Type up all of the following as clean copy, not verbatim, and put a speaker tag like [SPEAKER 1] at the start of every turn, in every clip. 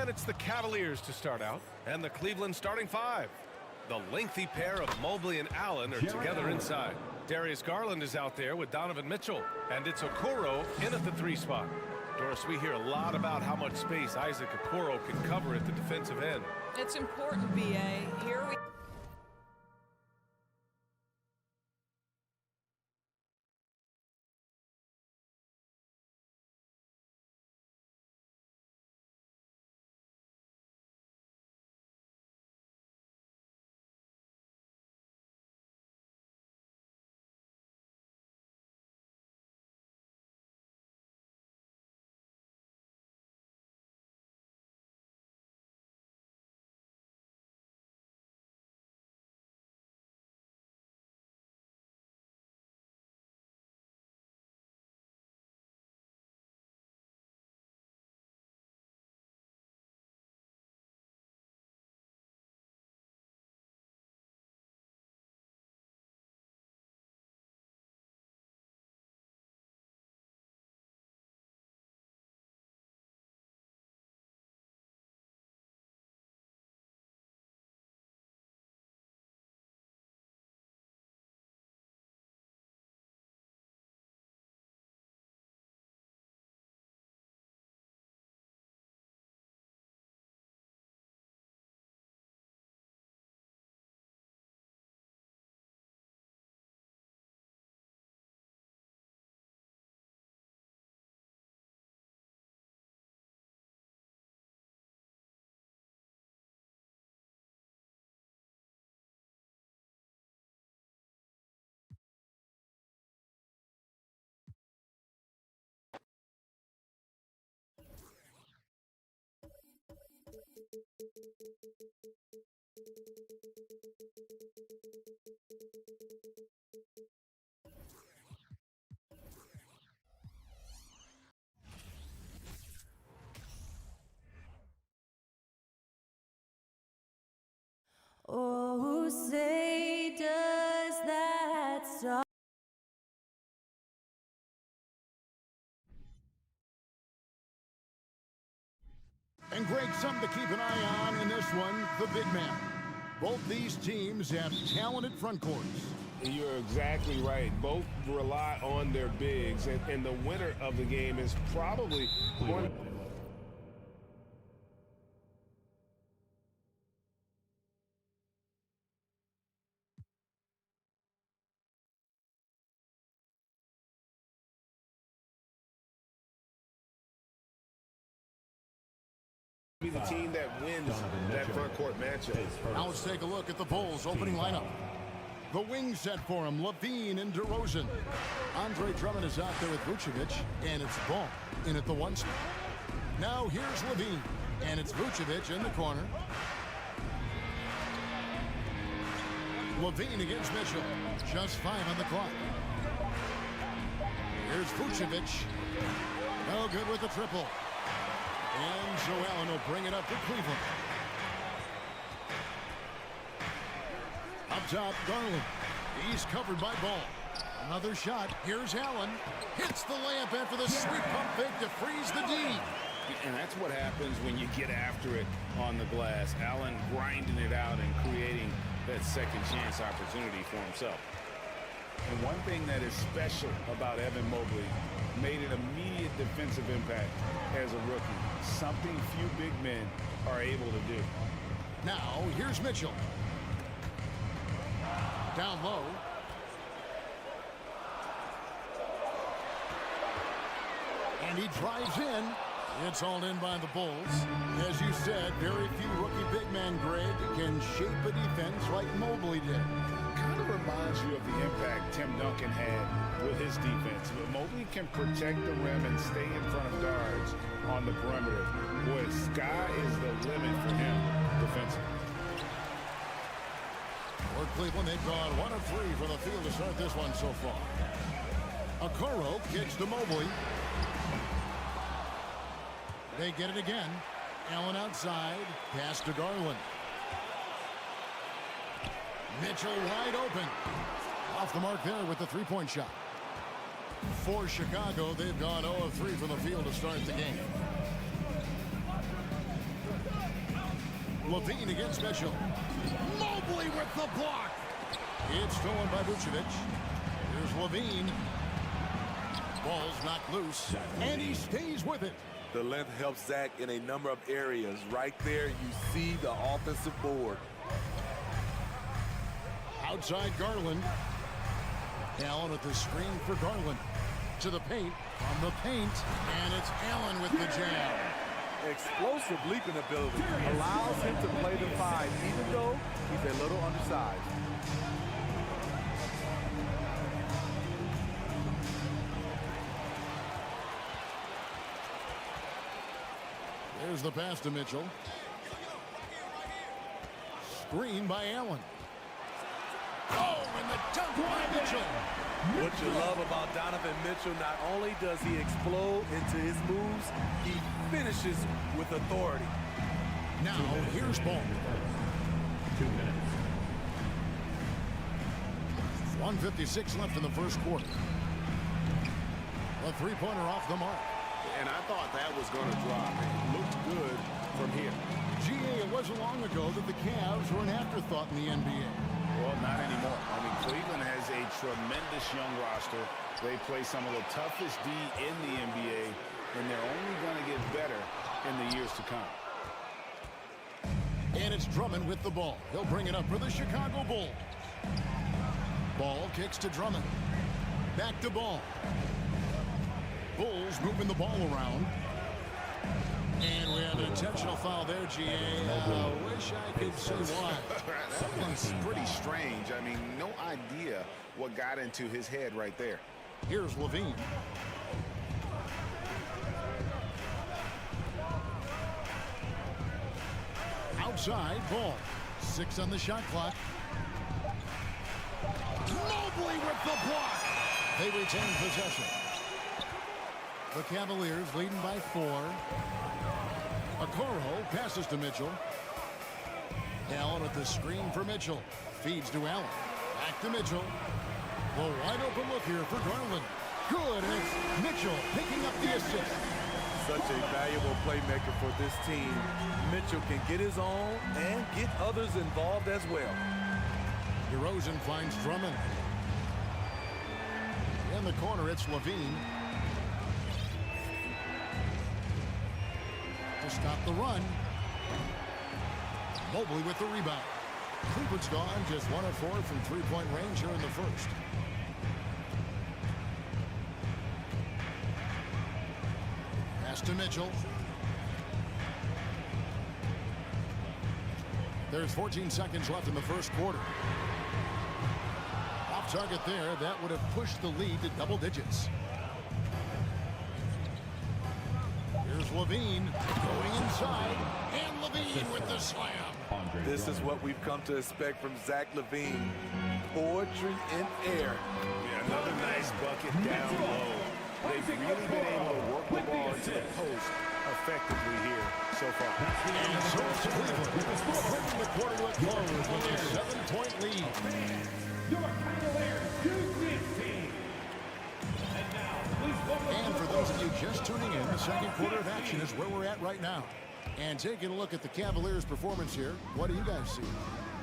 [SPEAKER 1] And it's the Cavaliers to start out, and the Cleveland starting five. The lengthy pair of Mobley and Allen are together inside. Darius Garland is out there with Donovan Mitchell, and it's Okoro in at the 3 spot. Doris, we hear a lot about how much space Isaac Okoro can cover at the defensive end.
[SPEAKER 2] It's important, BA. Here we...
[SPEAKER 3] Oh, say does that song.
[SPEAKER 4] And Greg, something to keep an eye on in this one, the big man. Both these teams have talented front courts.
[SPEAKER 5] You're exactly right. Both rely on their bigs, and the winner of the game is probably one. Be the team that wins that front court matchup.
[SPEAKER 4] Now let's take a look at the Bulls' opening lineup. The wings set for him, Levine and DeRozan. Andre Drummond is out there with Vucevic, and it's Ball in at the 1 spot. Now here's Levine, and it's Vucevic in the corner. Levine against Mitchell, just 5 on the clock. Here's Vucevic, no good with the triple. And Joe Allen will bring it up to Cleveland. Up top, Garland. He's covered by Ball. Another shot. Here's Allen. Hits the layup after the sweep pump fake to freeze the D.
[SPEAKER 5] And that's what happens when you get after it on the glass. Allen grinding it out and creating that second chance opportunity for himself. And one thing that is special about Evan Mobley, made an immediate defensive impact as a rookie. Something few big men are able to do.
[SPEAKER 4] Now, here's Mitchell. Down low. And he drives in. It's all in by the Bulls. As you said, very few rookie big men, Greg, can shape a defense like Mobley did.
[SPEAKER 5] Kind of reminds you of the impact Tim Duncan had with his defense. But Mobley can protect the rim and stay in front of guards on the perimeter. Boy, sky is the limit for him defensively.
[SPEAKER 4] For Cleveland, they've gone 1 of 3 from the field to start this one so far. Okoro kicks to Mobley. They get it again. Allen outside. Pass to Garland. Mitchell wide open. Off the mark there with the three-point shot. For Chicago, they've gone 0 of 3 from the field to start the game. Levine against Mitchell. Mobley with the block. It's stolen by Vucevic. Here's Levine. Ball's knocked loose, and he stays with it.
[SPEAKER 6] The length helps Zach in a number of areas. Right there, you see the offensive board.
[SPEAKER 4] Outside Garland. Allen with the screen for Garland. To the paint, on the paint, and it's Allen with the jam.
[SPEAKER 6] Explosive leaping ability allows him to play the 5, even though he's a little undersized.
[SPEAKER 4] There's the pass to Mitchell. Screen by Allen. Oh, and the dunk by Mitchell.
[SPEAKER 6] What you love about Donovan Mitchell, not only does he explode into his moves, he finishes with authority.
[SPEAKER 4] Now, here's Ball.
[SPEAKER 7] 2 minutes.
[SPEAKER 4] 1:56 left in the first quarter. A three-pointer off the mark.
[SPEAKER 5] And I thought that was going to drop. It looked good from here.
[SPEAKER 4] It wasn't long ago that the Cavs were an afterthought in the NBA.
[SPEAKER 5] Well, not anymore. I mean, Cleveland has a tremendous young roster. They play some of the toughest D in the NBA, and they're only going to get better in the years to come.
[SPEAKER 4] And it's Drummond with the ball. He'll bring it up for the Chicago Bulls. Ball kicks to Drummond. Back to Ball. Bulls moving the ball around. And we have an intentional foul there, GA. Wish I could say why.
[SPEAKER 5] That one's pretty strange. I mean, no idea what got into his head right there.
[SPEAKER 4] Here's Levine. Outside, Ball. 6 on the shot clock. Mobley with the block. They retain possession. The Cavaliers leading by 4. Okoro passes to Mitchell. Allen with the screen for Mitchell. Feeds to Allen. Back to Mitchell. The wide open look here for Garland. Good, and it's Mitchell picking up the assist.
[SPEAKER 6] Such a valuable playmaker for this team. Mitchell can get his own and get others involved as well.
[SPEAKER 4] DeRozan finds Drummond. In the corner, it's Levine. To stop the run. Mobley with the rebound. Cleveland's gone just 1 of 4 from three-point range here in the first. Pass to Mitchell. There's 14 seconds left in the first quarter. Off target there. That would have pushed the lead to double digits. Here's Levine going inside. And Levine with the slam.
[SPEAKER 6] This is what we've come to expect from Zach LaVine. Poetry in air.
[SPEAKER 5] Yeah, another nice bucket down low. They've really been able to work the ball into the post effectively here so far.
[SPEAKER 4] And so it's Cleveland bringing the quarter to a close with a 7-point lead.
[SPEAKER 7] Your Cavaliers U16. And now, please welcome.
[SPEAKER 4] And for those of you just tuning in, the second quarter of action is where we're at right now. And taking a look at the Cavaliers' performance here, what do you guys see?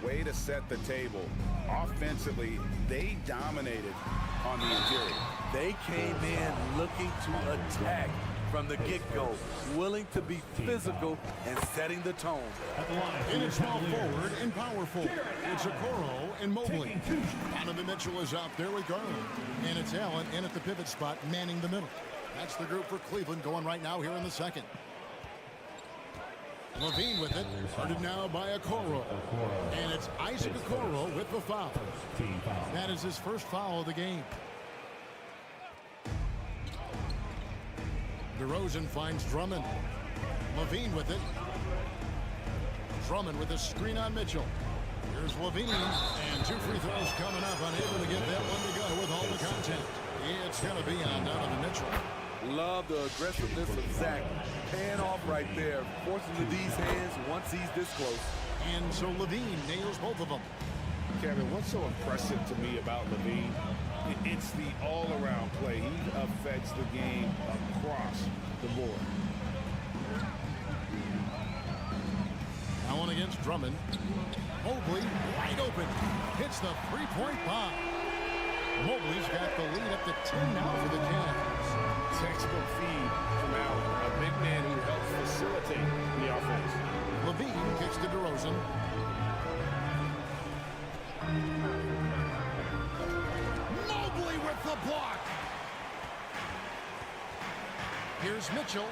[SPEAKER 5] Way to set the table. Offensively, they dominated on the interior.
[SPEAKER 6] They came in looking to attack from the get-go, willing to be physical and setting the tone.
[SPEAKER 4] In a small forward and power forward, it's Okoro and Mobley. Donovan Mitchell is out there with Garland. And it's Allen in at the pivot spot, manning the middle. That's the group for Cleveland going right now here in the second. Levine with it, started now by Okoro. And it's Isaac Okoro with the foul. That is his first foul of the game. DeRozan finds Drummond. Levine with it. Drummond with a screen on Mitchell. Here's Levine, and 2 free throws coming up, unable to get that one to go with all the contact. It's going to be on Donovan Mitchell.
[SPEAKER 6] Love the aggressiveness of Zach. Paying off right there, forcing the D's hands once he's this close.
[SPEAKER 4] And so Levine nails both of them.
[SPEAKER 5] Kevin, what's so impressive to me about Levine? It's the all-around play. He affects the game across the board.
[SPEAKER 4] Allen against Drummond. Mobley, wide open. Hits the three-point bomb. Mobley's got the lead up to 10 now for the Cavs.
[SPEAKER 5] Textbook feed from Allen, a big man who helps facilitate the offense.
[SPEAKER 4] Levine kicks to DeRozan. Mobley with the block. Here's Mitchell.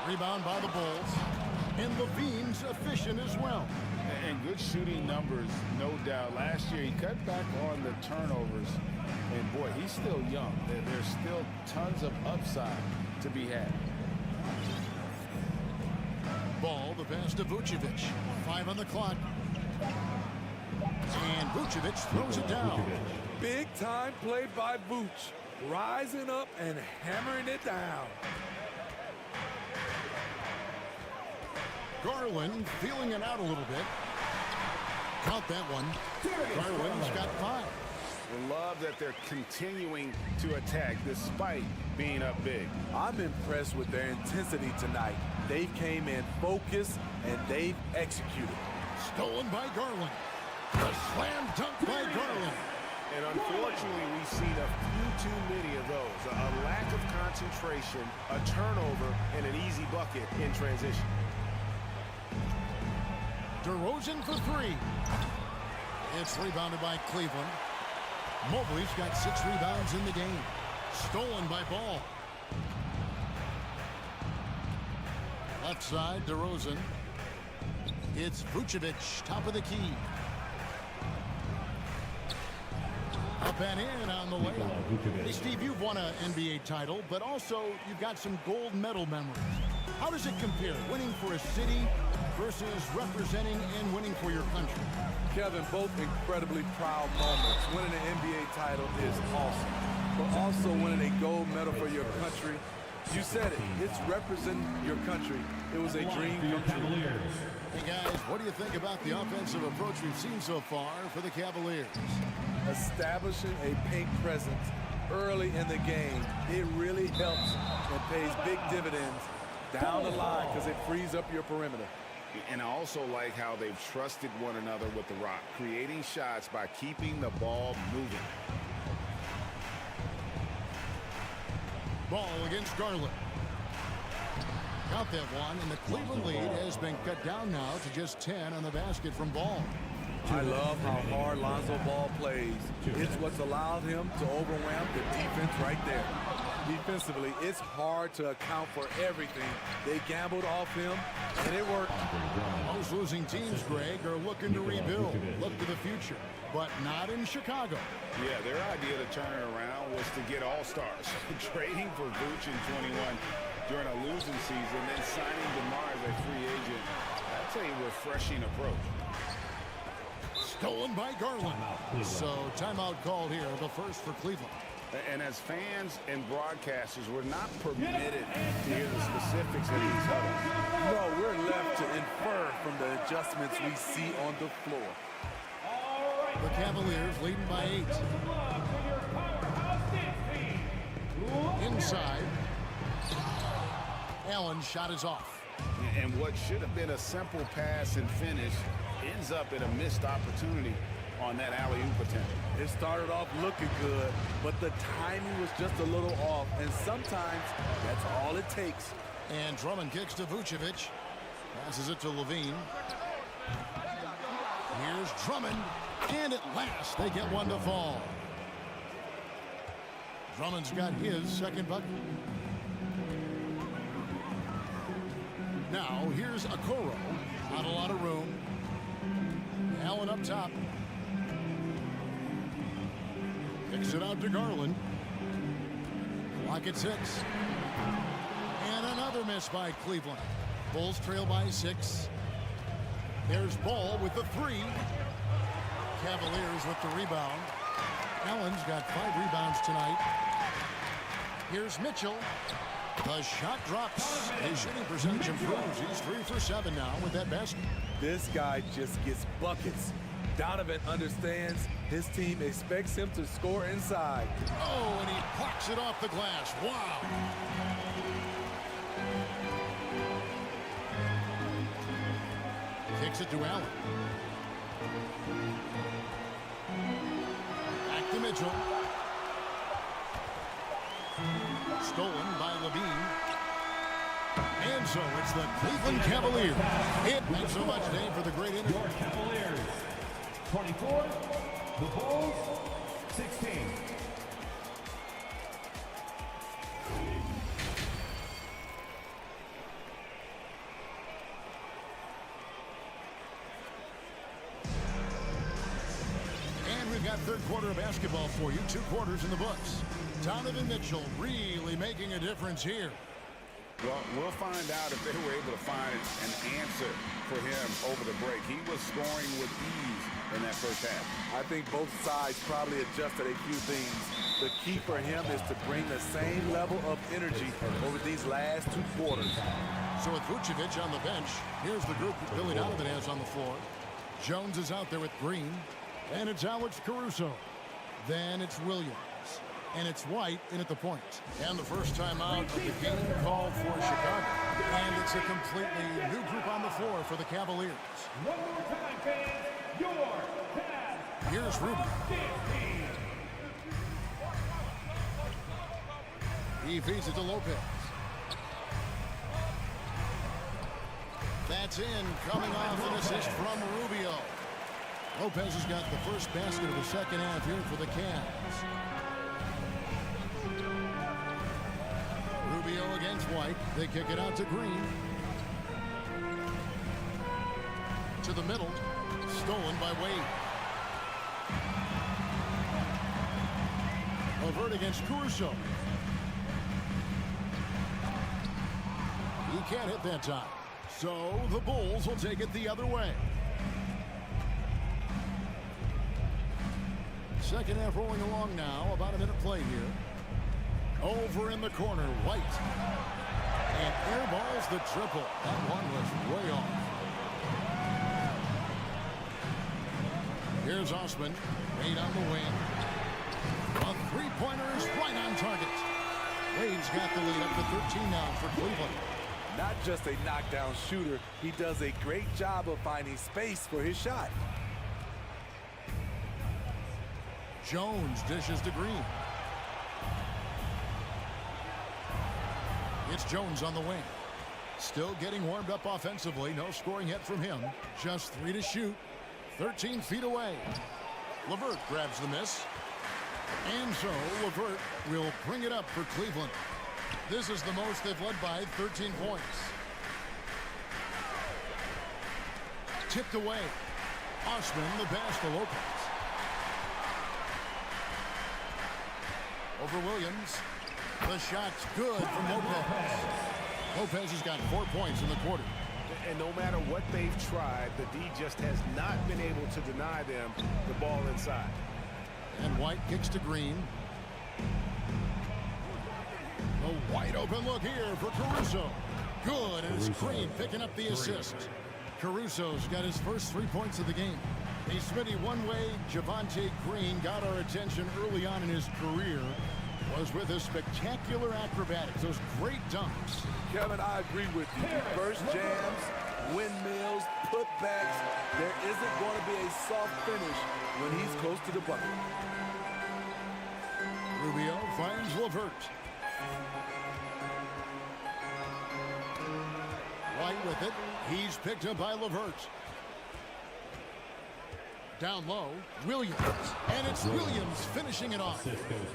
[SPEAKER 4] Rebound by the Bulls. And Levine's efficient as well.
[SPEAKER 5] And good shooting numbers, no doubt. Last year, he cut back on the turnovers. And, boy, he's still young. There's still tons of upside to be had.
[SPEAKER 4] Ball, the pass to Vucevic. 5 on the clock. And Vucevic throws it down.
[SPEAKER 6] Big time play by Vooch. Rising up and hammering it down.
[SPEAKER 4] Garland feeling it out a little bit. Count that one. Garland's got 5.
[SPEAKER 5] I love that they're continuing to attack despite being up big.
[SPEAKER 6] I'm impressed with their intensity tonight. They came in focused and they've executed.
[SPEAKER 4] Stolen by Garland. The slam dunk by Garland.
[SPEAKER 5] And unfortunately, we've seen a few too many of those. A lack of concentration, a turnover, and an easy bucket in transition.
[SPEAKER 4] DeRozan for 3. It's rebounded by Cleveland. Mobley's got 6 rebounds in the game. Stolen by Ball. Left side, DeRozan. It's Vucevic, top of the key. Up and in on the layup. Hey, Steve, you've won an NBA title, but also you've got some gold medal memories. How does it compare, winning for a city versus representing and winning for your country?
[SPEAKER 6] Kevin, both incredibly proud moments. Winning an NBA title is awesome, but also winning a gold medal for your country. You said it. It's representing your country. It was a dream come true.
[SPEAKER 4] Hey, guys, what do you think about the offensive approach we've seen so far for the Cavaliers?
[SPEAKER 6] Establishing a paint presence early in the game, it really helps and pays big dividends down the line because it frees up your perimeter.
[SPEAKER 5] And I also like how they've trusted one another with the rock, creating shots by keeping the ball moving.
[SPEAKER 4] Ball against Garland. Count that one, and the Cleveland lead has been cut down now to just 10 on the basket from Ball.
[SPEAKER 6] I love how hard Lonzo Ball plays. It's what's allowed him to overwhelm the defense right there. Defensively, it's hard to account for everything. They gambled off him, and it worked.
[SPEAKER 4] Most losing teams, Greg, are looking to rebuild, look to the future, but not in Chicago.
[SPEAKER 5] Yeah, their idea to turn it around was to get all-stars. Trading for Vooch in 21 during a losing season, then signing DeMar as a free agent. That's a refreshing approach.
[SPEAKER 4] Stolen by Garland. So timeout called here, the first for Cleveland.
[SPEAKER 5] And as fans and broadcasters, we're not permitted to hear the specifics of these huddles.
[SPEAKER 6] No, we're left to infer from the adjustments we see on the floor.
[SPEAKER 4] The Cavaliers leading by 8. Inside. Allen's shot is off.
[SPEAKER 5] And what should have been a simple pass and finish ends up in a missed opportunity on that alley-oop attempt.
[SPEAKER 6] It started off looking good, but the timing was just a little off, and sometimes that's all it takes.
[SPEAKER 4] And Drummond kicks to Vucevic. Passes it to Levine. Here's Drummond. And at last, they get one to fall. Drummond's got his second bucket. Now, here's Okoro. Not a lot of room. Allen up top. Kicks it out to Garland. Clock at 6. And another miss by Cleveland. Bulls trail by 6. There's Ball with the 3. Cavaliers with the rebound. Allen's got 5 rebounds tonight. Here's Mitchell. The shot drops. His shooting percentage improves. He's 3 for 7 now with that basket.
[SPEAKER 6] This guy just gets buckets. Donovan understands his team expects him to score inside.
[SPEAKER 4] Oh, and he plucks it off the glass. Wow. Kicks it to Allen. Back to Mitchell. Stolen by Levine. And so it's the Cleveland Cavaliers. Thanks so much, Dave, for the great interview.
[SPEAKER 7] Your Cavaliers 24, the Bulls 16.
[SPEAKER 4] And we've got third quarter of basketball for you. 2 quarters in the books. Donovan Mitchell really making a difference here.
[SPEAKER 5] Well, we'll find out if they were able to find an answer for him over the break. He was scoring with ease in that first half.
[SPEAKER 6] I think both sides probably adjusted a few things. The key for him is to bring the same level of energy over these last 2 quarters.
[SPEAKER 4] So with Vucevic on the bench, here's the group that Billy Donovan has on the floor. Jones is out there with Green, and it's Alex Caruso. Then it's Williams. And it's White in at the point. And the first time out of the game called for Chicago. And it's a completely new group on the floor for the Cavaliers.
[SPEAKER 7] One more time, fans. Your Cavs.
[SPEAKER 4] Here's Ruby. He feeds it to Lopez. That's in, coming off an assist from Rubio. Lopez has got the first basket of the second half here for the Cavs. Rubio against White. They kick it out to Green. To the middle. Stolen by Wade. Levert against Caruso. He can't hit that time. So the Bulls will take it the other way. Second half rolling along now. About a minute play here. Over in the corner, White. And airballs the triple. That one was way off. Here's Osman. Wade on the wing. A three-pointer is right on target. Wade's got the lead up to 13 now for Cleveland.
[SPEAKER 6] Not just a knockdown shooter, he does a great job of finding space for his shot.
[SPEAKER 4] Jones dishes to Green. It's Jones on the wing. Still getting warmed up offensively. No scoring yet from him. Just 3 to shoot. 13 feet away. Levert grabs the miss. And so Levert will bring it up for Cleveland. This is the most they've led by, 13 points. Tipped away. Osman, the pass to Lopez. Over Williams. The shot's good from Lopez. Lopez has got 4 points in the quarter.
[SPEAKER 8] And no matter what they've tried, the D just has not been able to deny them the ball inside.
[SPEAKER 4] And White kicks to Green. A wide open look here for Caruso. Good, and it's Green picking up the assist. Caruso's got his first 3 points of the game. Hey, Smitty, one way Javonte Green got our attention early on in his career was with his spectacular acrobatics, those great dunks.
[SPEAKER 6] Kevin, I agree with you. First jams, windmills, putbacks. There isn't going to be a soft finish when he's close to the bucket.
[SPEAKER 4] Rubio finds Levert. White with it. He's picked up by Levert. Down low, Williams. And it's Williams finishing it off.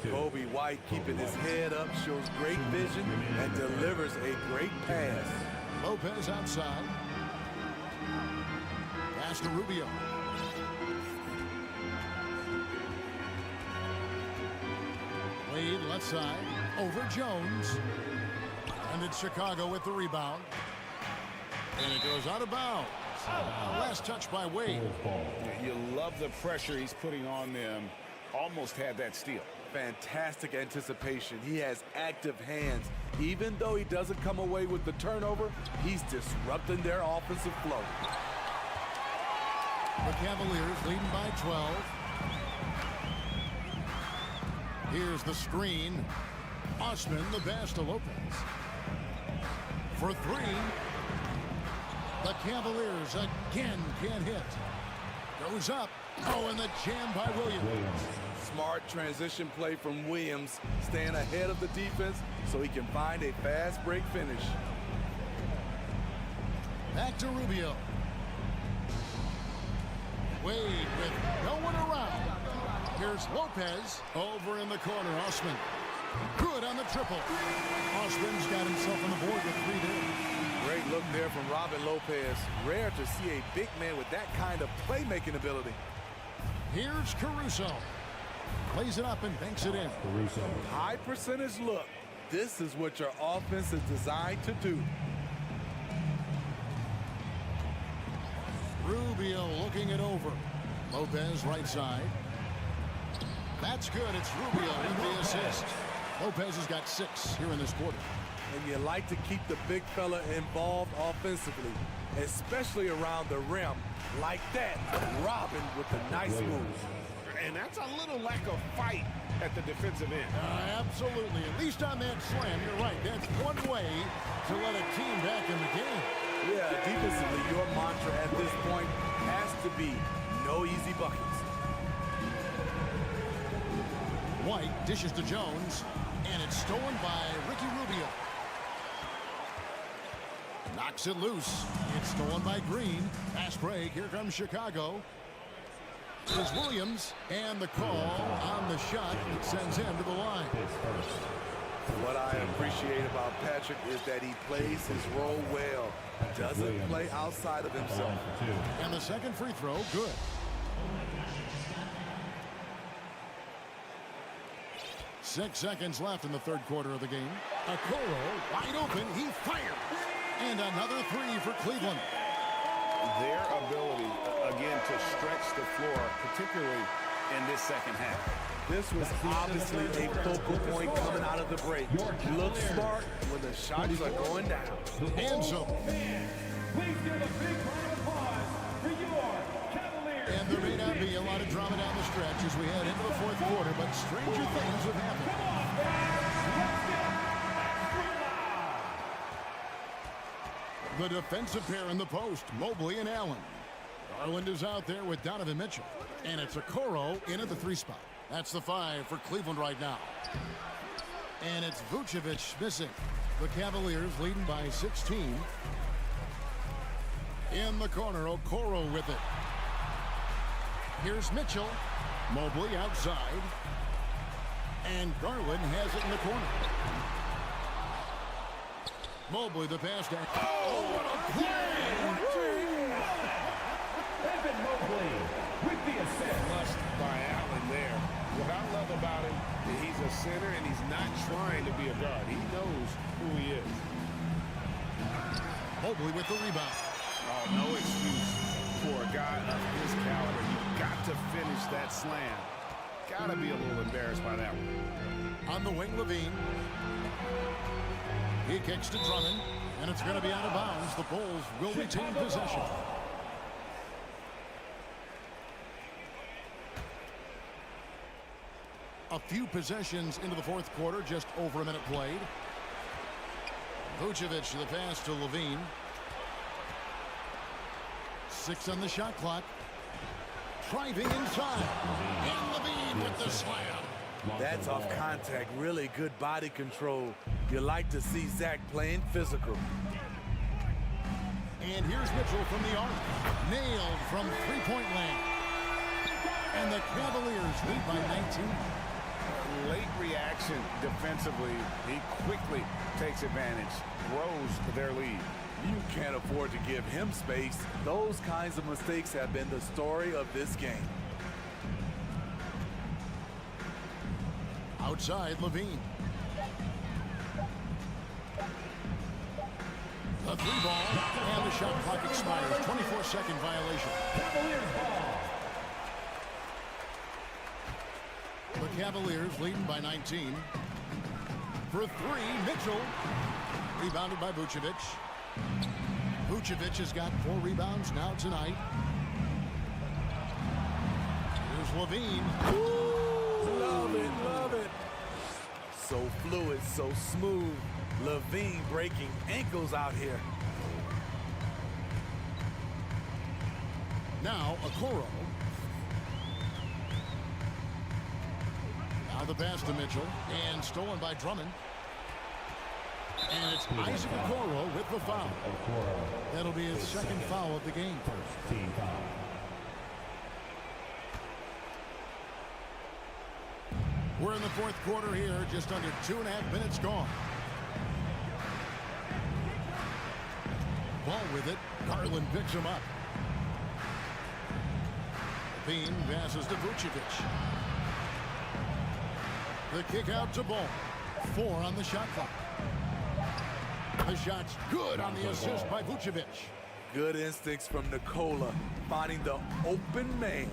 [SPEAKER 6] Kobe White keeping his head up, shows great vision, and delivers a great pass.
[SPEAKER 4] Lopez outside. Pass to Rubio. Wade left side. Over Jones. And it's Chicago with the rebound. And it goes out of bounds. Last touch by Wade.
[SPEAKER 5] You love the pressure he's putting on them. Almost had that steal.
[SPEAKER 6] Fantastic anticipation. He has active hands. Even though he doesn't come away with the turnover, he's disrupting their offensive flow.
[SPEAKER 4] The Cavaliers leading by 12. Here's the screen. Osman, the pass to Lopez. For 3. The Cavaliers again can't hit. Goes up. Oh, and the jam by Williams.
[SPEAKER 6] Smart transition play from Williams, staying ahead of the defense so he can find a fast break finish.
[SPEAKER 4] Back to Rubio. Wade with no one around. Here's Lopez over in the corner. Osman. Good on the triple. Osman's got himself on the board with 3 there.
[SPEAKER 6] Great look there from Robin Lopez. Rare to see a big man with that kind of playmaking ability.
[SPEAKER 4] Here's Caruso. Plays it up and banks it in.
[SPEAKER 6] Caruso. High percentage look. This is what your offense is designed to do.
[SPEAKER 4] Rubio looking it over. Lopez right side. That's good. It's Rubio with the assist. Lopez has got 6 here in this quarter.
[SPEAKER 6] And you like to keep the big fella involved offensively, especially around the rim. Like that, Robin with a nice move.
[SPEAKER 8] And that's a little lack of fight at the defensive end.
[SPEAKER 4] Absolutely. At least on that slam, you're right. That's one way to let a team back in the game.
[SPEAKER 6] Yeah, defensively, your mantra at this point has to be no easy buckets.
[SPEAKER 4] White dishes to Jones, and it's stolen by Ricky Rubio. Knocks it loose. It's stolen by Green. Pass break. Here comes Chicago. There's Williams, and the call on the shot that sends him to the line.
[SPEAKER 6] What I appreciate about Patrick is that he plays his role well. Doesn't play outside of himself.
[SPEAKER 4] And the second free throw, good. Six seconds left in the third quarter of the game. Okoro wide open. He fires. And another 3 for Cleveland.
[SPEAKER 5] Their ability, again, to stretch the floor, particularly in this second half.
[SPEAKER 6] This was obviously a focal point coming out of the break. Look smart when the shots are going down.
[SPEAKER 4] And so.
[SPEAKER 7] Please give a big round of applause for your Cavaliers.
[SPEAKER 4] And there may not be a lot of drama down the stretch as we head into the fourth quarter, but stranger things have happened. The defensive pair in the post, Mobley and Allen. Garland is out there with Donovan Mitchell. And it's Okoro in at the 3 spot. That's the 5 for Cleveland right now. And it's Vucevic missing. The Cavaliers leading by 16. In the corner, Okoro with it. Here's Mitchell. Mobley outside. And Garland has it in the corner. Mobley the pass down. Oh, what a play!
[SPEAKER 7] Evan Mobley with the assist.
[SPEAKER 8] Flushed by Allen there. What I love about him is he's a center and he's not trying to be a guard. He knows who he is.
[SPEAKER 4] Mobley with the rebound.
[SPEAKER 5] Oh, no excuse for a guy of his caliber. You've got to finish that slam. Got to be a little embarrassed by that one.
[SPEAKER 4] On the wing, Levine. He kicks to Drummond, and it's going to be out of bounds. The Bulls will retain possession. A few possessions into the fourth quarter, just over a minute played. Vucevic the pass to Levine. 6 on the shot clock. Driving inside. And Levine with the slam.
[SPEAKER 6] That's off contact. Really good body control. You like to see Zach playing physical.
[SPEAKER 4] And here's Mitchell from the arc. Nailed from three-point land. And the Cavaliers lead by 19.
[SPEAKER 5] Late reaction defensively. He quickly takes advantage, grows their lead.
[SPEAKER 6] You can't afford to give him space. Those kinds of mistakes have been the story of this game.
[SPEAKER 4] Outside, Levine. The 3 ball, and the shot clock expires. 24-second violation.
[SPEAKER 7] Cavaliers ball.
[SPEAKER 4] The Cavaliers leading by 19. For 3, Mitchell. Rebounded by Vucevic. Vucevic has got 4 rebounds now tonight. Here's Levine.
[SPEAKER 6] Ooh, love it, love it. So fluid, so smooth. Levine breaking ankles out here.
[SPEAKER 4] Now, Okoro. Now the pass to Mitchell, and stolen by Drummond. And it's Isaac Okoro with the foul. That'll be his second foul of the game.
[SPEAKER 7] First team foul.
[SPEAKER 4] We're in the fourth quarter here, just under 2.5 minutes gone. Ball with it. Garland picks him up. Bean passes to Vucevic. The kick out to Ball. 4 on the shot clock. The shot's good on the assist by Vucevic.
[SPEAKER 6] Good instincts from Nikola, finding the open man.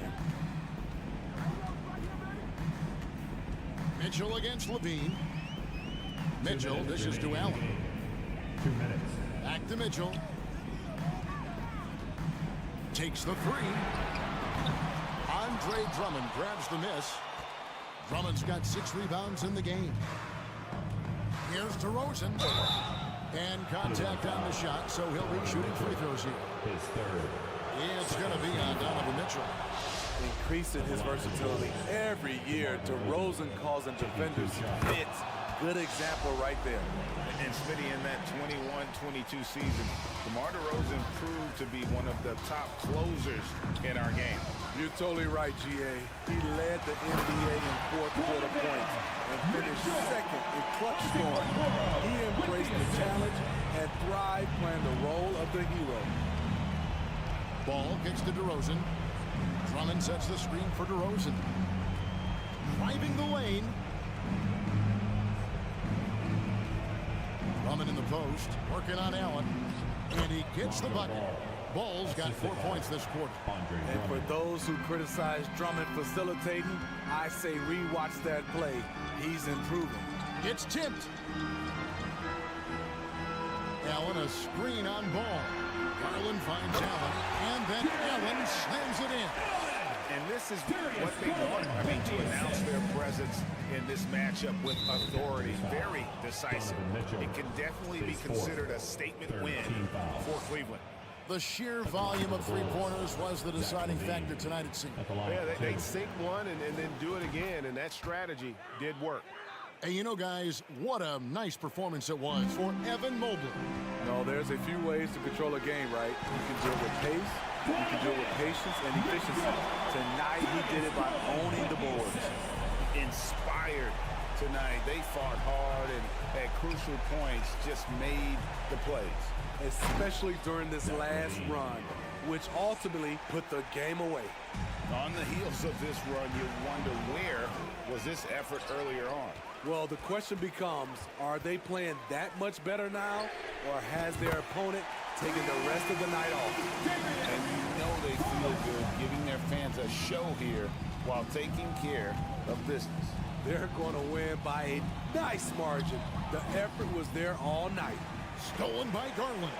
[SPEAKER 4] Mitchell against Levine. Mitchell dishes to Allen.
[SPEAKER 7] 2 minutes.
[SPEAKER 4] Back to Mitchell. Takes the three. Andre Drummond grabs the miss. Drummond's got 6 rebounds in the game. Here's DeRozan. And contact on the shot, so he'll be shooting free throws here.
[SPEAKER 7] His third.
[SPEAKER 4] It's going to be on Donovan Mitchell.
[SPEAKER 6] Increasing his versatility every year. DeRozan causing defenders fits. Good example right there.
[SPEAKER 5] And Smitty, in that 21-22 season, DeMar DeRozan proved to be one of the top closers in our game.
[SPEAKER 6] You're totally right, GA. He led the NBA in fourth quarter points and finished second in clutch scoring. He embraced the challenge and thrived playing the role of the hero.
[SPEAKER 4] Ball kicks to DeRozan. Drummond sets the screen for DeRozan. Driving the lane. Drummond in the post, working on Allen. And he gets the bucket. Ball's got 4 points this quarter.
[SPEAKER 6] And for those who criticize Drummond facilitating, I say rewatch that play. He's improving.
[SPEAKER 4] It's tipped. Allen a screen on Ball. Garland finds Allen. And then Allen slams it in.
[SPEAKER 5] And this is what they want. I mean, to announce their presence in this matchup with authority. Very decisive. It can definitely be considered a statement win for Cleveland.
[SPEAKER 4] The sheer volume of three-pointers was the deciding factor tonight, it seemed.
[SPEAKER 8] Yeah, they sink one and then do it again, and that strategy did work.
[SPEAKER 4] And you know, guys, what a nice performance it was for Evan Mobley.
[SPEAKER 6] No, there's a few ways to control a game, right? You can do it with pace, you can do it with patience and efficiency. Tonight, he did it by owning the boards.
[SPEAKER 5] Inspired tonight. They fought hard and at crucial points just made the plays.
[SPEAKER 6] Especially during this last run, which ultimately put the game away.
[SPEAKER 5] On the heels of this run, you wonder, where was this effort earlier on?
[SPEAKER 6] Well, the question becomes, are they playing that much better now, or has their opponent taken the rest of the night off?
[SPEAKER 5] And you know they feel good giving their fans a show here while taking care of business.
[SPEAKER 6] They're going to win by a nice margin. The effort was there all night.
[SPEAKER 4] Stolen by Garland.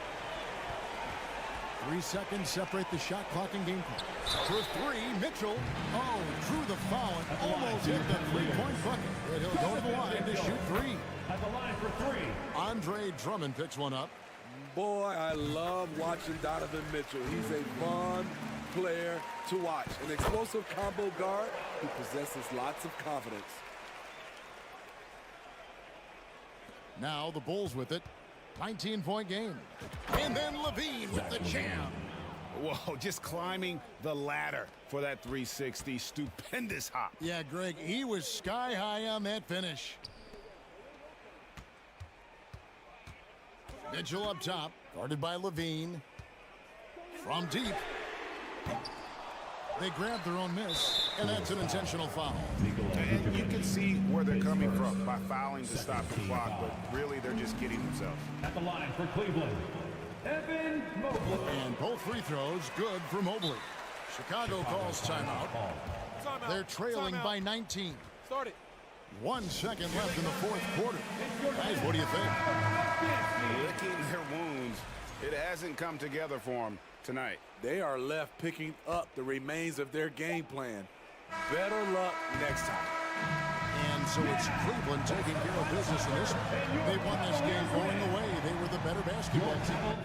[SPEAKER 4] 3 seconds separate the shot clock and game clock. For 3, Mitchell. Oh, drew the foul and almost hit the three-point bucket. And he'll go to the line to shoot 3.
[SPEAKER 7] At the line for 3.
[SPEAKER 4] Andre Drummond picks one up.
[SPEAKER 6] Boy, I love watching Donovan Mitchell. He's a fun player to watch. An explosive combo guard who possesses lots of confidence.
[SPEAKER 4] Now the Bulls with it. 19-point game. And then Levine with the jam.
[SPEAKER 5] Whoa, just climbing the ladder for that 360. Stupendous hop.
[SPEAKER 4] Yeah, Greg, he was sky high on that finish. Mitchell up top, guarded by Levine. From deep. They grabbed their own miss, and that's an intentional foul.
[SPEAKER 5] And you can see where they're coming from by fouling to stop the clock, but really they're just kidding themselves.
[SPEAKER 7] At the line for Cleveland, Evan Mobley.
[SPEAKER 4] And both free throws good for Mobley. Chicago calls timeout. They're trailing by 19.
[SPEAKER 6] Start it.
[SPEAKER 4] 1 second left in the fourth quarter. Guys, what do you think?
[SPEAKER 5] Licking their wounds. It hasn't come together for them tonight.
[SPEAKER 6] They are left picking up the remains of their game plan. Better luck next time.
[SPEAKER 4] And so it's Cleveland taking care of business in this one. They won this game going away. They were the better basketball team.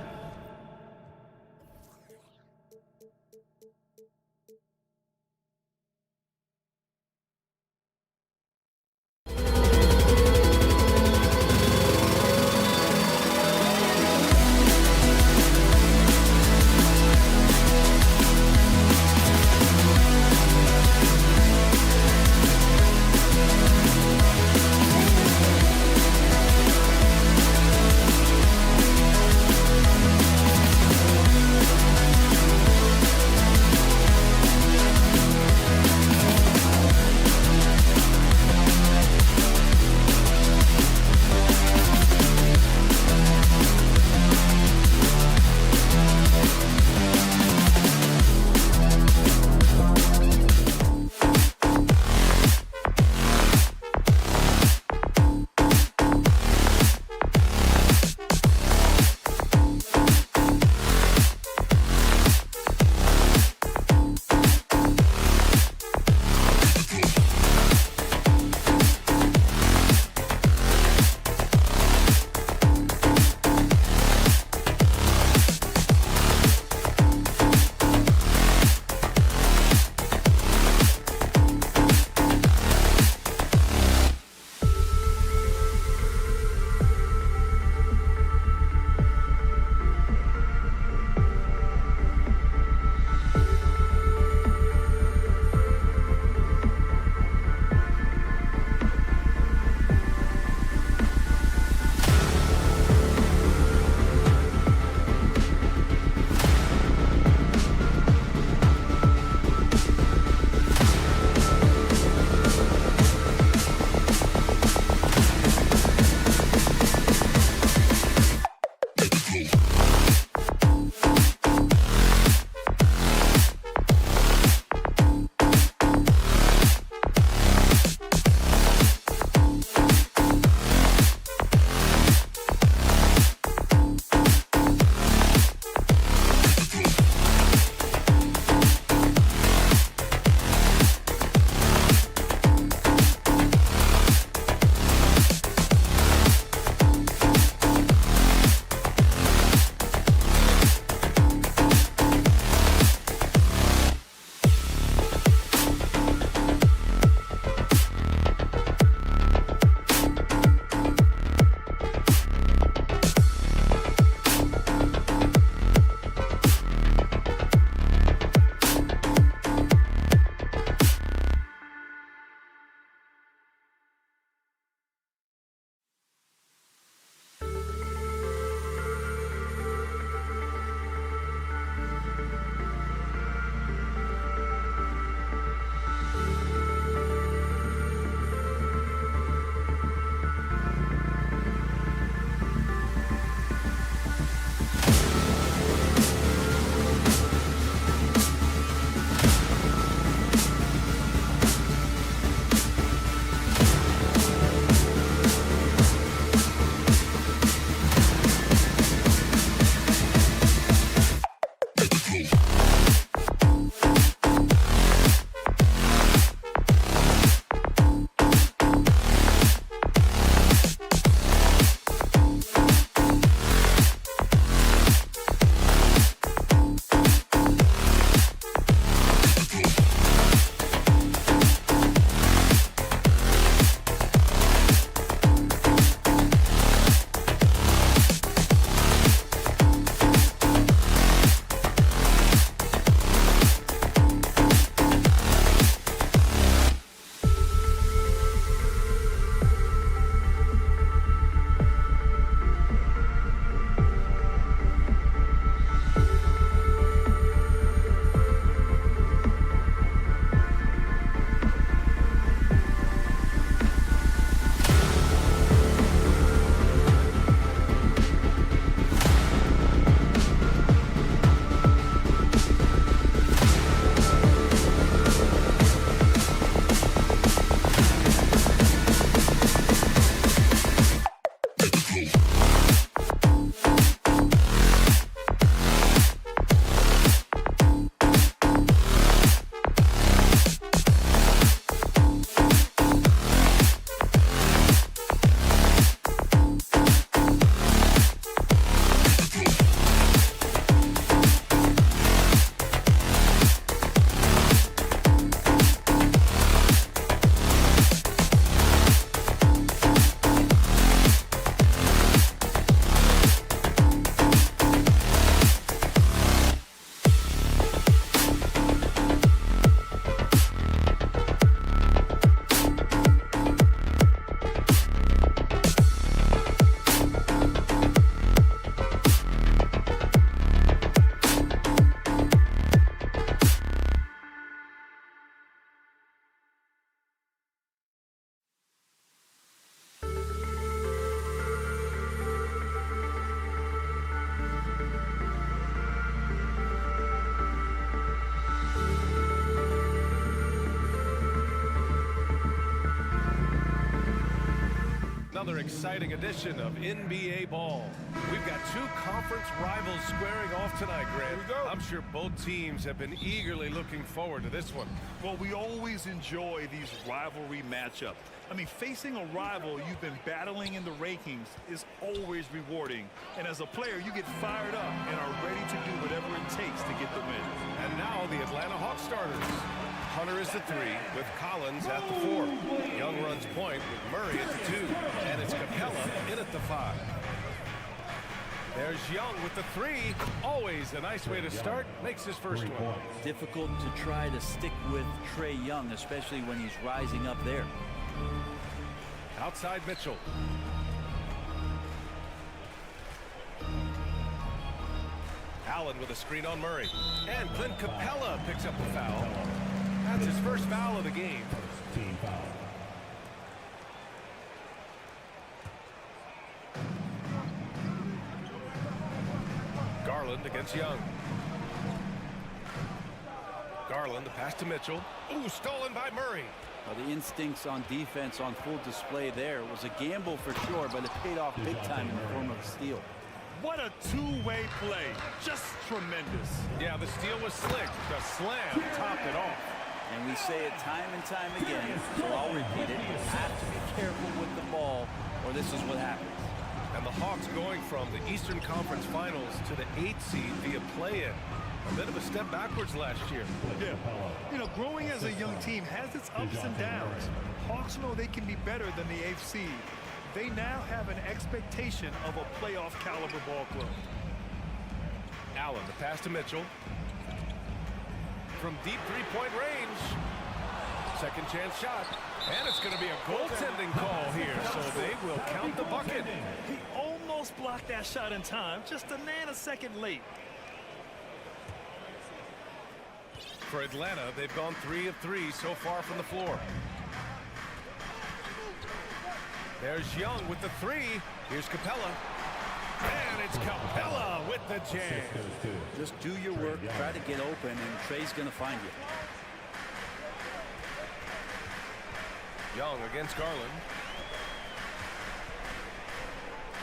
[SPEAKER 1] another exciting edition of NBA ball. We've got two conference rivals squaring off tonight, Grant. I'm sure both teams have been eagerly looking forward to this one.
[SPEAKER 9] Well, we always enjoy these rivalry matchups. I mean, facing a rival you've been battling in the rankings is always rewarding. And as a player, you get fired up and are ready to do whatever it takes to get the win.
[SPEAKER 1] And now the Atlanta Hawks starters. Hunter is the 3 with Collins at the 4. Young runs point with Murray at the 2. And it's Capella in at the 5. There's Young with the 3. Always a nice way to start. Makes his first one.
[SPEAKER 10] Difficult to try to stick with Trae Young, especially when he's rising up there.
[SPEAKER 1] Outside Mitchell. Allen with a screen on Murray. And Clint Capella picks up the foul. That's his first foul of the game.
[SPEAKER 7] Team foul.
[SPEAKER 1] Garland against Young. Garland, the pass to Mitchell. Ooh, stolen by Murray.
[SPEAKER 10] Well, the instincts on defense on full display there. It was a gamble for sure, but it paid off big time in the form of a steal.
[SPEAKER 9] What a two-way play. Just tremendous.
[SPEAKER 1] Yeah, the steal was slick. The slam topped it off.
[SPEAKER 10] And we say it time and time again, so I'll repeat it. You have to be careful with the ball, or this is what happens.
[SPEAKER 1] And the Hawks going from the Eastern Conference Finals to the 8th seed via play-in. A bit of a step backwards last year.
[SPEAKER 9] Yeah. You know, growing as a young team has its ups and downs. Hawks know they can be better than the 8th seed. They now have an expectation of a playoff caliber ball club.
[SPEAKER 1] Allen, the pass to Mitchell. From deep three-point range. Second chance shot. And it's going to be a goaltending call here, so they will count the bucket.
[SPEAKER 9] He almost blocked that shot in time, just a nanosecond late.
[SPEAKER 1] For Atlanta, they've gone 3 of 3 so far from the floor. There's Young with the 3. Here's Capella. And it's Capella with the jam.
[SPEAKER 10] Just do your work, try to get open, and Trae's going to find you.
[SPEAKER 1] Young against Garland.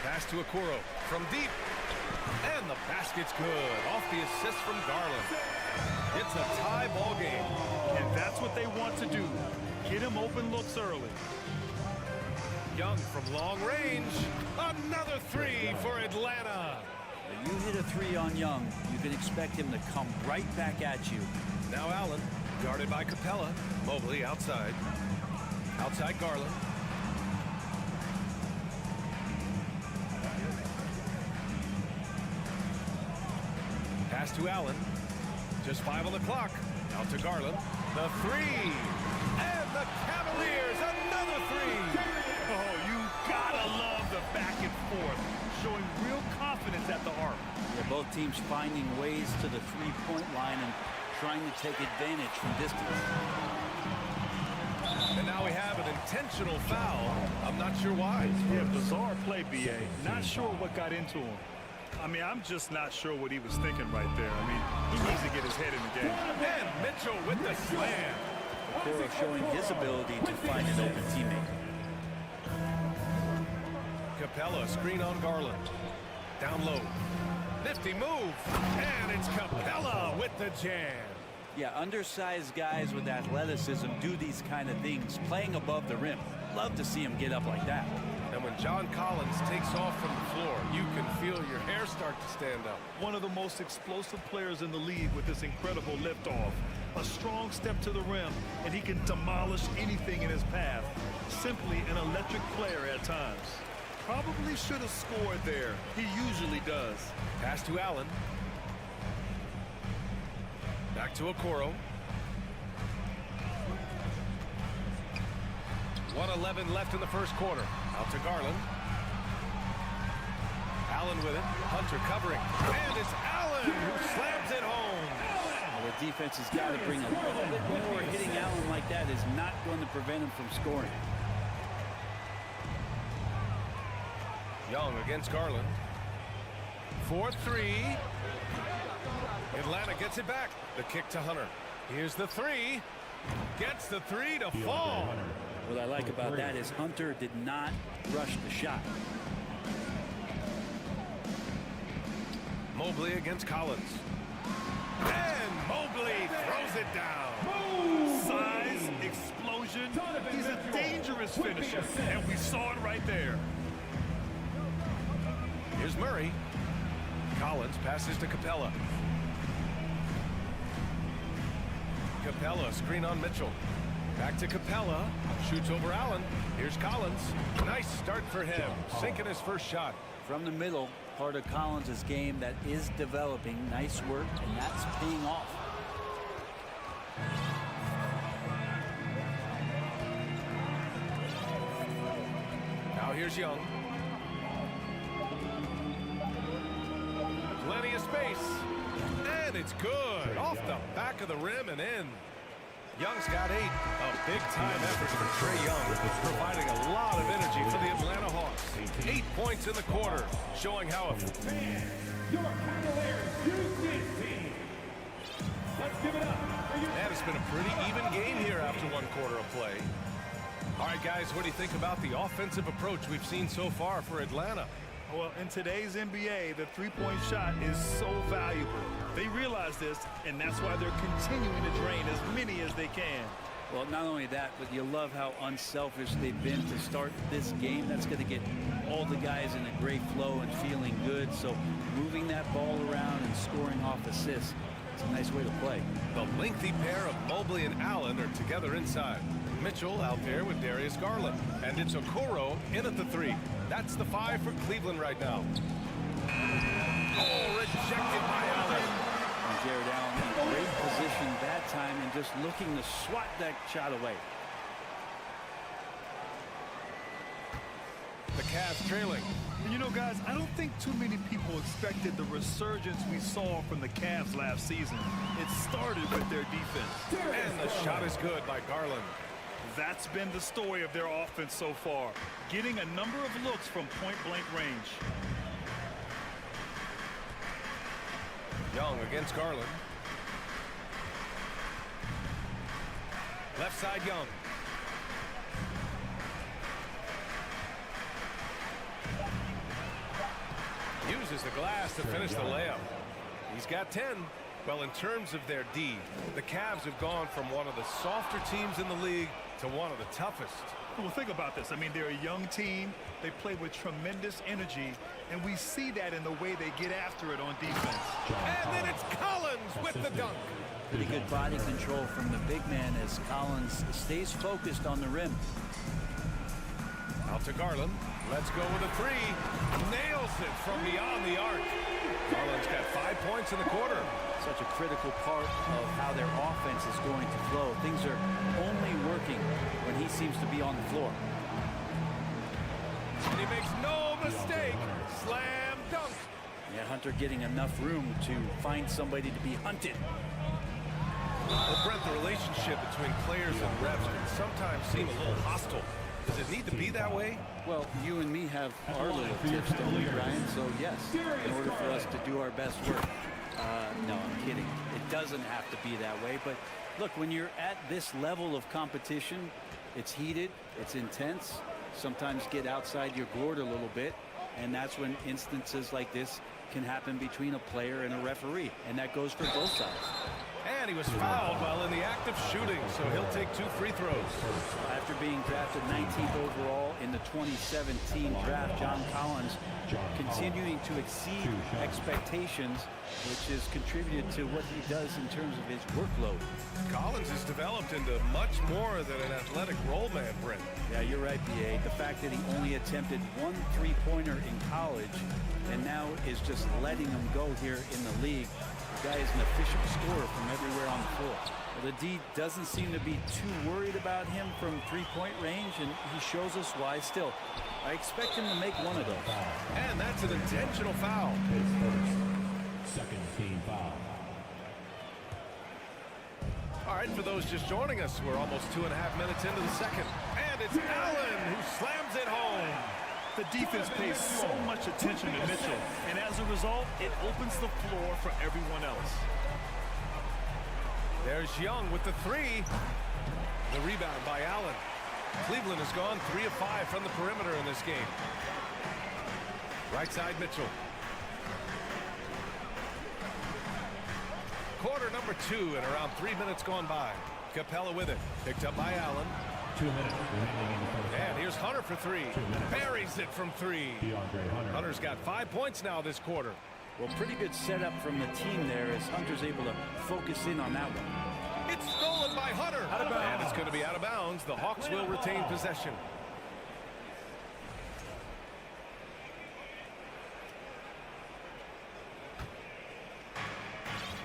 [SPEAKER 1] Pass to Okoro from deep. And the basket's good. Off the assist from Garland. It's a tie ball game.
[SPEAKER 9] And that's what they want to do. Get him open looks early.
[SPEAKER 1] Young from long range. Another 3 for Atlanta.
[SPEAKER 10] When you hit a 3 on Young, you can expect him to come right back at you.
[SPEAKER 1] Now Allen, guarded by Capella. Mobley outside. Outside Garland. Pass to Allen. Just 5 on the clock. Out to Garland. The 3. And the Cavaliers, another 3.
[SPEAKER 9] Oh, you gotta love the back and forth. Showing real confidence at the arc.
[SPEAKER 10] Yeah, both teams finding ways to the three-point line and trying to take advantage from distance.
[SPEAKER 1] And now we have an intentional foul. I'm not sure why.
[SPEAKER 9] Yeah, bizarre play, B.A. Not sure what got into him. I mean, I'm just not sure what he was thinking right there. I mean, he needs to get his head in the game.
[SPEAKER 1] And Mitchell with the slam.
[SPEAKER 10] Okoro showing his ability to find an open teammate.
[SPEAKER 1] Capella, screen on Garland. Down low. Nifty move. And it's Capella with the jam.
[SPEAKER 10] Yeah, undersized guys with athleticism do these kind of things, playing above the rim. Love to see him get up like that.
[SPEAKER 1] And when John Collins takes off from the floor, you can feel your hair start to stand up.
[SPEAKER 9] One of the most explosive players in the league with this incredible liftoff. A strong step to the rim, and he can demolish anything in his path. Simply an electric player at times. Probably should have scored there. He usually does.
[SPEAKER 1] Pass to Allen. Back to Okoro. 1:11 left in the first quarter. Out to Garland. Allen with it. Hunter covering. And it's Allen who slams it home.
[SPEAKER 10] Well, the defense has got to bring a little bit more. Hitting Allen like that is not going to prevent him from scoring.
[SPEAKER 1] Young against Garland. 4-3. Atlanta gets it back. The kick to Hunter. Here's the 3. Gets the 3 to fall.
[SPEAKER 10] What I like about that is Hunter did not rush the shot.
[SPEAKER 1] Mobley against Collins. And Mobley throws it down.
[SPEAKER 9] Size, explosion. He's a dangerous finisher, and we saw it right there.
[SPEAKER 1] Here's Murray. Collins passes to Capella. Capella, screen on Mitchell. Back to Capella. Shoots over Allen. Here's Collins. Nice start for him. Sinking his first shot.
[SPEAKER 10] From the middle, part of Collins' game that is developing. Nice work, and that's paying off.
[SPEAKER 1] Now here's Young. Plenty of space. And it's good. Off the back of the rim and in. Young's got 8. A big-time effort for Trae Young, providing a lot of energy for the Atlanta Hawks. 8 points in the quarter, showing how
[SPEAKER 7] Your Cavaliers use this team. Let's give it up for your...
[SPEAKER 1] And it's been a pretty even game here after 1 quarter of play. All right, guys, what do you think about the offensive approach we've seen so far for Atlanta?
[SPEAKER 9] Well, in today's NBA, the three-point shot is so valuable. They realize this, and that's why they're continuing to drain as many as they can.
[SPEAKER 10] Well, not only that, but you love how unselfish they've been to start this game. That's going to get all the guys in a great flow and feeling good. So moving that ball around and scoring off assists, it's a nice way to play.
[SPEAKER 1] The lengthy pair of Mobley and Allen are together inside. Mitchell out there with Darius Garland. And it's Okoro in at the 3. That's the 5 for Cleveland right now. Oh, rejected by Allen.
[SPEAKER 10] And Jared Allen in great position that time and just looking to swat that shot away.
[SPEAKER 1] The Cavs trailing.
[SPEAKER 9] And you know, guys, I don't think too many people expected the resurgence we saw from the Cavs last season. It started with their defense.
[SPEAKER 1] And the shot is good by Garland.
[SPEAKER 9] That's been the story of their offense so far, getting a number of looks from point-blank range.
[SPEAKER 1] Young against Garland. Left side, Young. Uses the glass to finish the layup. He's got 10. Well, in terms of their D, the Cavs have gone from one of the softer teams in the league to one of the toughest.
[SPEAKER 9] Well, think about this. I mean, they're a young team. They play with tremendous energy, and we see that in the way they get after it on defense.
[SPEAKER 1] And then it's Collins with the dunk.
[SPEAKER 10] Pretty good body control from the big man as Collins stays focused on the rim.
[SPEAKER 1] Out to Garland. Let's go with a 3. Nails it from beyond the arc. Garland's got 5 points in the quarter.
[SPEAKER 10] Such a critical part of how their offense is going to flow. Things are only working when he seems to be on the floor.
[SPEAKER 1] And he makes no mistake. Slam dunk.
[SPEAKER 10] Yeah, Hunter getting enough room to find somebody to be hunted.
[SPEAKER 1] Well, Brent, the relationship between players and refs can sometimes seem a little hostile. Does it need to be that way?
[SPEAKER 10] Well, you and me have our little tips, don't we, Brian? So, yes, in order for us to do our best work. No, I'm kidding. It doesn't have to be that way. But, look, when you're at this level of competition, it's heated, it's intense. Sometimes get outside your gourd a little bit. And that's when instances like this can happen between a player and a referee. And that goes for both sides.
[SPEAKER 1] And he was fouled while in the act of shooting, so he'll take 2 free throws.
[SPEAKER 10] After being drafted 19th overall in the 2017 draft, John Collins continuing to exceed expectations, which has contributed to what he does in terms of his workload.
[SPEAKER 1] Collins has developed into much more than an athletic role man, Brent.
[SPEAKER 10] Yeah, you're right, B.A. The fact that he only attempted 1 three-pointer in college and now is just letting him go here in the league. The guy is an efficient scorer from everywhere on the floor. Well, the D doesn't seem to be too worried about him from three-point range, and he shows us why. Still, I expect him to make one of those.
[SPEAKER 1] And that's an intentional foul.
[SPEAKER 7] Second team foul.
[SPEAKER 1] All right, for those just joining us, we're almost 2.5 minutes into the second. And it's Allen who slams it home.
[SPEAKER 9] The defense pays so much attention to Mitchell, and as a result, it opens the floor for everyone else.
[SPEAKER 1] There's Young with the 3. The rebound by Allen. Cleveland has gone 3 of 5 from the perimeter in this game. Right side, Mitchell. Quarter number 2 and around 3 minutes gone by. Capella with it. Picked up by Allen.
[SPEAKER 7] 2 minutes remaining in the first half.
[SPEAKER 1] And here's Hunter for 3. Buries it from 3. Hunter's got 5 points now this quarter.
[SPEAKER 10] Well, pretty good setup from the team there as Hunter's able to focus in on that one.
[SPEAKER 1] It's stolen by Hunter. And it's going to be out of bounds. The Hawks will retain possession.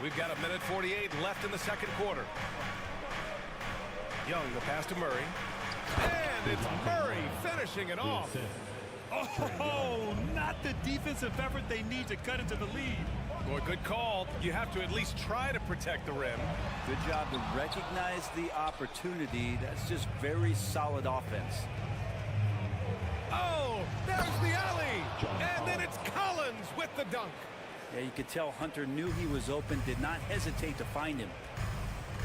[SPEAKER 1] We've got 1:48 left in the second quarter. Young, the pass to Murray. And it's Murray finishing it off.
[SPEAKER 9] Oh, not the defensive effort they need to cut into the lead.
[SPEAKER 1] Boy, good call. You have to at least try to protect the rim.
[SPEAKER 10] Good job to recognize the opportunity. That's just very solid offense.
[SPEAKER 1] Oh, there's the alley. And then it's Collins with the dunk.
[SPEAKER 10] Yeah, you could tell Hunter knew he was open, did not hesitate to find him.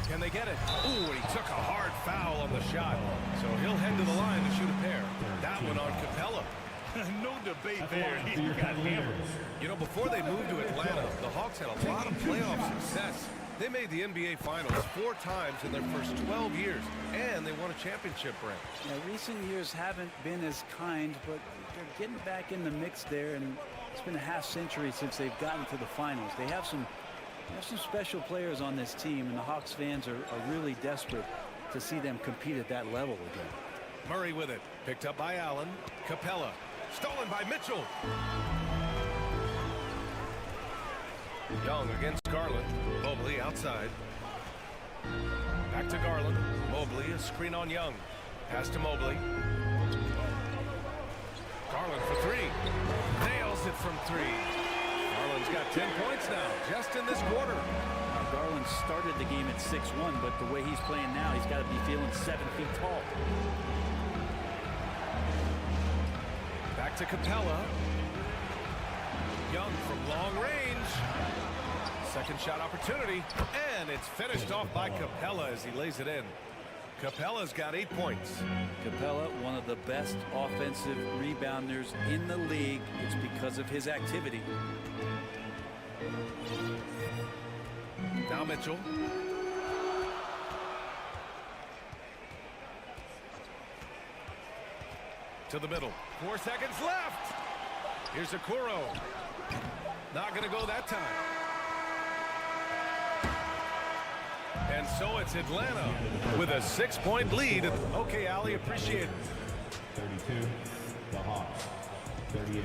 [SPEAKER 1] Can they get it? Ooh, and he took a hard foul on the shot. So he'll head to the line to shoot a pair. That one on Capella.
[SPEAKER 9] No debate there. He got hammered.
[SPEAKER 1] You know, before they moved to Atlanta, the Hawks had a lot of playoff success. They made the NBA Finals 4 times in their first 12 years, and they won a championship ring.
[SPEAKER 10] Yeah, recent years haven't been as kind, but they're getting back in the mix there, and it's been a half-century since they've gotten to the finals. They have some special players on this team, and the Hawks fans are really desperate to see them compete at that level again.
[SPEAKER 1] Murray with it. Picked up by Allen. Capella. Stolen by Mitchell. Young against Garland. Mobley outside. Back to Garland. Mobley, a screen on Young. Pass to Mobley. Garland for 3. Nails it from 3. Garland's got 10 points now, just in this quarter.
[SPEAKER 10] Garland started the game at 6'1", but the way he's playing now, he's got to be feeling 7 feet tall.
[SPEAKER 1] Back to Capella. Young from long range. Second shot opportunity, and it's finished off by Capella as he lays it in. Capella's got 8 points.
[SPEAKER 10] Capella, one of the best offensive rebounders in the league. It's because of his activity.
[SPEAKER 1] Now Mitchell. To the middle. 4 seconds left. Here's Okoro. Not going to go that time. And so it's Atlanta with a 6-point lead. Okay, Ali, appreciate it.
[SPEAKER 7] 32, the Hawks, 38.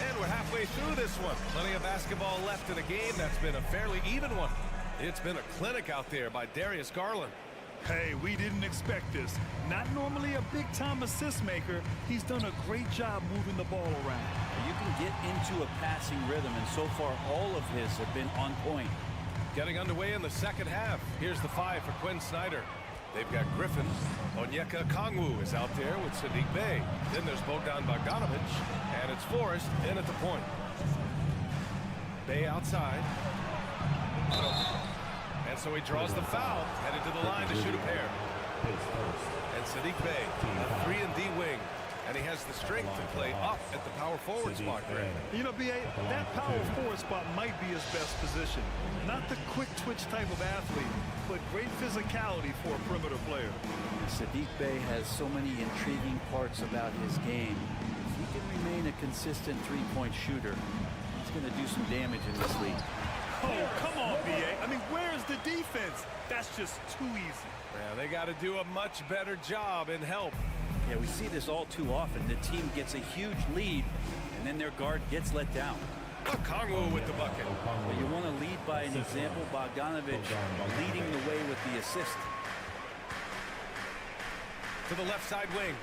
[SPEAKER 1] And we're halfway through this one. Plenty of basketball left in a game that's been a fairly even one. It's been a clinic out there by Darius Garland.
[SPEAKER 9] Hey, we didn't expect this. Not normally a big-time assist maker. He's done a great job moving the ball around.
[SPEAKER 10] You can get into a passing rhythm, and so far all of his have been on point.
[SPEAKER 1] Getting underway in the second half. Here's the 5 for Quinn Snyder. They've got Griffin. Onyeka Okongwu is out there with Sadiq Bey. Then there's Bogdan Bogdanovic, and it's Forrest in at the point. Bey outside. And so he draws the foul, headed to the line to shoot a pair. And Sadiq Bey, a 3-and-D wing. And he has the strength to play up at the power forward spot, Greg.
[SPEAKER 9] You know, B.A., that power forward spot might be his best position. Not the quick twitch type of athlete, but great physicality for a perimeter player.
[SPEAKER 10] Sadiq Bey has so many intriguing parts about his game. If he can remain a consistent three-point shooter, he's going to do some damage in this league.
[SPEAKER 9] Oh, come on, B.A. I mean, where's the defense? That's just too easy.
[SPEAKER 1] Yeah, they got to do a much better job in help.
[SPEAKER 10] Yeah, we see this all too often. The team gets a huge lead, and then their guard gets let down.
[SPEAKER 1] Okongwu with the bucket.
[SPEAKER 10] But you want to lead by an example. Bogdanovic leading the way with the assist.
[SPEAKER 1] To the left side wing.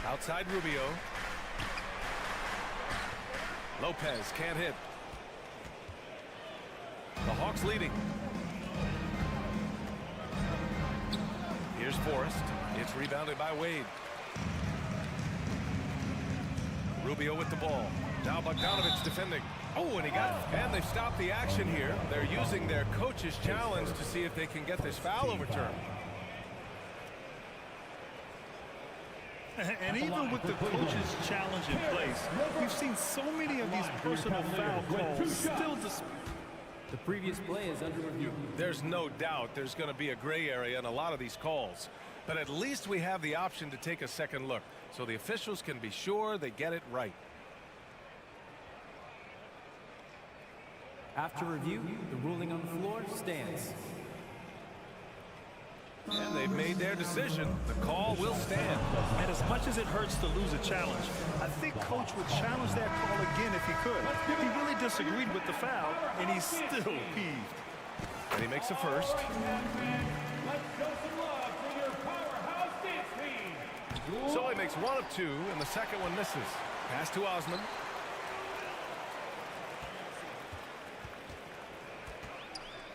[SPEAKER 1] Outside Rubio. Lopez can't hit. The Hawks leading. Here's Here's Forrest. It's rebounded by Wade. Rubio with the ball. Now Bogdanovich defending. Oh, and and they've stopped the action here. They're using their coach's challenge to see if they can get this foul overturned.
[SPEAKER 9] And even with the coach's challenge in place, we've seen so many of these personal foul calls still
[SPEAKER 11] The previous play is under review.
[SPEAKER 1] There's no doubt there's going to be a gray area in a lot of these calls. But at least we have the option to take a second look, so the officials can be sure they get it right.
[SPEAKER 11] After review, the ruling on the floor stands.
[SPEAKER 1] And they've made their decision. The call will stand.
[SPEAKER 9] And as much as it hurts to lose a challenge, I think Coach would challenge that call again if he could. He really disagreed with the foul, and he's still peeved.
[SPEAKER 1] And he makes the first.
[SPEAKER 7] Let's show some love for your powerhouse dance team.
[SPEAKER 1] So he makes 1 of 2, and the second one misses. Pass to Osman.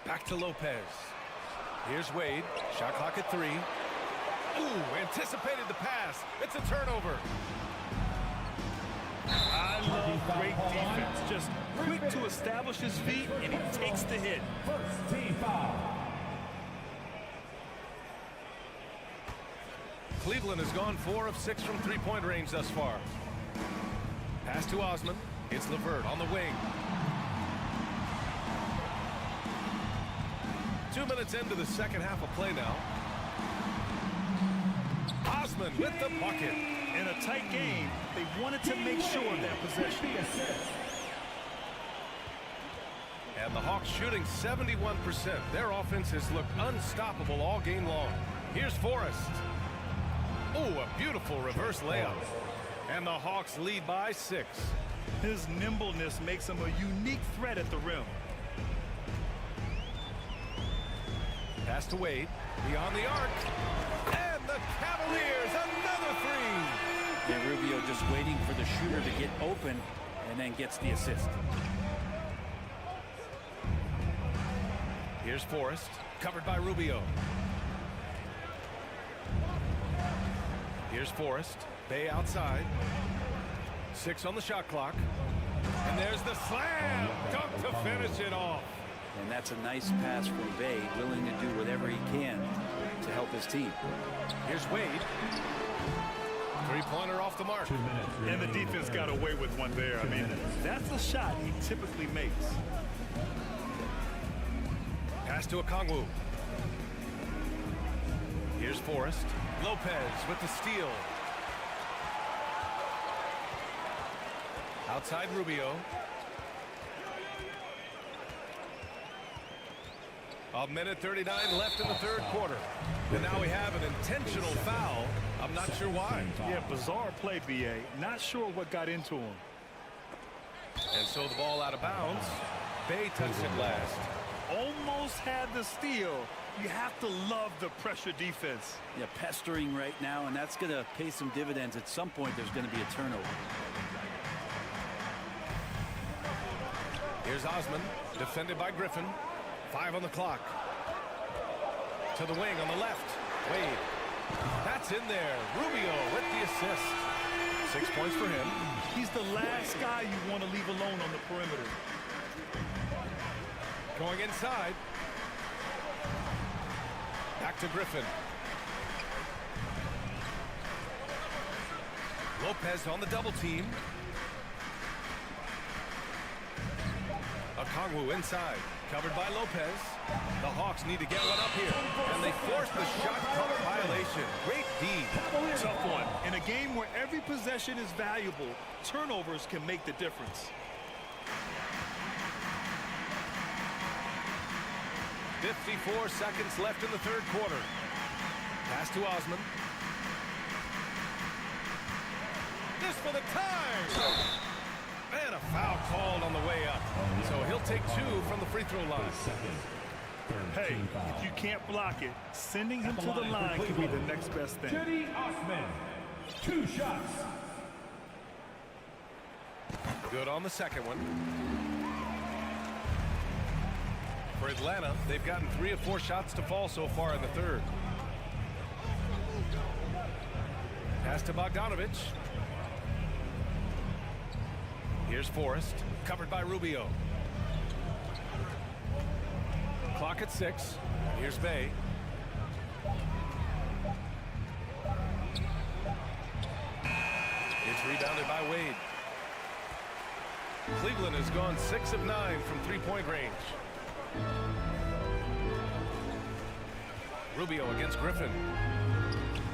[SPEAKER 1] Back to Lopez. Here's Wade. Shot clock at 3. Ooh, anticipated the pass. It's a turnover.
[SPEAKER 9] I love great defense. Just quick to establish his feet, and he takes the hit.
[SPEAKER 7] First team foul.
[SPEAKER 1] Cleveland has gone 4 of 6 from three-point range thus far. Pass to Osman. It's LeVert on the wing. 2 minutes into the second half of play now. Osman with the bucket.
[SPEAKER 9] In a tight game, they wanted to make sure of that possession.
[SPEAKER 1] And the Hawks shooting 71%. Their offense has looked unstoppable all game long. Here's Forrest. Oh, a beautiful reverse layup. And the Hawks lead by 6.
[SPEAKER 9] His nimbleness makes him a unique threat at the rim.
[SPEAKER 1] Pass to Wade. Beyond the arc. And the Cavaliers, another 3.
[SPEAKER 10] And Rubio just waiting for the shooter to get open and then gets the assist.
[SPEAKER 1] Here's Forrest. Covered by Rubio. Here's Forrest. Bay outside. 6 on the shot clock. And there's the slam. Dunk to finish it off.
[SPEAKER 10] And that's a nice pass from Bay, willing to do whatever he can to help his team.
[SPEAKER 1] Here's Wade. Three-pointer off the mark.
[SPEAKER 9] And the defense got away with one there. I mean, that's a shot he typically makes.
[SPEAKER 1] Pass to Okongwu. Here's Forrest. Lopez with the steal. Outside Rubio. A minute 39 left in the third quarter. And now we have an intentional foul. I'm not sure why.
[SPEAKER 9] Yeah, bizarre play, BA. Not sure what got into him.
[SPEAKER 1] And so the ball out of bounds. Bay touched it last.
[SPEAKER 9] Almost had the steal. You have to love the pressure defense.
[SPEAKER 10] Yeah, pestering right now, and that's going to pay some dividends. At some point, there's going to be a turnover.
[SPEAKER 1] Here's Osman, defended by Griffin. 5 on the clock. To the wing on the left. Wade. That's in there. Rubio with the assist. 6 points for him.
[SPEAKER 9] He's the last guy you want to leave alone on the perimeter.
[SPEAKER 1] Going inside. Back to Griffin. Lopez on the double team. Okongwu inside. Covered by Lopez. The Hawks need to get one up here. And they force the shot clock violation. Great D.
[SPEAKER 9] Tough one. In a game where every possession is valuable, turnovers can make the difference.
[SPEAKER 1] 54 seconds left in the third quarter. Pass to Osman. This for the tie. And a foul called on the way up. So he'll take 2 from the free throw line.
[SPEAKER 9] Hey, if you can't block it, sending him to the line could be the next best thing.
[SPEAKER 7] Cedi Osman, 2 shots.
[SPEAKER 1] Good on the second one. For Atlanta, they've gotten 3 of 4 shots to fall so far in the third. Pass to Bogdanovich. Here's Forrest, covered by Rubio. Clock at 6. Here's Bay. It's rebounded by Wade. Cleveland has gone 6 of 9 from three-point range. Rubio against Griffin.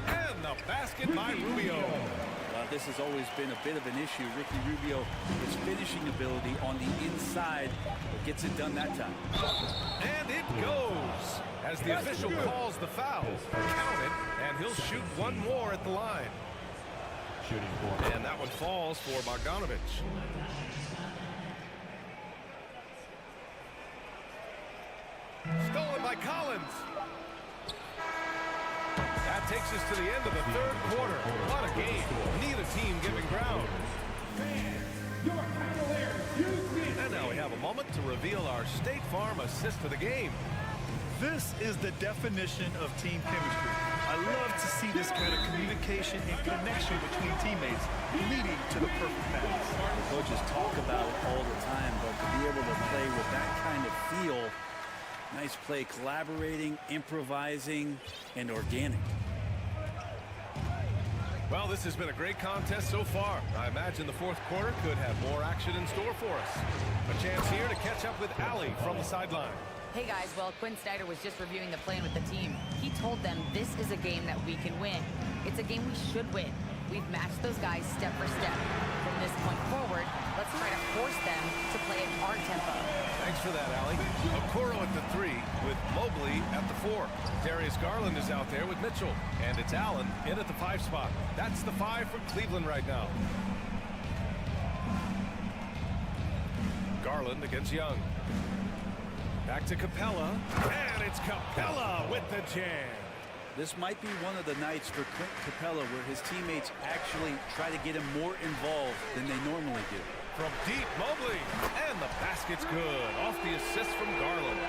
[SPEAKER 1] And the basket by Rubio.
[SPEAKER 10] This has always been a bit of an issue. Ricky Rubio, his finishing ability on the inside, but gets it done that time.
[SPEAKER 1] And it goes as the official calls the foul. Count it, and he'll shoot one more at the line. And that one falls for Bogdanovich. Stolen by Collins. That takes us to the end of the third quarter. What a game. Neither team giving ground.
[SPEAKER 7] Your Cavaliers,
[SPEAKER 1] And now we have a moment to reveal our State Farm assist of the game.
[SPEAKER 9] This is the definition of team chemistry. I love to see this kind of communication and connection between teammates leading to the perfect pass.
[SPEAKER 10] Coaches talk about it all the time, but to be able to play with that kind of feel, nice play, collaborating, improvising, and organic.
[SPEAKER 1] Well, this has been a great contest so far. I imagine the fourth quarter could have more action in store for us. A chance here to catch up with Allie from the sideline.
[SPEAKER 12] Hey guys, well, Quinn Snyder was just reviewing the plan with the team. He told them this is a game that we can win. It's a game we should win. We've matched those guys step for step. From this point forward, let's try to force them to play at our tempo.
[SPEAKER 1] Thanks for that, Allie. Okoro at the 3 with Mobley at the 4. Darius Garland is out there with Mitchell. And it's Allen in at the 5 spot. That's the 5 for Cleveland right now. Garland against Young. Back to Capella. And it's Capella with the jam.
[SPEAKER 10] This might be one of the nights for Clint Capella where his teammates actually try to get him more involved than they normally do.
[SPEAKER 1] From deep, Mobley. And the basket's good. Off the assist from Garland.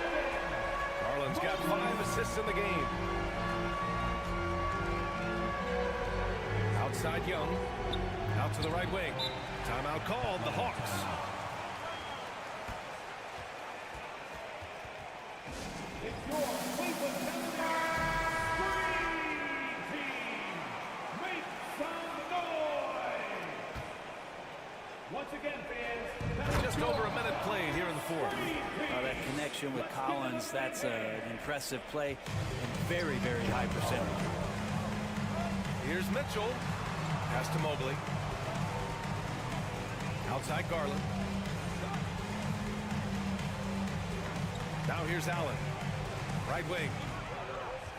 [SPEAKER 1] Garland's got 5 assists in the game. Outside Young. Out to the right wing. Timeout called, the Hawks.
[SPEAKER 7] it's your Cleveland Cavaliers Dream Team. Make some noise. Once again, fans,
[SPEAKER 1] Just over a minute played here in the fourth.
[SPEAKER 10] That connection with Collins, that's an impressive play and very, very high percentage.
[SPEAKER 1] Here's Mitchell. Pass to Mobley. Outside Garland. Now here's Allen. Right wing.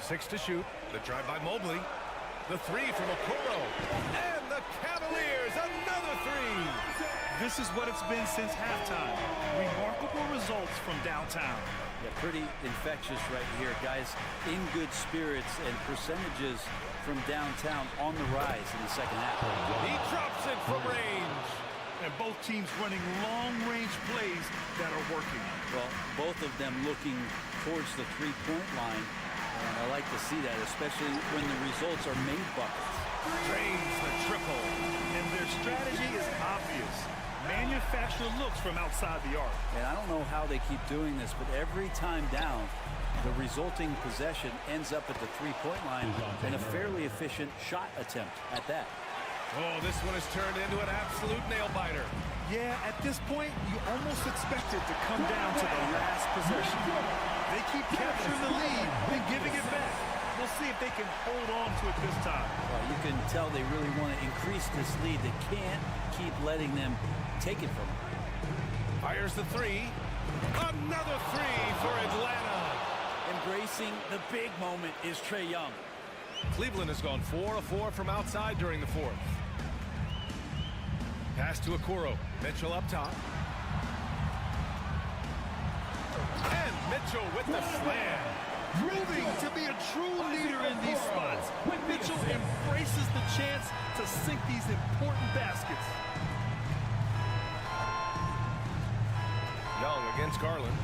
[SPEAKER 1] 6 to shoot. The drive by Mobley. The 3 from Okoro. And the Cavaliers, another 3.
[SPEAKER 9] This is what it's been since halftime. Remarkable results from downtown.
[SPEAKER 10] Yeah, pretty infectious right here. Guys in good spirits and percentages from downtown on the rise in the second half.
[SPEAKER 1] He drops it from range.
[SPEAKER 9] And both teams running long-range plays that are working.
[SPEAKER 10] Well, both of them looking towards the three-point line. And I like to see that, especially when the results are made buckets.
[SPEAKER 1] Drains the triple.
[SPEAKER 9] And their strategy is obvious. Manufacture looks from outside the arc.
[SPEAKER 10] And I don't know how they keep doing this, but every time down, the resulting possession ends up at the three-point line and a fairly efficient shot attempt at that.
[SPEAKER 1] Oh, this one has turned into an absolute nail-biter.
[SPEAKER 9] Yeah, at this point, you almost expect it to come down to the last possession. They keep capturing the lead and giving it back. We'll see if they can hold on to it this time.
[SPEAKER 10] Well, you can tell they really want to increase this lead. They can't keep letting them take it from them.
[SPEAKER 1] Fires the 3. Another 3 for Atlanta.
[SPEAKER 10] Embracing the big moment is Trae Young.
[SPEAKER 1] Cleveland has gone 4 of 4 from outside during the fourth. Pass to Okoro. Mitchell up top. And Mitchell with the slam.
[SPEAKER 9] Proving to be a true leader in these spots. Mitchell embraces the chance to sink these important baskets.
[SPEAKER 1] Young against Garland.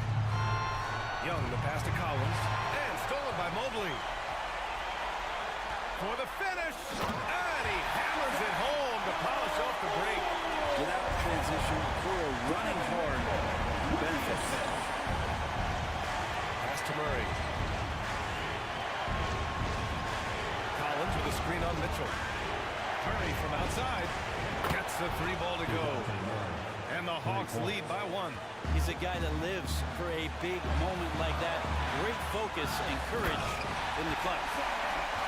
[SPEAKER 1] Young the pass to Collins. And stolen by Mobley. for the finish. And he hammers it home to polish off the break.
[SPEAKER 10] Without transition, Okoro running hard. He benefits.
[SPEAKER 1] Pass to Murray. Collins with a screen on Mitchell. Murray from outside. Gets the 3 ball to go. And the Hawks lead by 1.
[SPEAKER 10] He's a guy that lives for a big moment like that. Great focus and courage in the clutch.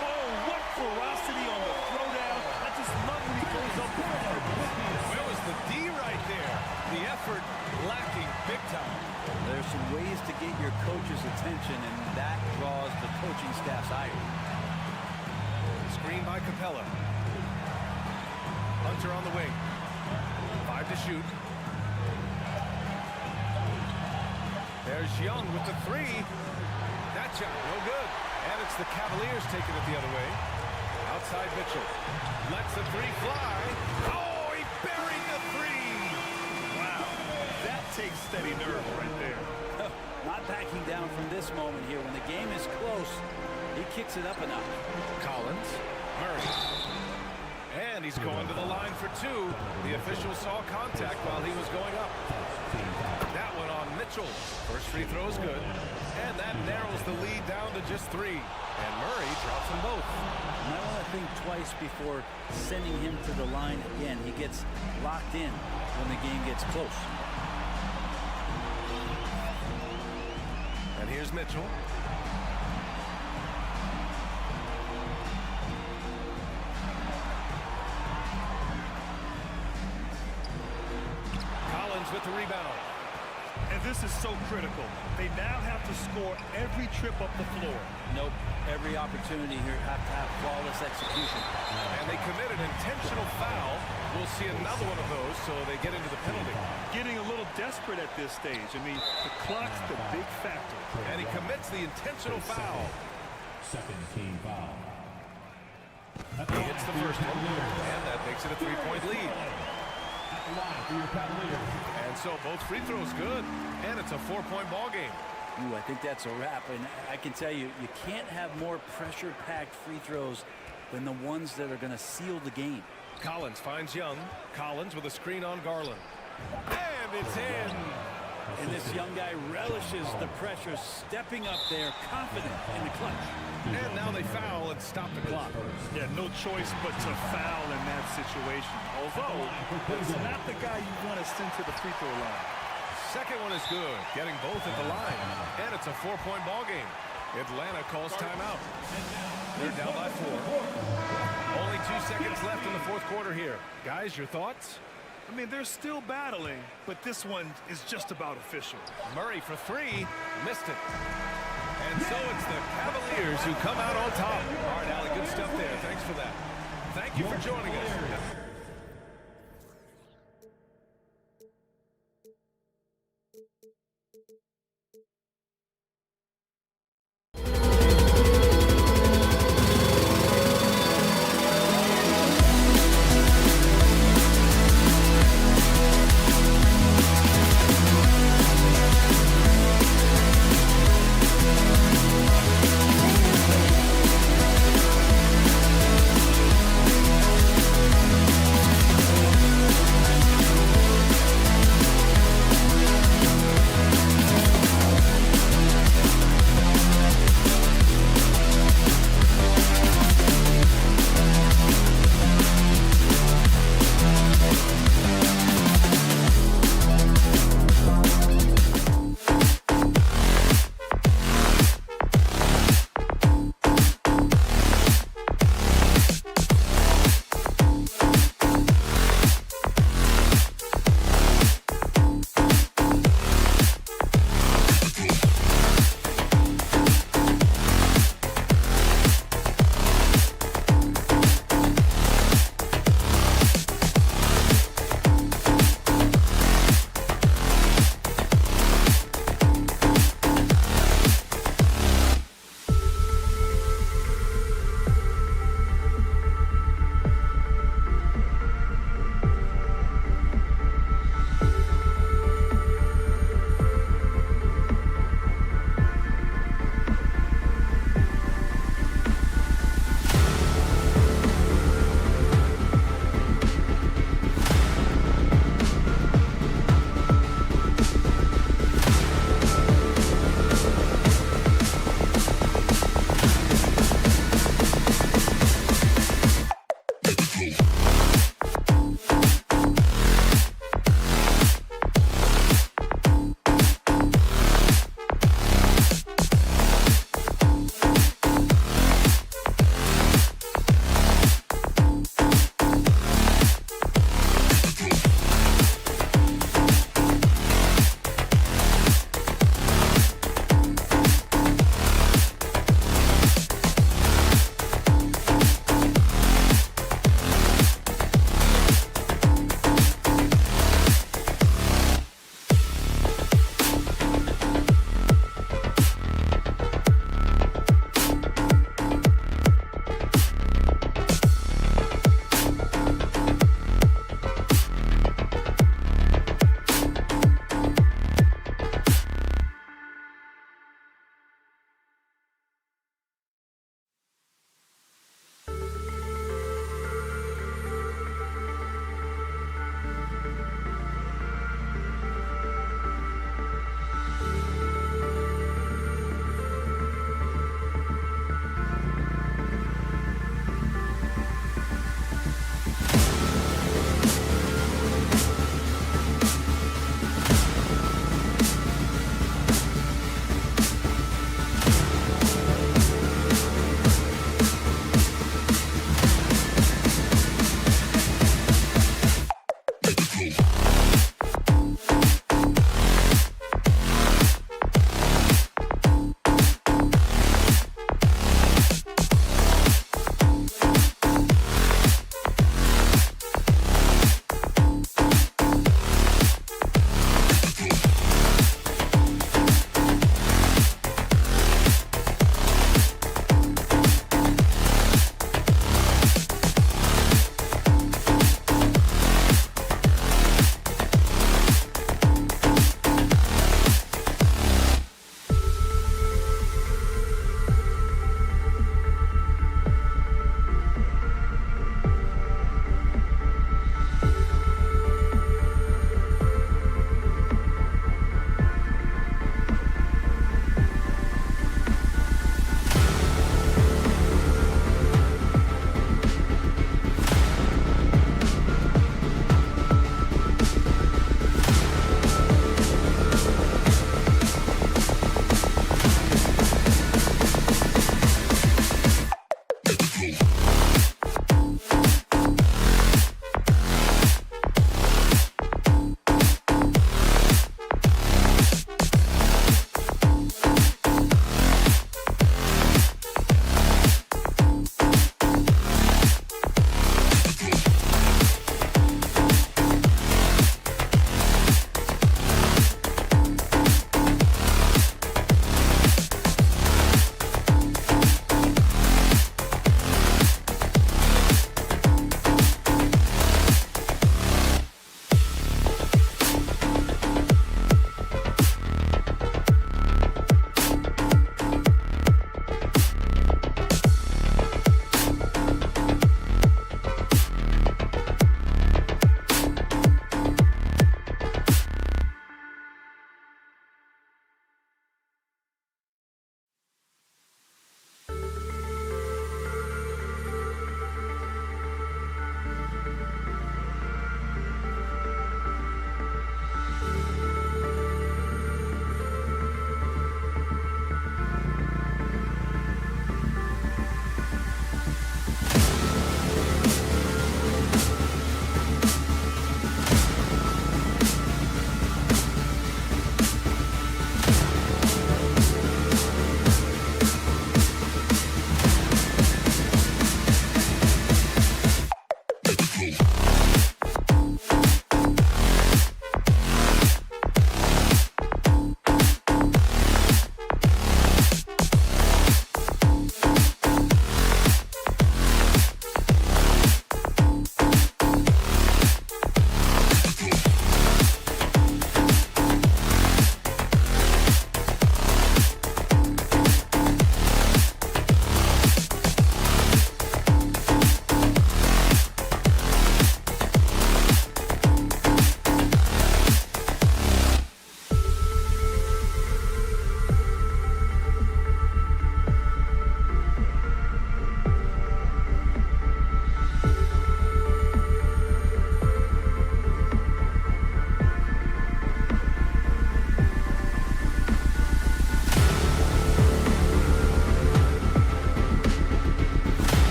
[SPEAKER 9] Oh, what ferocity on the throwdown. I just love when he goes up with the purpose.
[SPEAKER 1] Where was the D right there? The effort lacking big time.
[SPEAKER 10] There's some ways to get your coach's attention, and that draws the coaching staff's ire.
[SPEAKER 1] Screen by Capella. Hunter on the wing. 5 to shoot. There's Young with the 3. That shot, no good. And it's the Cavaliers taking it the other way. Outside Mitchell. Lets the 3 fly. Oh, he buried the 3.
[SPEAKER 9] Wow, that takes steady nerve right there.
[SPEAKER 10] Not backing down from this moment here. When the game is close, he kicks it up a notch.
[SPEAKER 1] Collins. Murray. And he's going to the line for 2. The official saw contact while he was going up. That one on Mitchell. First free throw is good. And that narrows the lead down to just 3. And Murray drops them both.
[SPEAKER 10] You might want to think twice before sending him to the line again. He gets locked in when the game gets close.
[SPEAKER 1] And here's Mitchell. Collins with the rebound.
[SPEAKER 9] And this is so critical. They now have to score every trip up the floor.
[SPEAKER 10] Nope. Every opportunity here have to have flawless execution.
[SPEAKER 1] And they commit an intentional foul. We'll see another one of those, so they get into the penalty.
[SPEAKER 9] Getting a little desperate at this stage. I mean, the clock's the big factor.
[SPEAKER 1] And he commits the intentional foul.
[SPEAKER 7] Second team foul.
[SPEAKER 1] He hits the first one, and that makes it a 3-point lead. And so both free throws good, and it's a 4-point ball game.
[SPEAKER 10] Ooh, I think that's a wrap, and I can tell you, you can't have more pressure-packed free throws than the ones that are going to seal the game.
[SPEAKER 1] Collins finds Young. Collins with a screen on Garland. And it's in.
[SPEAKER 10] And this young guy relishes the pressure, stepping up there, confident in the clutch.
[SPEAKER 1] And now they foul and stop the clock.
[SPEAKER 9] Yeah, no choice but to foul in that situation. Although, it's not the guy you want to send to the free throw line.
[SPEAKER 1] Second one is good, getting both at the line. And it's a 4-point ball game. Atlanta calls timeout. They're down by 4. Only 2 seconds left in the fourth quarter here. Guys, your thoughts?
[SPEAKER 9] I mean, they're still battling, but this one is just about official.
[SPEAKER 1] Murray for 3, missed it. And so it's the Cavaliers who come out on top. All right, Allie, good stuff there. Thanks for that. Thank you for joining us.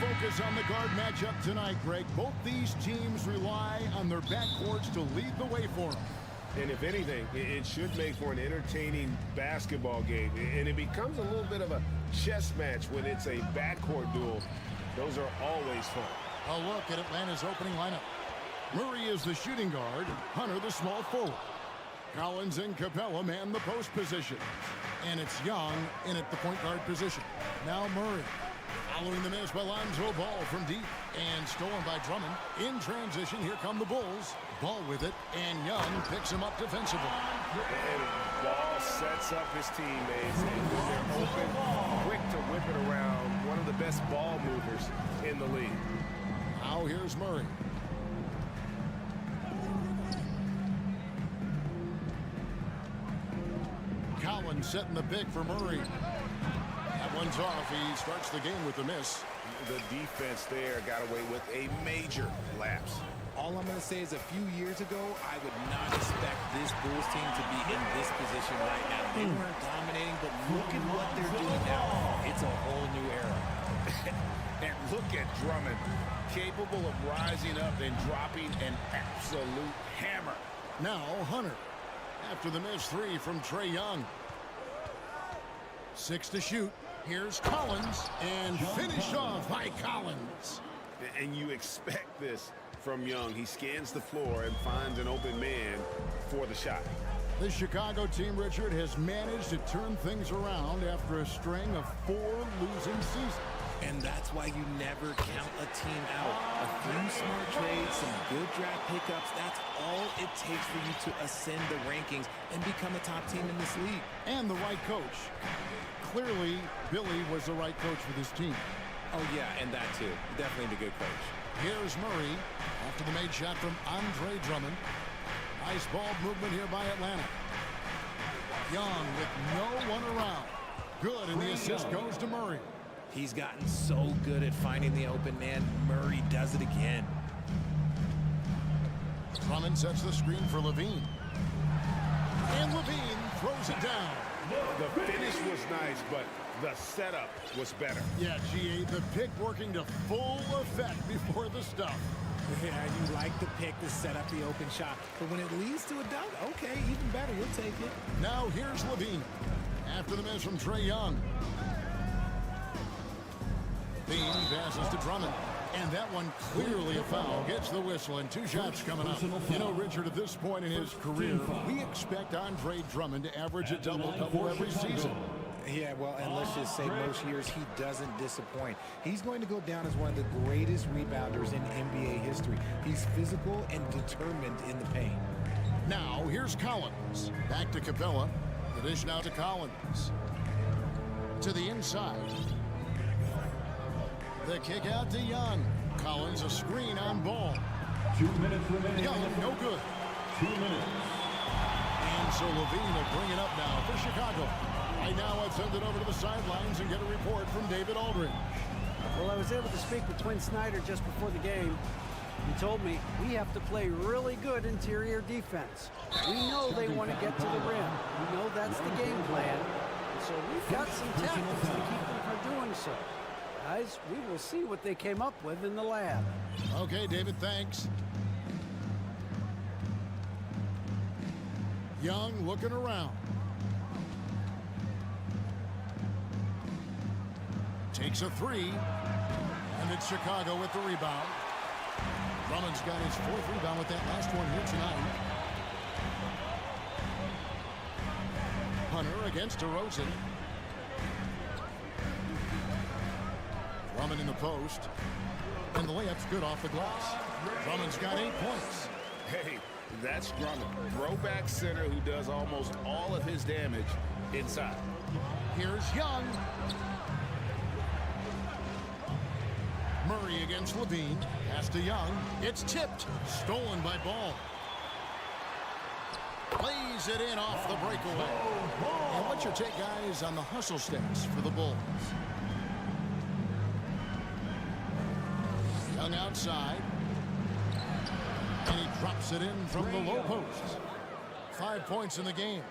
[SPEAKER 4] focus on the guard matchup tonight, Greg. Both these teams rely on their backcourts to lead the way for them.
[SPEAKER 8] And if anything, it should make for an entertaining basketball game. And it becomes a little bit of a chess match when it's a backcourt duel. Those are always fun.
[SPEAKER 4] A look at Atlanta's opening lineup. Murray is the shooting guard. Hunter the small forward. Collins and Capella man the post position. And it's Young in at the point guard position. Now Murray. Following the miss by Lonzo Ball from deep. And stolen by Drummond. In transition, here come the Bulls. Ball with it. And Young picks him up defensively.
[SPEAKER 8] And Ball sets up his teammates. And when they're open, quick to whip it around. One of the best ball movers in the league.
[SPEAKER 4] Now here's Murray. Collins setting the pick for Murray. That one's off. He starts the game with the miss.
[SPEAKER 5] The defense there got away with a major lapse.
[SPEAKER 13] All I'm going to say is a few years ago, I would not expect this Bulls team to be in this position right now. They weren't dominating, but look at what they're doing now. It's a whole new era.
[SPEAKER 5] And look at Drummond, capable of rising up and dropping an absolute hammer.
[SPEAKER 4] Now Hunter. After the miss three from Trae Young. 6 to shoot. Here's Collins. And finished off by Collins.
[SPEAKER 8] And you expect this from Young. He scans the floor and finds an open man for the shot.
[SPEAKER 4] The Chicago team, Richard, has managed to turn things around after a string of 4 losing seasons.
[SPEAKER 13] And that's why you never count a team out. A few smart trades, some good draft pickups, that's all it takes for you to ascend the rankings and become a top team in this league.
[SPEAKER 4] And the right coach. Clearly, Billy was the right coach for this team.
[SPEAKER 13] Oh, yeah, and that too. Definitely the good coach.
[SPEAKER 4] Here's Murray after the made shot from Andre Drummond. Nice ball movement here by Atlanta. Young with no one around. Good, and the assist goes to Murray.
[SPEAKER 13] He's gotten so good at finding the open man. Murray does it again.
[SPEAKER 4] Drummond sets the screen for Levine. And Levine throws it down.
[SPEAKER 8] The finish was nice, but the setup was better.
[SPEAKER 4] Yeah, GA, the pick working to full effect before the stuff.
[SPEAKER 13] Yeah, you like the pick to set up the open shot. But when it leads to a dunk, okay, even better, you'll take it.
[SPEAKER 4] Now here's Levine. After the miss from Trae Young. Levine passes to Drummond. And that one clearly a foul. Gets the whistle and 2 shots coming up. You know, Richard, at this point in his career, we expect Andre Drummond to average a double-double every season.
[SPEAKER 13] Yeah, well, and let's just say most years he doesn't disappoint. He's going to go down as one of the greatest rebounders in NBA history. He's physical and determined in the paint.
[SPEAKER 4] Now, here's Collins. Back to Capella. The dish now to Collins. To the inside. The kick out to Young. Collins a screen on Ball.
[SPEAKER 7] 2 minutes remaining.
[SPEAKER 4] Young, no good.
[SPEAKER 7] 2 minutes.
[SPEAKER 4] And so Levine will bring it up now for Chicago. Right now, let's send it over to the sidelines and get a report from David Aldridge.
[SPEAKER 14] Well, I was able to speak with Twin Snyder just before the game. He told me we have to play really good interior defense. We know they want to get to the rim. We know that's the game plan. So we've got some tactics to keep them from doing so. Guys, we will see what they came up with in the lab.
[SPEAKER 4] Okay, David, thanks. Young looking around. Takes a 3. And it's Chicago with the rebound. Drummond's got his 4th rebound with that last one here tonight. Hunter against DeRozan. Drummond in the post. And the layup's good off the glass. Drummond's got 8 points.
[SPEAKER 8] Hey, that's Drummond. Throwback center who does almost all of his damage inside.
[SPEAKER 4] Here's Young. Murray against Levine. Pass to Young. It's tipped. Stolen by Ball. Plays it in off the breakaway. And what's your take, guys, on the hustle stats for the Bulls? Young outside. And he drops it in from the low post. 5 points in the game.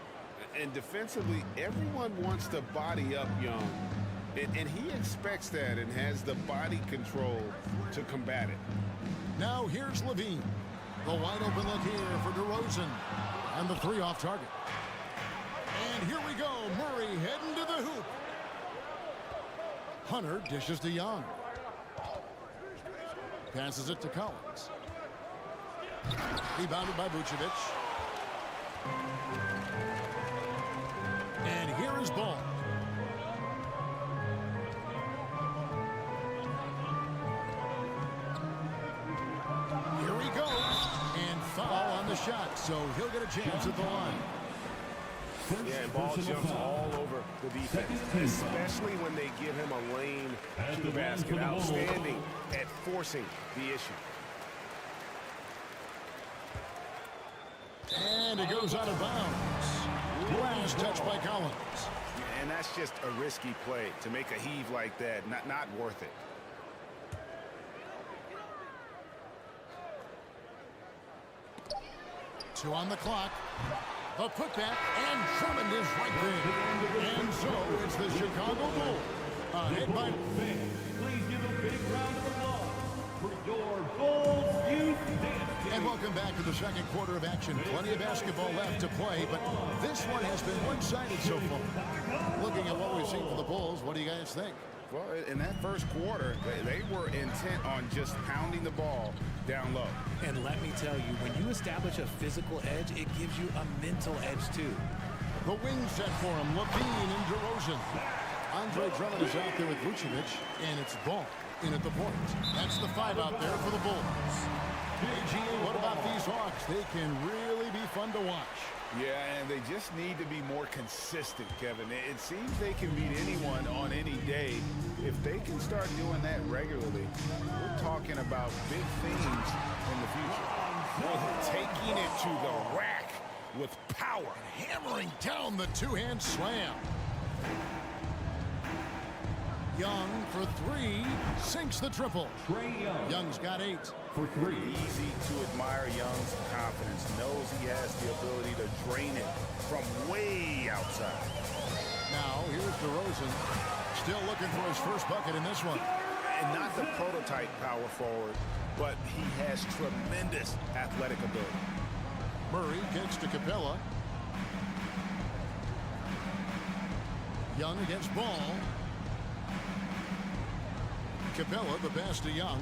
[SPEAKER 8] And defensively, everyone wants to body up Young.
[SPEAKER 5] And he expects that and has the body control to combat it.
[SPEAKER 4] Now here's Levine. The wide open look here for DeRozan. And the three off target. And here we go. Murray heading to the hoop. Hunter dishes to Young. Passes it to Collins. Rebounded by Vucevic. And here is Ball. Here he goes. And foul on the shot, so he'll get a chance at the line.
[SPEAKER 8] Yeah, and Ball jumps all over the defense, especially when they give him a lane to the basket. Outstanding at forcing the issue.
[SPEAKER 4] And it goes out of bounds. Last touch by Collins.
[SPEAKER 5] And that's just a risky play. To make a heave like that, not worth it.
[SPEAKER 4] Two on the clock. The putback, and Drummond is right there. And so it's the Chicago Bulls. Ahead by...
[SPEAKER 7] Please give a big round of applause for your Bulls Youth Dance Team.
[SPEAKER 4] And welcome back to the second quarter of action. Plenty of basketball left to play, but this one has been one-sided so far. Looking at what we've seen from the Bulls, what do you guys think?
[SPEAKER 5] Well, in that first quarter, they were intent on just pounding the ball down low.
[SPEAKER 13] And let me tell you, when you establish a physical edge, it gives you a mental edge too.
[SPEAKER 4] The wing set for him, Levine and DeRozan. Andre Drummond is out there with Vucevic, and it's Ball in at the point. That's the five out there for the Bulls. AG, what about these Hawks? They can really be fun to watch.
[SPEAKER 5] Yeah, and they just need to be more consistent, Kevin. It seems they can beat anyone on any day. If they can start doing that regularly, we're talking about big things in the future.
[SPEAKER 4] Taking it to the rack with power. Hammering down the two-hand slam. Young for three, sinks the triple. Young's got 8.
[SPEAKER 5] For 3. Easy to admire Young's confidence. Knows he has the ability to drain it from way outside.
[SPEAKER 4] Now here's DeRozan, still looking for his first bucket in this one.
[SPEAKER 5] And not the prototype power forward, but he has tremendous athletic ability.
[SPEAKER 4] Murray kicks to Capella. Young against Ball. Capella, the pass to Young.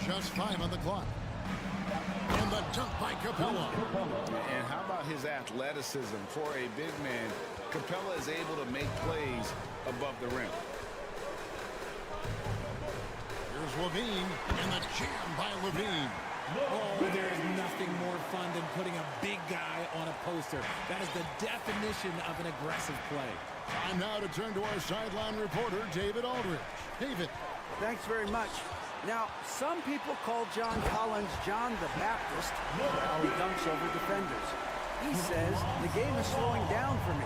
[SPEAKER 4] Just 5 on the clock. And the dunk by Capella.
[SPEAKER 5] And how about his athleticism? For a big man, Capella is able to make plays above the rim.
[SPEAKER 4] Here's Levine, and the jam by Levine.
[SPEAKER 13] Oh, there is nothing more fun than putting a big guy on a poster. That is the definition of an aggressive play.
[SPEAKER 4] Time now to turn to our sideline reporter, David Aldridge. David.
[SPEAKER 14] Thanks very much. Now, some people call John Collins John the Baptist for how he dunks over defenders. He says, the game is slowing down for me.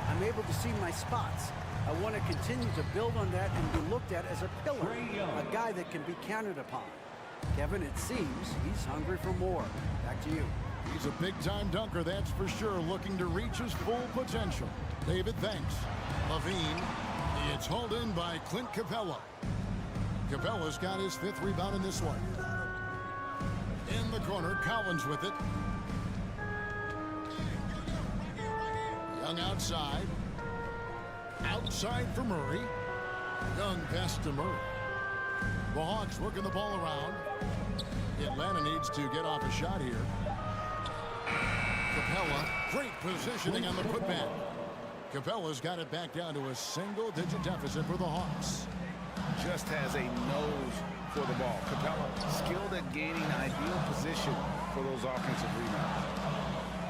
[SPEAKER 14] I'm able to see my spots. I want to continue to build on that and be looked at as a pillar, a guy that can be counted upon. Kevin, it seems he's hungry for more. Back to you.
[SPEAKER 4] He's a big-time dunker, that's for sure, looking to reach his full potential. David, thanks. Levine, it's hauled in by Clint Capella. Capella's got his 5th rebound in this one. In the corner, Collins with it. Young outside. Outside for Murray. Young pass to Murray. The Hawks working the ball around. Atlanta needs to get off a shot here. Capella, great positioning on the putback. Capella's got it back down to a single-digit deficit for the Hawks.
[SPEAKER 5] Just has a nose for the ball. Capella skilled at gaining ideal position for those offensive rebounds.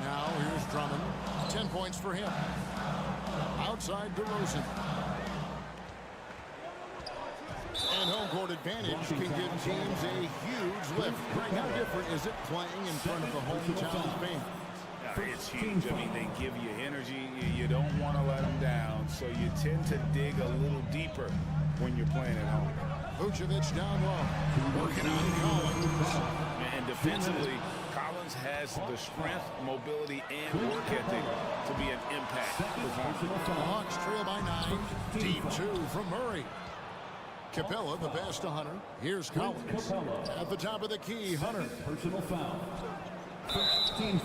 [SPEAKER 4] Now here's Drummond. 10 points for him. Outside DeRozan. And home court advantage can give teams a huge lift. Greg, how different is it playing in front of the hometown fans?
[SPEAKER 5] It's huge. I mean, they give you energy. You don't want to let them down, so you tend to dig a little deeper when you're playing at home.
[SPEAKER 4] Vucevic down low. Working on Collins.
[SPEAKER 5] And defensively, Collins Collins has the strength, mobility, and work ethic to be an impact performer.
[SPEAKER 4] The Hawks trail by 9. Deep 2 from Murray. Capella, the pass to Hunter. Here's Collins. At the top of the key, Hunter.
[SPEAKER 7] Personal foul.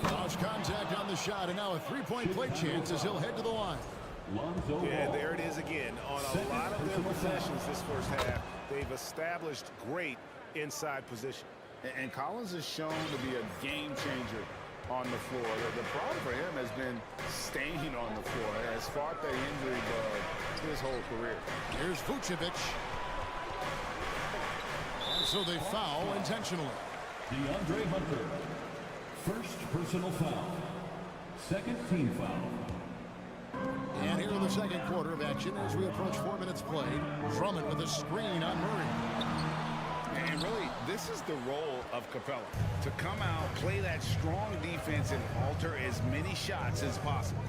[SPEAKER 4] Lost contact on the shot, and now a three-point play chance as he'll head to the line.
[SPEAKER 8] Yeah, there it is again. On a lot of their possessions this first half, they've established great inside position.
[SPEAKER 5] And Collins is shown to be a game changer on the floor. The problem for him has been staying on the floor. He has fought the injury bug his whole career.
[SPEAKER 4] Here's Vucevic. And so they foul intentionally.
[SPEAKER 7] DeAndre Hunter. First personal foul. Second team foul.
[SPEAKER 4] And here in the second quarter of action as we approach 4 minutes played. Drummond with a screen on Murray.
[SPEAKER 5] And really, this is the role of Capella. To come out, play that strong defense, and alter as many shots as possible.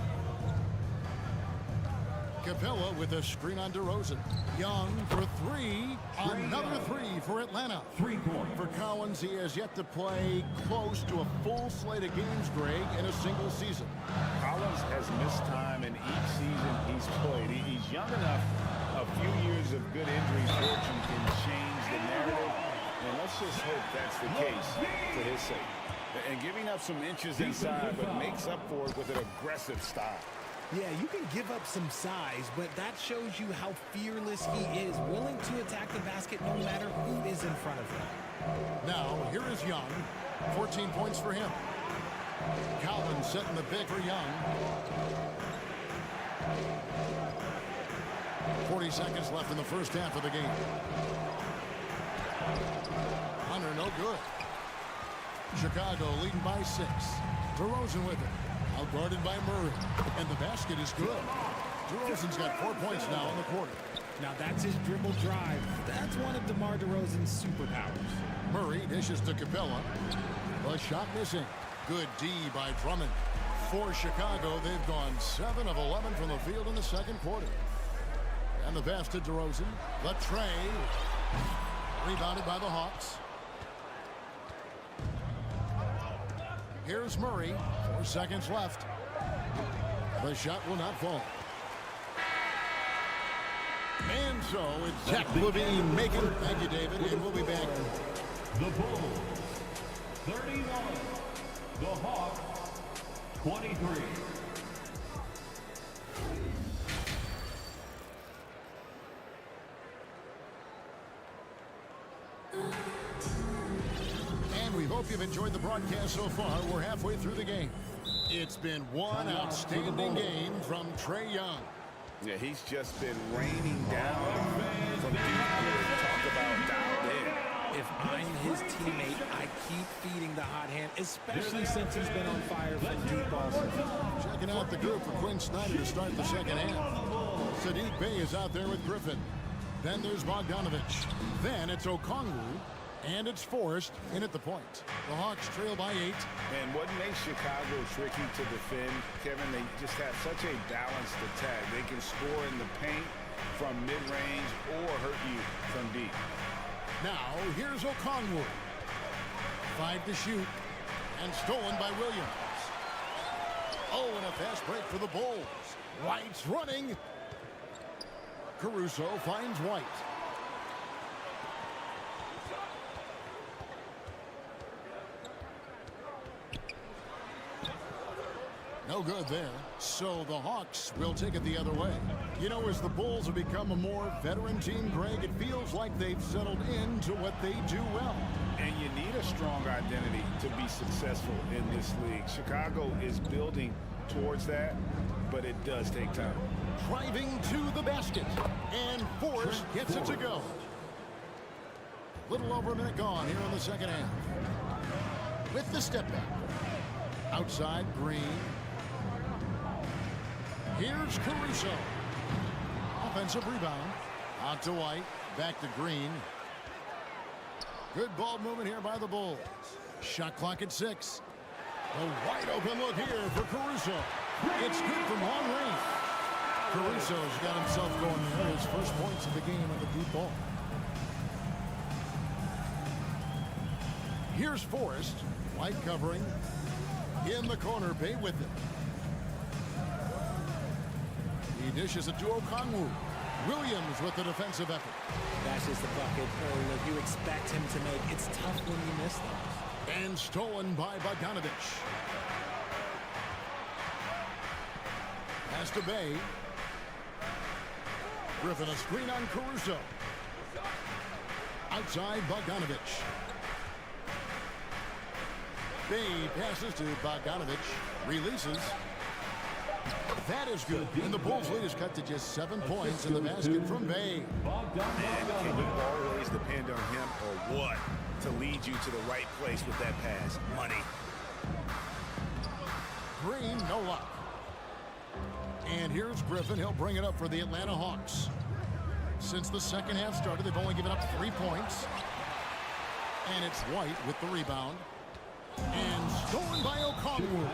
[SPEAKER 4] Capella with a screen on DeRozan. Young for 3. Another 3 for Atlanta.
[SPEAKER 7] 3-point.
[SPEAKER 4] For Collins, he has yet to play close to a full slate of games, Greg, in a single season.
[SPEAKER 5] Collins has missed time in each season he's played. He's young enough. A few years of good injury fortune can change the narrative. And let's just hope that's the case for his sake. And giving up some inches inside, but makes up for it with an aggressive style.
[SPEAKER 13] Yeah, you can give up some size, but that shows you how fearless he is, willing to attack the basket no matter who is in front of him.
[SPEAKER 4] Now, here is Young. 14 points for him. Collins setting the pick for Young. 40 seconds left in the first half of the game. Hunter, no good. Chicago leading by 6. DeRozan with it. Outguarded by Murray. And the basket is good. DeRozan's got 4 points now in the quarter.
[SPEAKER 13] Now that's his dribble drive. That's one of DeMar DeRozan's superpowers.
[SPEAKER 4] Murray dishes to Capella. The shot missing. Good D by Drummond. For Chicago, they've gone 7 of 11 from the field in the second quarter. And the pass to DeRozan. The tray. Rebounded by the Hawks. Here's Murray. 4 seconds left. The shot will not fall. And so it's Zach Levine making. Thank you, David. And we'll be back.
[SPEAKER 7] The Bulls, 31. The Hawks, 23.
[SPEAKER 4] And we hope you've enjoyed the broadcast so far. We're halfway through the game. It's been one outstanding game from Trae Young.
[SPEAKER 5] Yeah, he's just been raining down from deep here. Talk about dialed in.
[SPEAKER 13] If I'm his teammate, I keep feeding the hot hand, especially since he's been on fire from deep also.
[SPEAKER 4] Checking out the group for Quinn Snyder to start the second half. Sadiq Bey is out there with Griffin. Then there's Bogdanovich. Then it's Okongwu. And it's Forrest in at the point. The Hawks trail by 8.
[SPEAKER 5] And what makes Chicago tricky to defend, Kevin, they just have such a balanced attack. They can score in the paint from mid-range or hurt you from deep.
[SPEAKER 4] Now, here's Okongwu. 5 to shoot. And stolen by Williams. Oh, and a fast break for the Bulls. White's running. Caruso finds White. No good there. So the Hawks will take it the other way. You know, as the Bulls have become a more veteran team, Greg, it feels like they've settled into what they do well.
[SPEAKER 5] And you need a strong identity to be successful in this league. Chicago is building towards that, but it does take time.
[SPEAKER 4] Driving to the basket. And Forrest gets it to go. Little over a minute gone here in the second half. With the step back. Outside, Green. Here's Caruso. Offensive rebound. Out to White. Back to Green. Good ball movement here by the Bulls. Shot clock at 6. A wide open look here for Caruso. It's good from long range. Caruso's got himself going for his first points of the game on the deep ball. Here's Forrest. White covering. In the corner, Bay with it. He dishes it to Okongwu. Williams with the defensive effort.
[SPEAKER 13] That's just the bucket that you expect him to make. It's tough when you miss those.
[SPEAKER 4] And stolen by Bogdanovich. Pass to Bay. Griffin a screen on Caruso. Outside Bogdanovich. Bay passes to Bogdanovich. Releases. That is good. And the Bulls' lead is cut to just 7 points in the basket from Bay.
[SPEAKER 5] And can you always depend on him or what to lead you to the right place with that pass? Money.
[SPEAKER 4] Green, no luck. And here's Griffin. He'll bring it up for the Atlanta Hawks. Since the second half started, they've only given up 3 points. And it's White with the rebound. And stolen by Okongwu.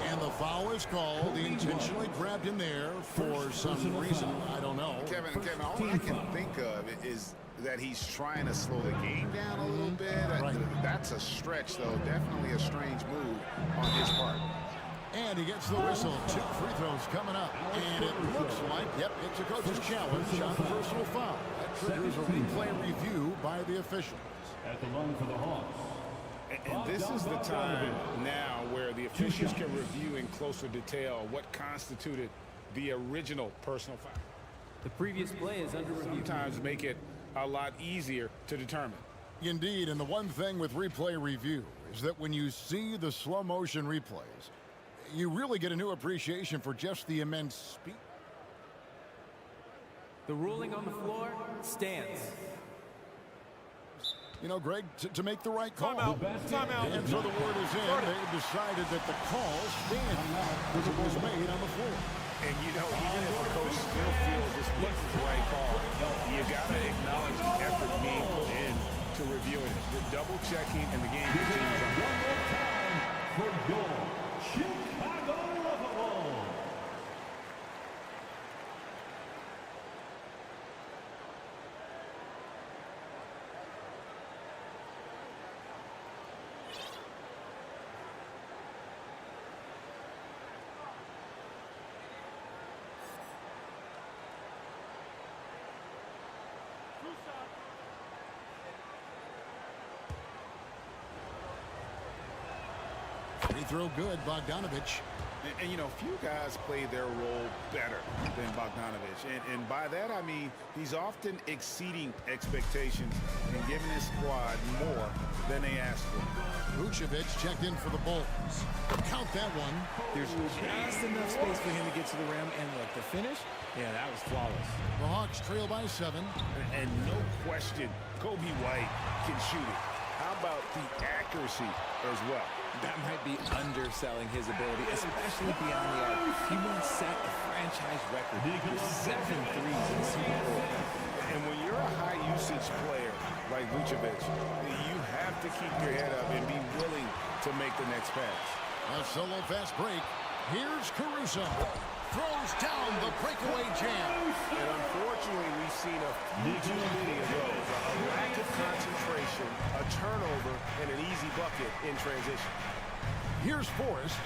[SPEAKER 4] And the foul is called. He intentionally grabbed him there for some reason. I don't know.
[SPEAKER 5] Kevin, all I can think of is that he's trying to slow the game down a little bit.
[SPEAKER 4] Right.
[SPEAKER 5] That's a stretch, though. Definitely a strange move on his part.
[SPEAKER 4] And he gets the whistle. 2 free throws coming up. And it looks like, yep, it's a coach's challenge on the personal foul. That triggers a replay review by the officials.
[SPEAKER 7] At the line for the Hawks.
[SPEAKER 5] And this is the time now where the officials can review in closer detail what constituted the original personal foul.
[SPEAKER 11] The previous play is under review.
[SPEAKER 5] Sometimes make it a lot easier to determine.
[SPEAKER 4] Indeed, and the one thing with replay review is that when you see the slow motion replays, you really get a new appreciation for just the immense speed.
[SPEAKER 11] The ruling on the floor stands.
[SPEAKER 4] You know, Greg, to make the right call.
[SPEAKER 7] Timeout.
[SPEAKER 4] And so the word is in. They decided that the call stands because it was made on the floor.
[SPEAKER 5] And you know, even if a coach still feels this was the right call, you got to acknowledge the effort being put in to reviewing it. The double checking and the game continues on.
[SPEAKER 7] One more time for your Chicago Bulls.
[SPEAKER 4] Free throw good, Bogdanovich.
[SPEAKER 5] And you know, few guys play their role better than Bogdanovich. And by that, I mean he's often exceeding expectations and giving his squad more than they asked for.
[SPEAKER 4] Vucevic checked in for the Bulls. Count that one.
[SPEAKER 13] There's just enough space for him to get to the rim. And look, the finish, yeah, that was flawless.
[SPEAKER 4] The Hawks trail by 7.
[SPEAKER 5] And no question, Kobe White can shoot it. How about the accuracy as well?
[SPEAKER 13] That might be underselling his ability, especially beyond the arc. He once set a franchise record with 7 threes in the Super Bowl.
[SPEAKER 5] And when you're a high-usage player like Vucevic, you have to keep your head up and be willing to make the next pass.
[SPEAKER 4] A solo fast break. Here's Caruso. Throws down the breakaway jam.
[SPEAKER 8] And unfortunately, we've seen a few too many of those. A lack of concentration, a turnover, and an easy bucket in transition.
[SPEAKER 4] Here's Forrest.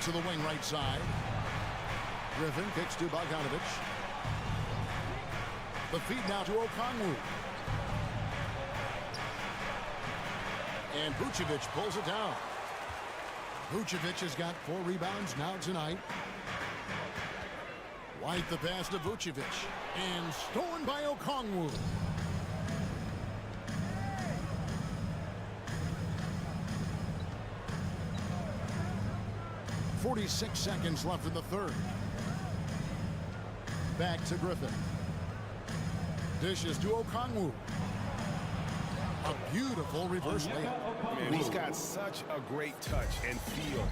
[SPEAKER 4] To the wing right side. Griffin kicks to Bogdanovich. The feed now to Okongwu. And Vucevic pulls it down. Vucevic has got 4 rebounds now tonight. White the pass to Vucevic. And stolen by Okongwu. .46 seconds left in the third. Back to Griffin. Dishes to Okongwu. A beautiful reverse layup.
[SPEAKER 5] Man, he's got such a great touch and feel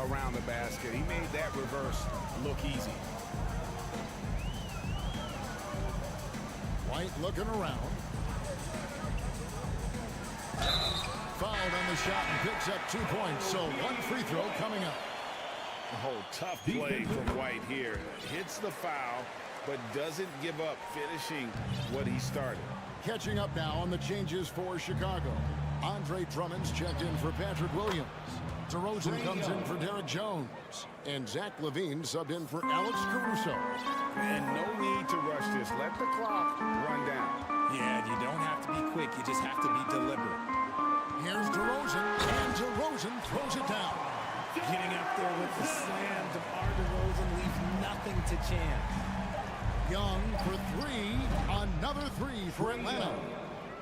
[SPEAKER 5] around the basket. He made that reverse look easy.
[SPEAKER 4] White looking around. Fouled on the shot and picks up 2 points. So 1 free throw coming up.
[SPEAKER 5] Oh, tough play from White here. Hits the foul, but doesn't give up finishing what he started.
[SPEAKER 4] Catching up now on the changes for Chicago. Andre Drummond's checked in for Patrick Williams. DeRozan comes in for Derek Jones. And Zach LaVine subbed in for Alex Caruso.
[SPEAKER 5] And no need to rush this. Let the clock run down.
[SPEAKER 13] Yeah, you don't have to be quick. You just have to be deliberate.
[SPEAKER 4] Here's DeRozan, and DeRozan throws it down.
[SPEAKER 13] Getting up there with the slam. DeMar DeRozan leaves nothing to chance.
[SPEAKER 4] Young for three. Another three for Atlanta.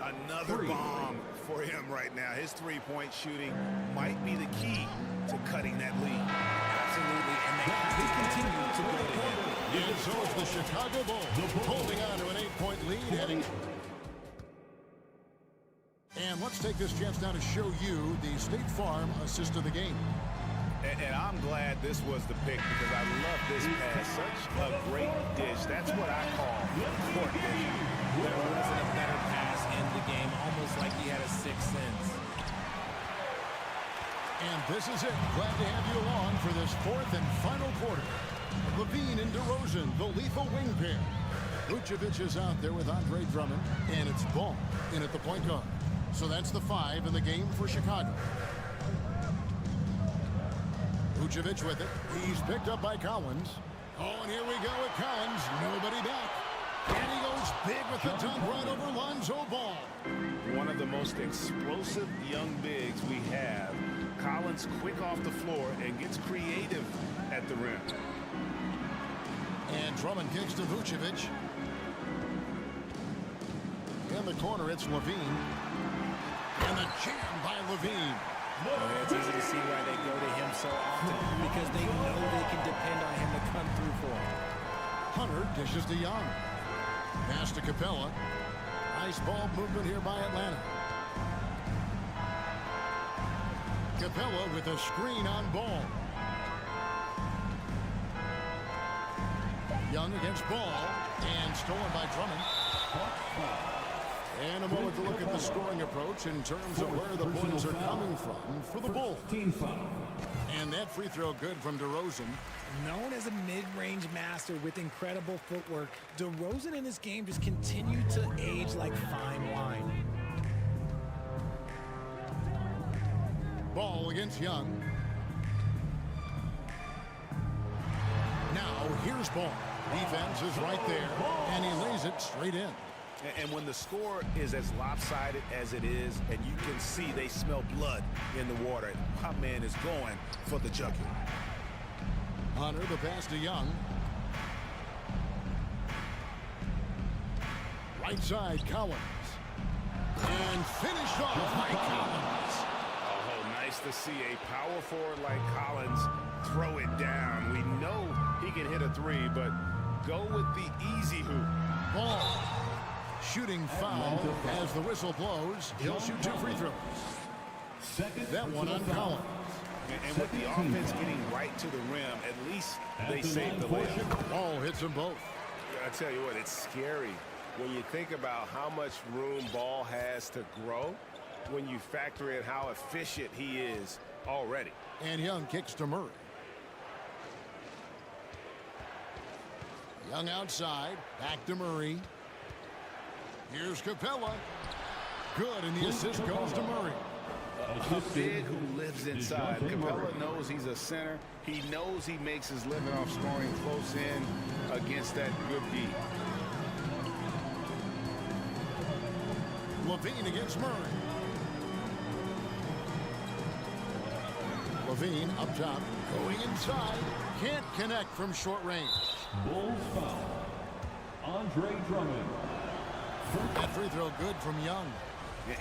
[SPEAKER 5] Another bomb for him right now. His three-point shooting might be the key to cutting that lead.
[SPEAKER 13] Absolutely, and they have to continue to go to him.
[SPEAKER 4] And so is the Chicago Bulls holding on to an 8-point lead heading. And let's take this chance now to show you the State Farm assist of the game.
[SPEAKER 5] And I'm glad this was the pick because I love this pass. Such a great dish. That's what I call court vision.
[SPEAKER 13] There wasn't a better pass in the game, almost like he had a sixth sense.
[SPEAKER 4] And this is it. Glad to have you along for this fourth and final quarter. LaVine and DeRozan, the lethal wing pair. Vucevic is out there with Andre Drummond, and it's Ball in at the point guard. So that's the 5 in the game for Chicago. Vucevic with it. He's picked up by Collins. Oh, and here we go with Collins. Nobody back. And he goes big with the dunk right over Lonzo Ball.
[SPEAKER 5] One of the most explosive young bigs we have. Collins quick off the floor and gets creative at the rim.
[SPEAKER 4] And Drummond kicks to Vucevic. In the corner, it's LaVine. And the jam by LaVine.
[SPEAKER 13] Well, it's easy to see why they go to him so often, because they know they can depend on him to come through for them.
[SPEAKER 4] Hunter dishes to Young. Pass to Capella. Nice ball movement here by Atlanta. Capella with a screen on Ball. Young against Ball, and stolen by Drummond. And a moment to look at the scoring approach in terms of where the points are coming from for the Bulls. And that free throw good from DeRozan.
[SPEAKER 13] Known as a mid-range master with incredible footwork, DeRozan in this game just continued to age like fine wine.
[SPEAKER 4] Ball against Young. Now here's Ball. Defense is right there, and he lays it straight in.
[SPEAKER 5] And when the score is as lopsided as it is, and you can see they smell blood in the water, my man is going for the jugular.
[SPEAKER 4] Hunter, the pass to Young. Right side, Collins. And finished off by Collins.
[SPEAKER 5] Oh, nice to see a power forward like Collins throw it down. We know he can hit a three, but go with the easy hoop.
[SPEAKER 4] Ball. Shooting foul as the whistle blows. He'll shoot 2 free throws. That one on Collins.
[SPEAKER 5] And with the offense getting right to the rim, at least they saved the layup.
[SPEAKER 4] Ball hits them both.
[SPEAKER 8] I tell you what, it's scary when you think about how much room Ball has to grow when you factor in how efficient he is already.
[SPEAKER 4] And Young kicks to Murray. Young outside, back to Murray. Here's Capella. Good, and the assist goes to Murray.
[SPEAKER 5] A big who lives inside. Capella knows he's a center. He knows he makes his living off scoring close in against that good D.
[SPEAKER 4] LaVine against Murray. LaVine up top, going inside. Can't connect from short range.
[SPEAKER 7] Bulls foul. Andre Drummond.
[SPEAKER 4] That free throw good from Young.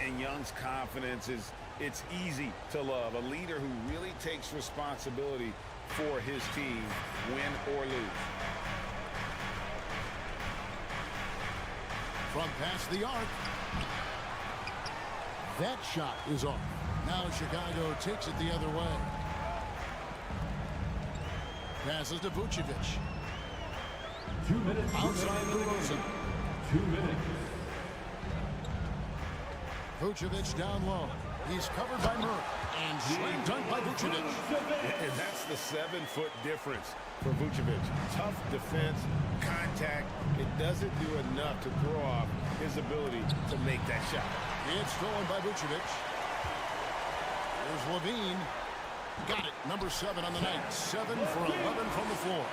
[SPEAKER 5] And Young's confidence is, it's easy to love. A leader who really takes responsibility for his team, win or lose.
[SPEAKER 4] From past the arc. That shot is off. Now Chicago takes it the other way. Passes to Vucevic.
[SPEAKER 7] 2 minutes.
[SPEAKER 4] Outside DeRozan.
[SPEAKER 7] 2 minutes.
[SPEAKER 4] Vucevic down low. He's covered by Murray. And slam dunk by Vucevic.
[SPEAKER 8] And that's the 7-foot difference for Vucevic. Tough defense, contact. It doesn't do enough to throw off his ability to make that shot.
[SPEAKER 4] It's stolen by Vucevic. Here's Levine. Got it. Number 7 on the night. 7 for 11 from the floor.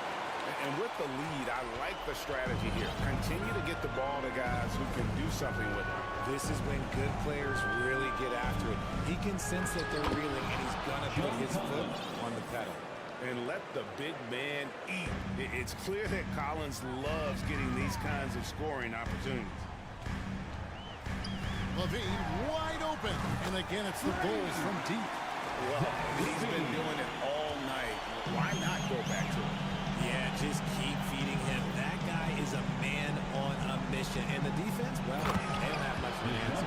[SPEAKER 5] And with the lead, I like the strategy here. Continue to get the ball to guys who can do something with it.
[SPEAKER 13] This is when good players really get after it. He can sense that they're reeling, and he's going to put his foot on the pedal.
[SPEAKER 5] And let the big man eat. It's clear that Collins loves getting these kinds of scoring opportunities.
[SPEAKER 4] Levine wide open. And again, it's the Bulls from deep.
[SPEAKER 5] Well, he's been doing it all night. Why not go back to it?
[SPEAKER 13] Yeah, just keep feeding him. That guy is a man on a mission. And the defense, well, they don't have much of an answer.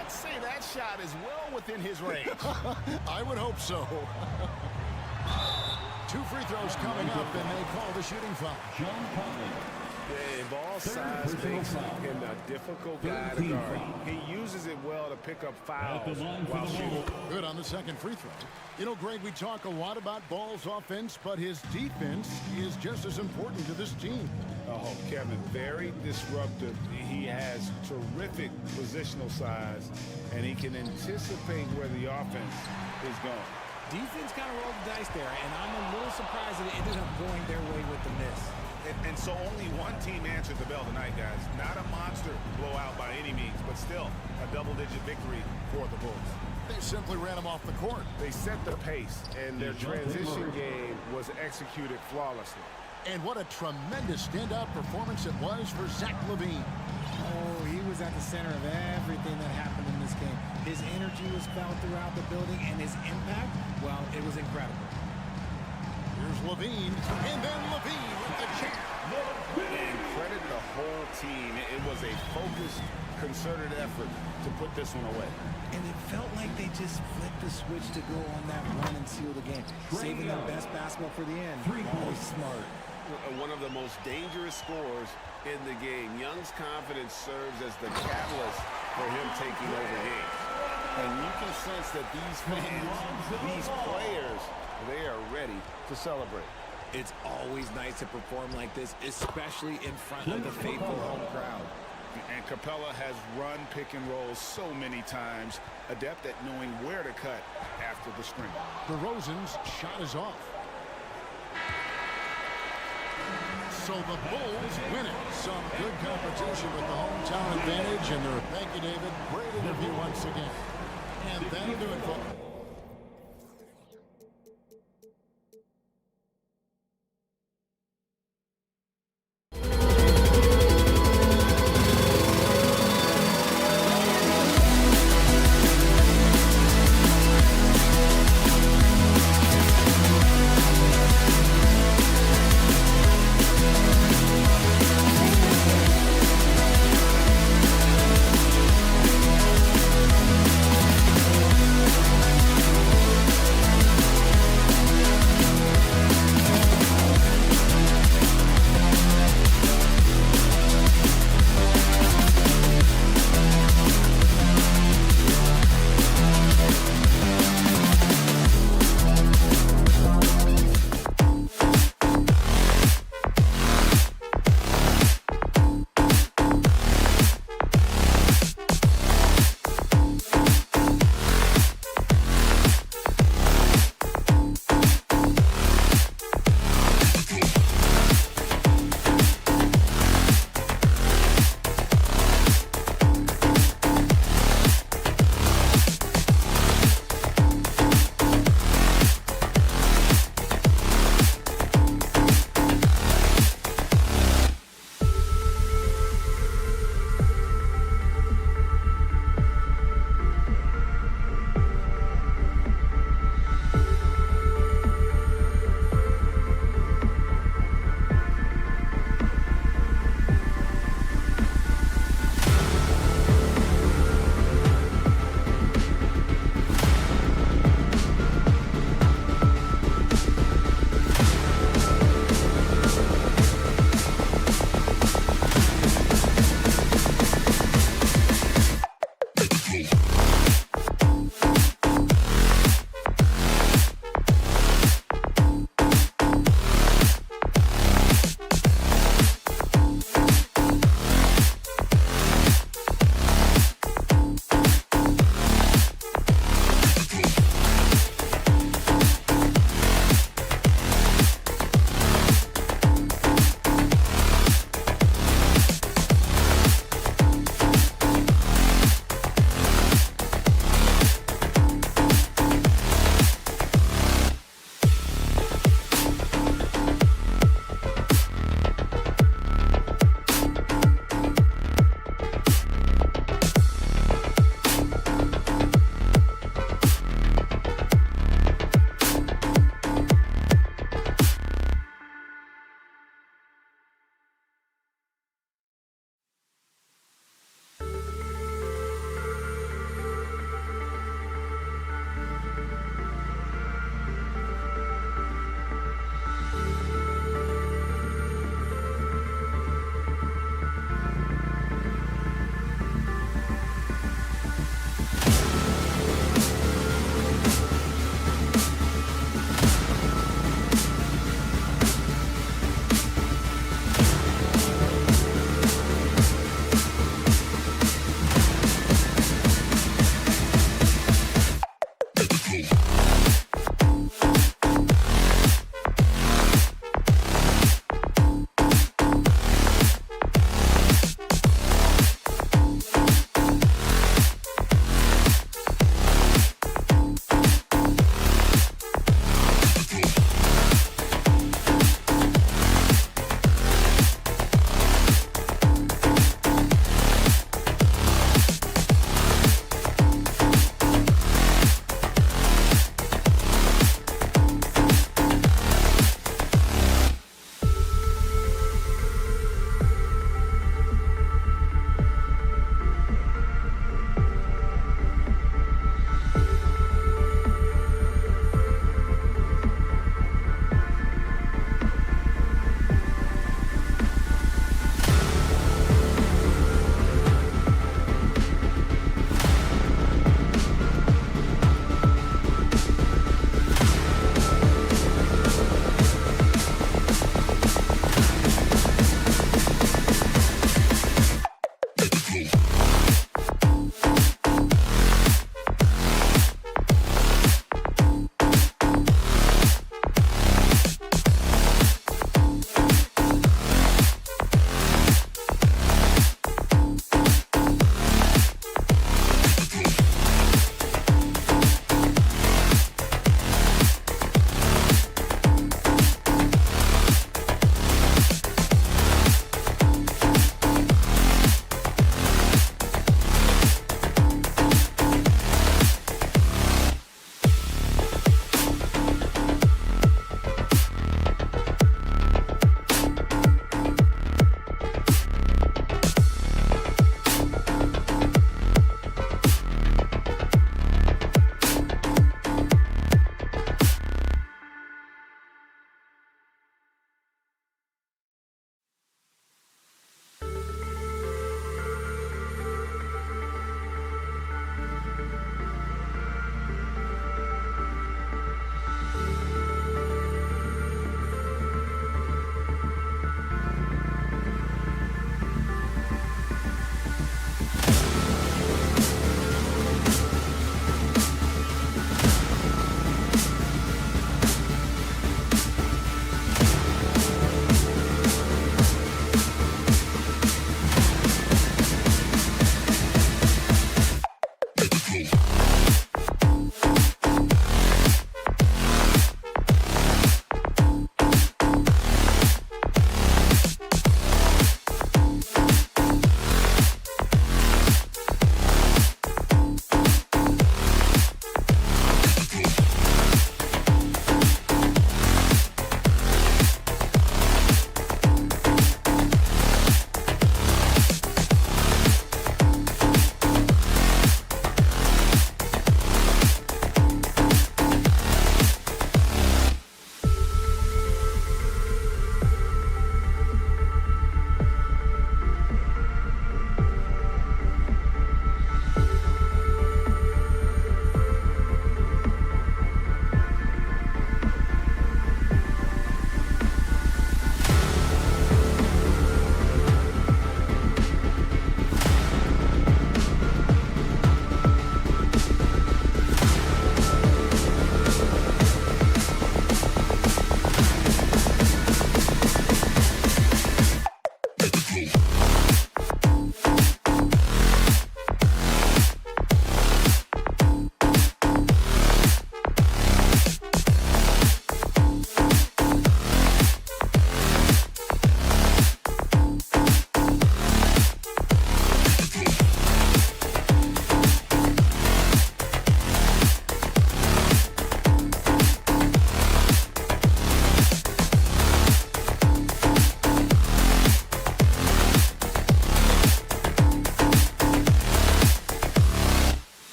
[SPEAKER 5] I'd say that shot is well within his range.
[SPEAKER 4] I would hope so. 2 free throws coming up, and they call the shooting foul.
[SPEAKER 5] Yeah, ball size makes him a difficult guy to guard. He uses it well to pick up fouls while shooting.
[SPEAKER 4] Good on the second free throw. You know, Greg, we talk a lot about Ball's offense, but his defense is just as important to this team.
[SPEAKER 5] Oh, Kevin, very disruptive. He has terrific positional size, and he can anticipate where the offense is going.
[SPEAKER 13] Defense kind of rolled the dice there, and I'm a little surprised that it ended up going their way with the miss.
[SPEAKER 5] And so only one team answered the bell tonight, guys. Not a monster blowout by any means, but still a double-digit victory for the Bulls.
[SPEAKER 4] They simply ran him off the court.
[SPEAKER 5] They set the pace, and their transition game was executed flawlessly.
[SPEAKER 4] And what a tremendous standout performance it was for Zach LaVine.
[SPEAKER 13] Oh, he was at the center of everything that happened in this game. His energy was felt throughout the building, and his impact, well, it was incredible.
[SPEAKER 4] Here's LaVine, and then LaVine with the chair.
[SPEAKER 5] And credit the whole team. It was a focused, concerted effort to put this one away.
[SPEAKER 13] And it felt like they just flipped the switch to go on that run and seal the game, saving their best basketball for the end. Always smart.
[SPEAKER 5] One of the most dangerous scorers in the game. Young's confidence serves as the catalyst for him taking over games. And you can sense that these fans, these players, they are ready to celebrate.
[SPEAKER 13] It's always nice to perform like this, especially in front of the faithful home crowd.
[SPEAKER 5] And Capella has run pick and roll so many times, adept at knowing where to cut after the screen.
[SPEAKER 4] DeRozan's shot is off. So the Bulls win it. Some good competition with the hometown advantage. And thank you, David. Great interview once again. And that'll do it, folks.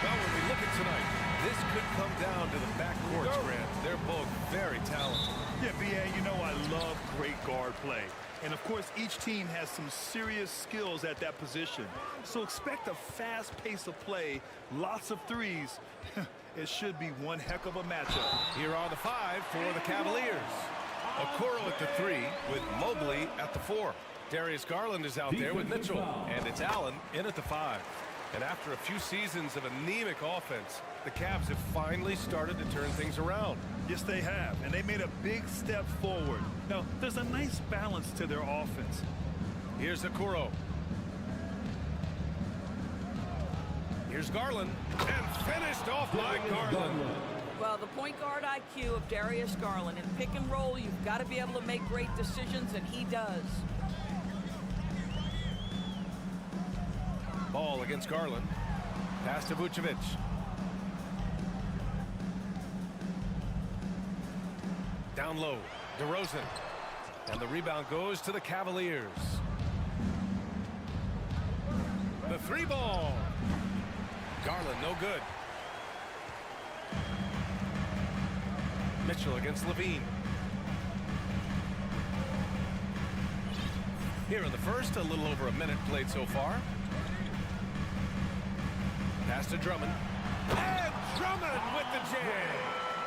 [SPEAKER 1] Well, when we look at tonight, this could come down to the backcourts, Grant. They're both very talented.
[SPEAKER 9] Yeah, B.A., you know I love great guard play. And, of course, each team has some serious skills at that position. So expect a fast pace of play, lots of threes. It should be one heck of a matchup.
[SPEAKER 1] Here are the 5 for the Cavaliers. Okoro at the 3 with Mobley at the 4. Darius Garland is out there with Mitchell. And it's Allen in at the 5. And after a few seasons of anemic offense, the Cavs have finally started to turn things around.
[SPEAKER 9] Yes, they have, and they made a big step forward. Now, there's a nice balance to their offense.
[SPEAKER 1] Here's Okoro. Here's Garland, and finished off by Garland.
[SPEAKER 2] Well, the point guard IQ of Darius Garland. In pick and roll, you've got to be able to make great decisions, and he does.
[SPEAKER 1] Ball against Garland. Pass to Vucevic. Down low, DeRozan. And the rebound goes to the Cavaliers. The 3 ball. Garland, no good. Mitchell against Levine. Here in the first, a little over a minute played so far. Pass to Drummond. And Drummond with the jam.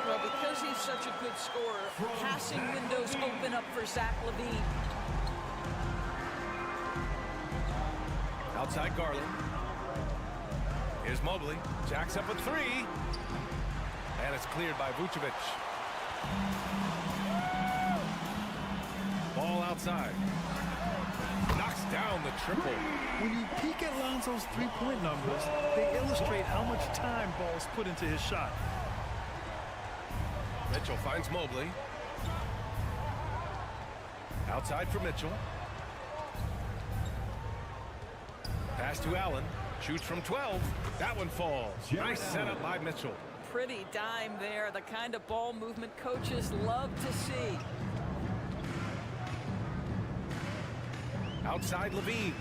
[SPEAKER 2] Well, because he's such a good scorer, passing windows open up for Zach LaVine.
[SPEAKER 1] Outside Garland. Here's Mobley. Jacks up a 3. And it's cleared by Vucevic. Ball outside. Knocks down the triple.
[SPEAKER 9] When you peek at Lonzo's three-point numbers, they illustrate how much time Ball's put into his shot.
[SPEAKER 1] Mitchell finds Mobley. Outside for Mitchell. Pass to Allen. Shoots from 12. That one falls. Nice setup by Mitchell.
[SPEAKER 2] Pretty dime there. The kind of ball movement coaches love to see.
[SPEAKER 1] Outside Levine.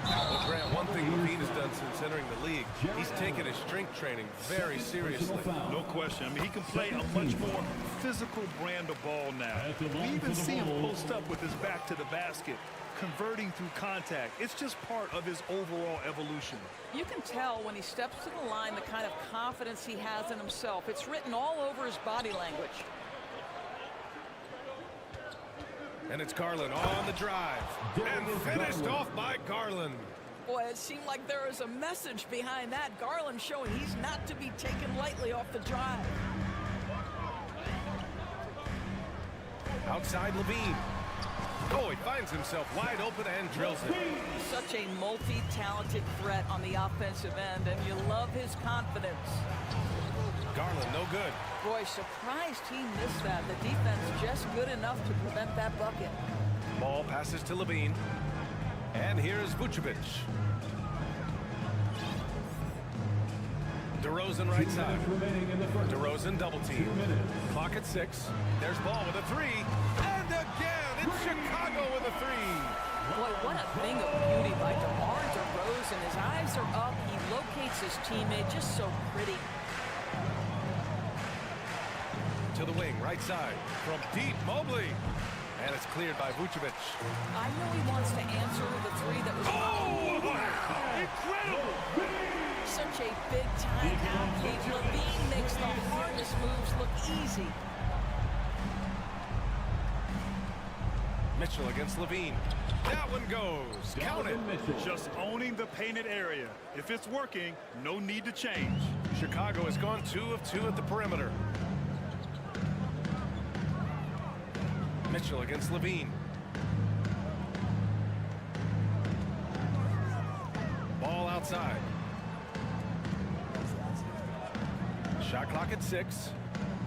[SPEAKER 1] Well, Grant, one thing Levine has done since entering the league, he's taken his strength training very seriously.
[SPEAKER 9] No question. I mean, he can play a much more physical brand of ball now. We even see him post up with his back to the basket, converting through contact. It's just part of his overall evolution.
[SPEAKER 2] You can tell when he steps to the line the kind of confidence he has in himself. It's written all over his body language.
[SPEAKER 1] And it's Garland on the drive. And finished off by Garland.
[SPEAKER 2] Boy, it seemed like there was a message behind that. Garland showing he's not to be taken lightly off the drive.
[SPEAKER 1] Outside Levine. Oh, he finds himself wide open and drills it.
[SPEAKER 2] Such a multi-talented threat on the offensive end, and you love his confidence.
[SPEAKER 1] Garland, no good.
[SPEAKER 2] Boy, surprised he missed that. The defense just good enough to prevent that bucket.
[SPEAKER 1] Ball passes to Levine. And here's Vucevic. DeRozan right side. DeRozan double team. Clock at 6. There's Ball with a 3. And again, it's Chicago with a 3.
[SPEAKER 2] Boy, what a thing of beauty by DeMar DeRozan. His eyes are up. He locates his teammate. Just so pretty.
[SPEAKER 1] To the wing, right side. From deep, Mobley. And it's cleared by Vucevic.
[SPEAKER 2] I know he wants to answer the 3 that was...
[SPEAKER 1] Oh! Incredible!
[SPEAKER 2] Such a big-time athlete. Levine makes the hardest moves look easy.
[SPEAKER 1] Mitchell against Levine. That one goes. Count it.
[SPEAKER 9] Just owning the painted area. If it's working, no need to change.
[SPEAKER 1] Chicago has gone 2 of 2 at the perimeter. Mitchell against Levine. Ball outside. Shot clock at 6.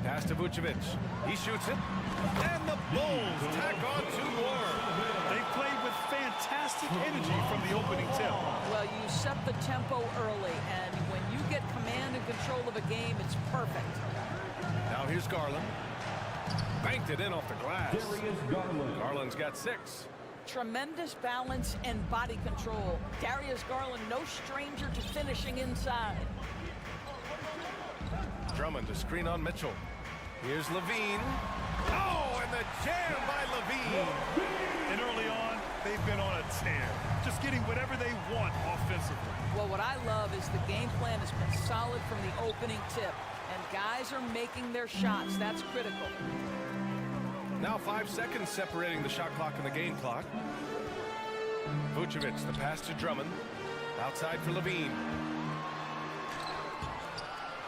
[SPEAKER 1] Pass to Vucevic. He shoots it. And the Bulls tack on 2 more.
[SPEAKER 9] They played with fantastic energy from the opening tip.
[SPEAKER 2] Well, you set the tempo early, and when you get command and control of a game, it's perfect.
[SPEAKER 1] Now here's Garland. Banked it in off the glass. Garland's got 6.
[SPEAKER 2] tremendous balance and body control. Darius Garland, no stranger to finishing inside.
[SPEAKER 1] Drummond to screen on Mitchell. Here's Levine. Oh, and the jam by Levine.
[SPEAKER 9] And early on, they've been on a tear, just getting whatever they want offensively.
[SPEAKER 2] Well, what I love is the game plan has been solid from the opening tip, and guys are making their shots. That's critical.
[SPEAKER 1] Now 5 seconds separating the shot clock and the game clock. Vucevic, the pass to Drummond. Outside for Levine.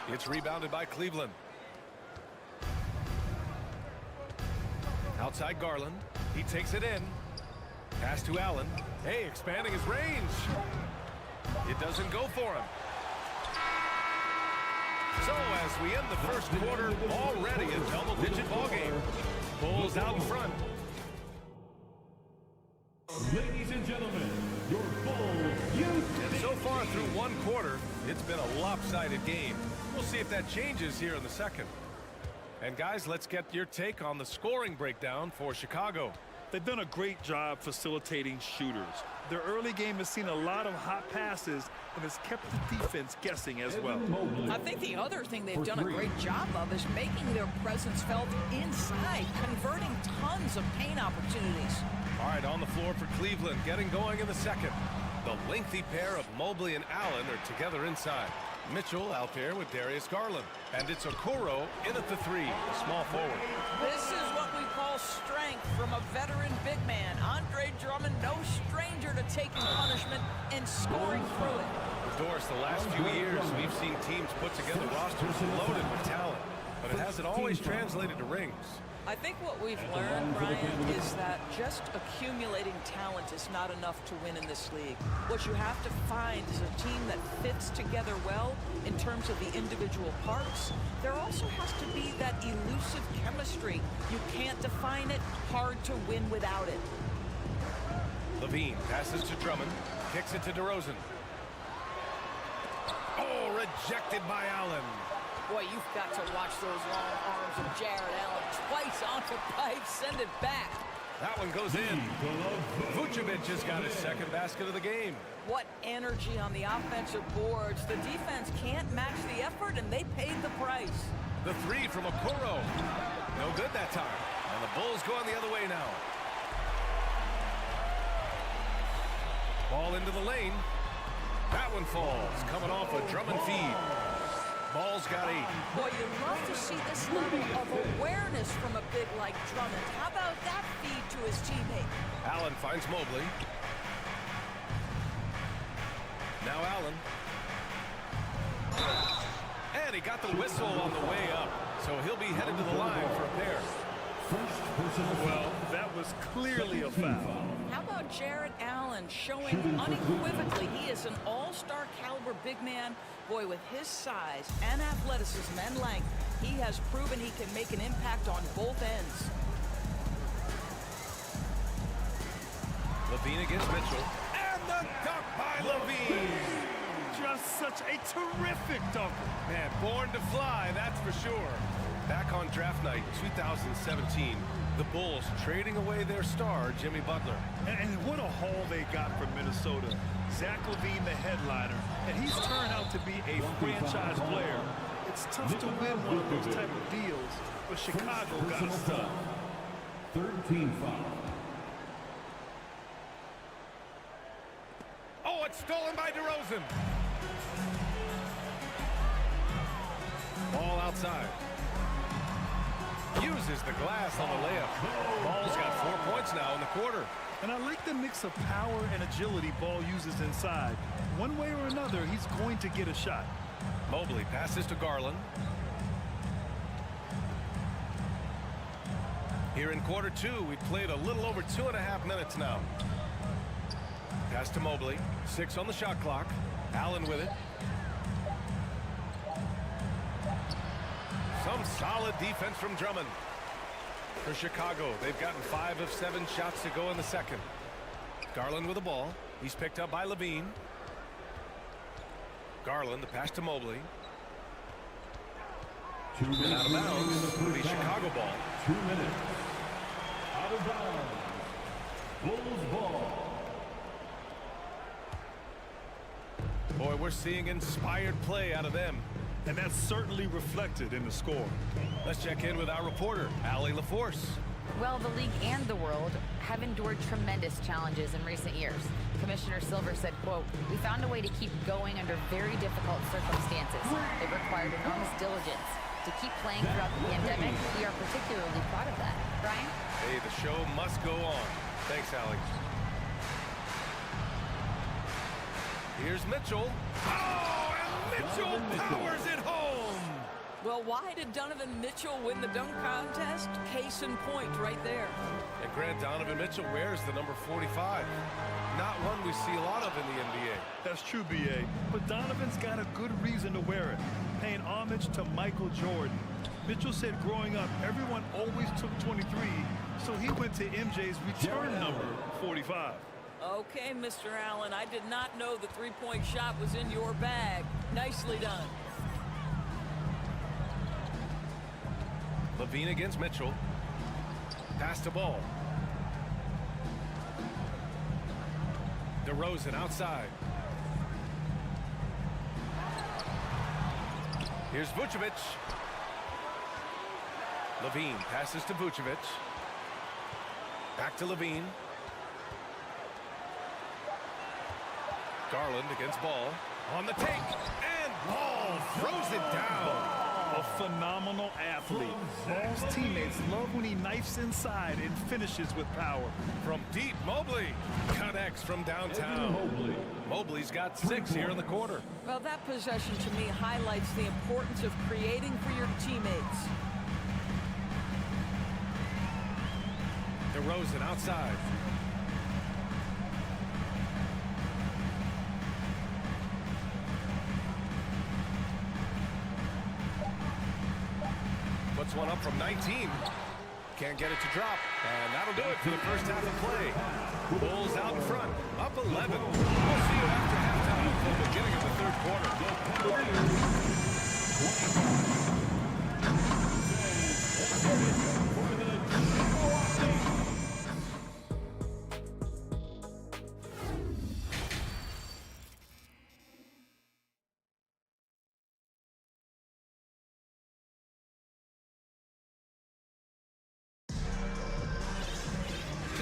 [SPEAKER 1] It's rebounded by Cleveland. Outside Garland. He takes it in. Pass to Allen. Hey, expanding his range. It doesn't go for him. So as we end the first quarter, already a double-digit ball game. Bulls out in front.
[SPEAKER 7] Ladies and gentlemen, your Bulls
[SPEAKER 1] And so far through one quarter, it's been a lopsided game. We'll see if that changes here in the second. And guys, let's get your take on the scoring breakdown for Chicago.
[SPEAKER 9] They've done a great job facilitating shooters. Their early game has seen a lot of hot passes and has kept the defense guessing as well.
[SPEAKER 2] I think the other thing they've done a great job of is making their presence felt inside, converting tons of paint opportunities.
[SPEAKER 1] All right, on the floor for Cleveland, getting going in the second. The lengthy pair of Mobley and Allen are together inside. Mitchell out there with Darius Garland. And it's Okoro in at the three, the small forward.
[SPEAKER 2] This is what we call strength from a veteran big man. Andre Drummond, no stranger to taking punishment and scoring through it.
[SPEAKER 1] Doris, the last few years, we've seen teams put together rosters loaded with talent, but it hasn't always translated to rings.
[SPEAKER 2] I think what we've learned, Brian, is that just accumulating talent is not enough to win in this league. What you have to find is a team that fits together well in terms of the individual parts. There also has to be that elusive chemistry. You can't define it, hard to win without it.
[SPEAKER 1] Levine passes to Drummond, kicks it to DeRozan. Oh, rejected by Allen.
[SPEAKER 2] Boy, you've got to watch those long arms of Jared Allen. Twice on the pipe, send it back.
[SPEAKER 1] That one goes in. Vucevic has got his second basket of the game.
[SPEAKER 2] What energy on the offensive boards. The defense can't match the effort, and they paid the price.
[SPEAKER 1] The three from Okoro. No good that time. And the Bulls going the other way now. Ball into the lane. That one falls, coming off a Drummond feed. Ball's got 8.
[SPEAKER 2] Boy, you love to see this level of awareness from a big like Drummond. How about that feed to his teammate?
[SPEAKER 1] Allen finds Mobley. Now Allen. And he got the whistle on the way up. So he'll be headed to the line for a pair.
[SPEAKER 9] Well, that was clearly a foul.
[SPEAKER 2] How about Jared Allen showing unequivocally he is an all-star caliber big man? Boy, with his size and athleticism and length, he has proven he can make an impact on both ends.
[SPEAKER 1] Levine against Mitchell. And the dunk by Levine.
[SPEAKER 9] Just such a terrific dunker.
[SPEAKER 1] Man, born to fly, that's for sure. Back on draft night 2017, the Bulls trading away their star, Jimmy Butler.
[SPEAKER 9] And what a haul they got from Minnesota. Zach LaVine, the headliner, and he's turned out to be a franchise player. It's tough to win one of those type of deals, but Chicago got a stud.
[SPEAKER 7] 13 foul.
[SPEAKER 1] Oh, it's stolen by DeRozan. Ball outside. Uses the glass on the layup. Ball's got 4 points now in the quarter.
[SPEAKER 9] And I like the mix of power and agility Ball uses inside. One way or another, he's going to get a shot.
[SPEAKER 1] Mobley passes to Garland. Here in quarter 2, we've played a little over 2.5 minutes now. Pass to Mobley. 6 on the shot clock. Allen with it. Some solid defense from Drummond. For Chicago, they've gotten 5 of 7 shots to go in the second. Garland with the ball. He's picked up by Levine. Garland, the pass to Mobley. And out of bounds. The Chicago ball.
[SPEAKER 7] 2 minutes. Out of bounds. Bulls ball.
[SPEAKER 1] Boy, we're seeing inspired play out of them.
[SPEAKER 9] And that's certainly reflected in the score.
[SPEAKER 1] Let's check in with our reporter, Allie LaForce.
[SPEAKER 12] Well, the league and the world have endured tremendous challenges in recent years. Commissioner Silver said, quote, "We found a way to keep going under very difficult circumstances. It required enormous diligence. To keep playing throughout the pandemic, we are particularly proud of that." Brian?
[SPEAKER 1] Hey, the show must go on. Thanks, Allie. Here's Mitchell. Oh, and Mitchell powers it home.
[SPEAKER 2] Well, why did Donovan Mitchell win the dunk contest? Case in point right there.
[SPEAKER 1] And Grant, Donovan Mitchell wears the number 45. Not one we see a lot of in the NBA.
[SPEAKER 9] That's true, B.A., but Donovan's got a good reason to wear it, paying homage to Michael Jordan. Mitchell said growing up, everyone always took 23, so he went to MJ's return number, 45.
[SPEAKER 2] Okay, Mr. Allen, I did not know the three-point shot was in your bag. Nicely done.
[SPEAKER 1] Levine against Mitchell. Pass the ball. DeRozan outside. Here's Vucevic. Levine passes to Vucevic. Back to Levine. Garland against Ball. On the take. And Ball throws it down.
[SPEAKER 9] A phenomenal athlete. Ball's teammates love when he knifes inside and finishes with power.
[SPEAKER 1] From deep, Mobley connects from downtown. Mobley's got 6 here in the quarter.
[SPEAKER 2] Well, that possession to me highlights the importance of creating for your teammates.
[SPEAKER 1] DeRozan outside. Puts one up from 19. Can't get it to drop. And that'll do it for the first half of play. Bulls out in front, up 11. We'll see you after halftime for the beginning of the third quarter.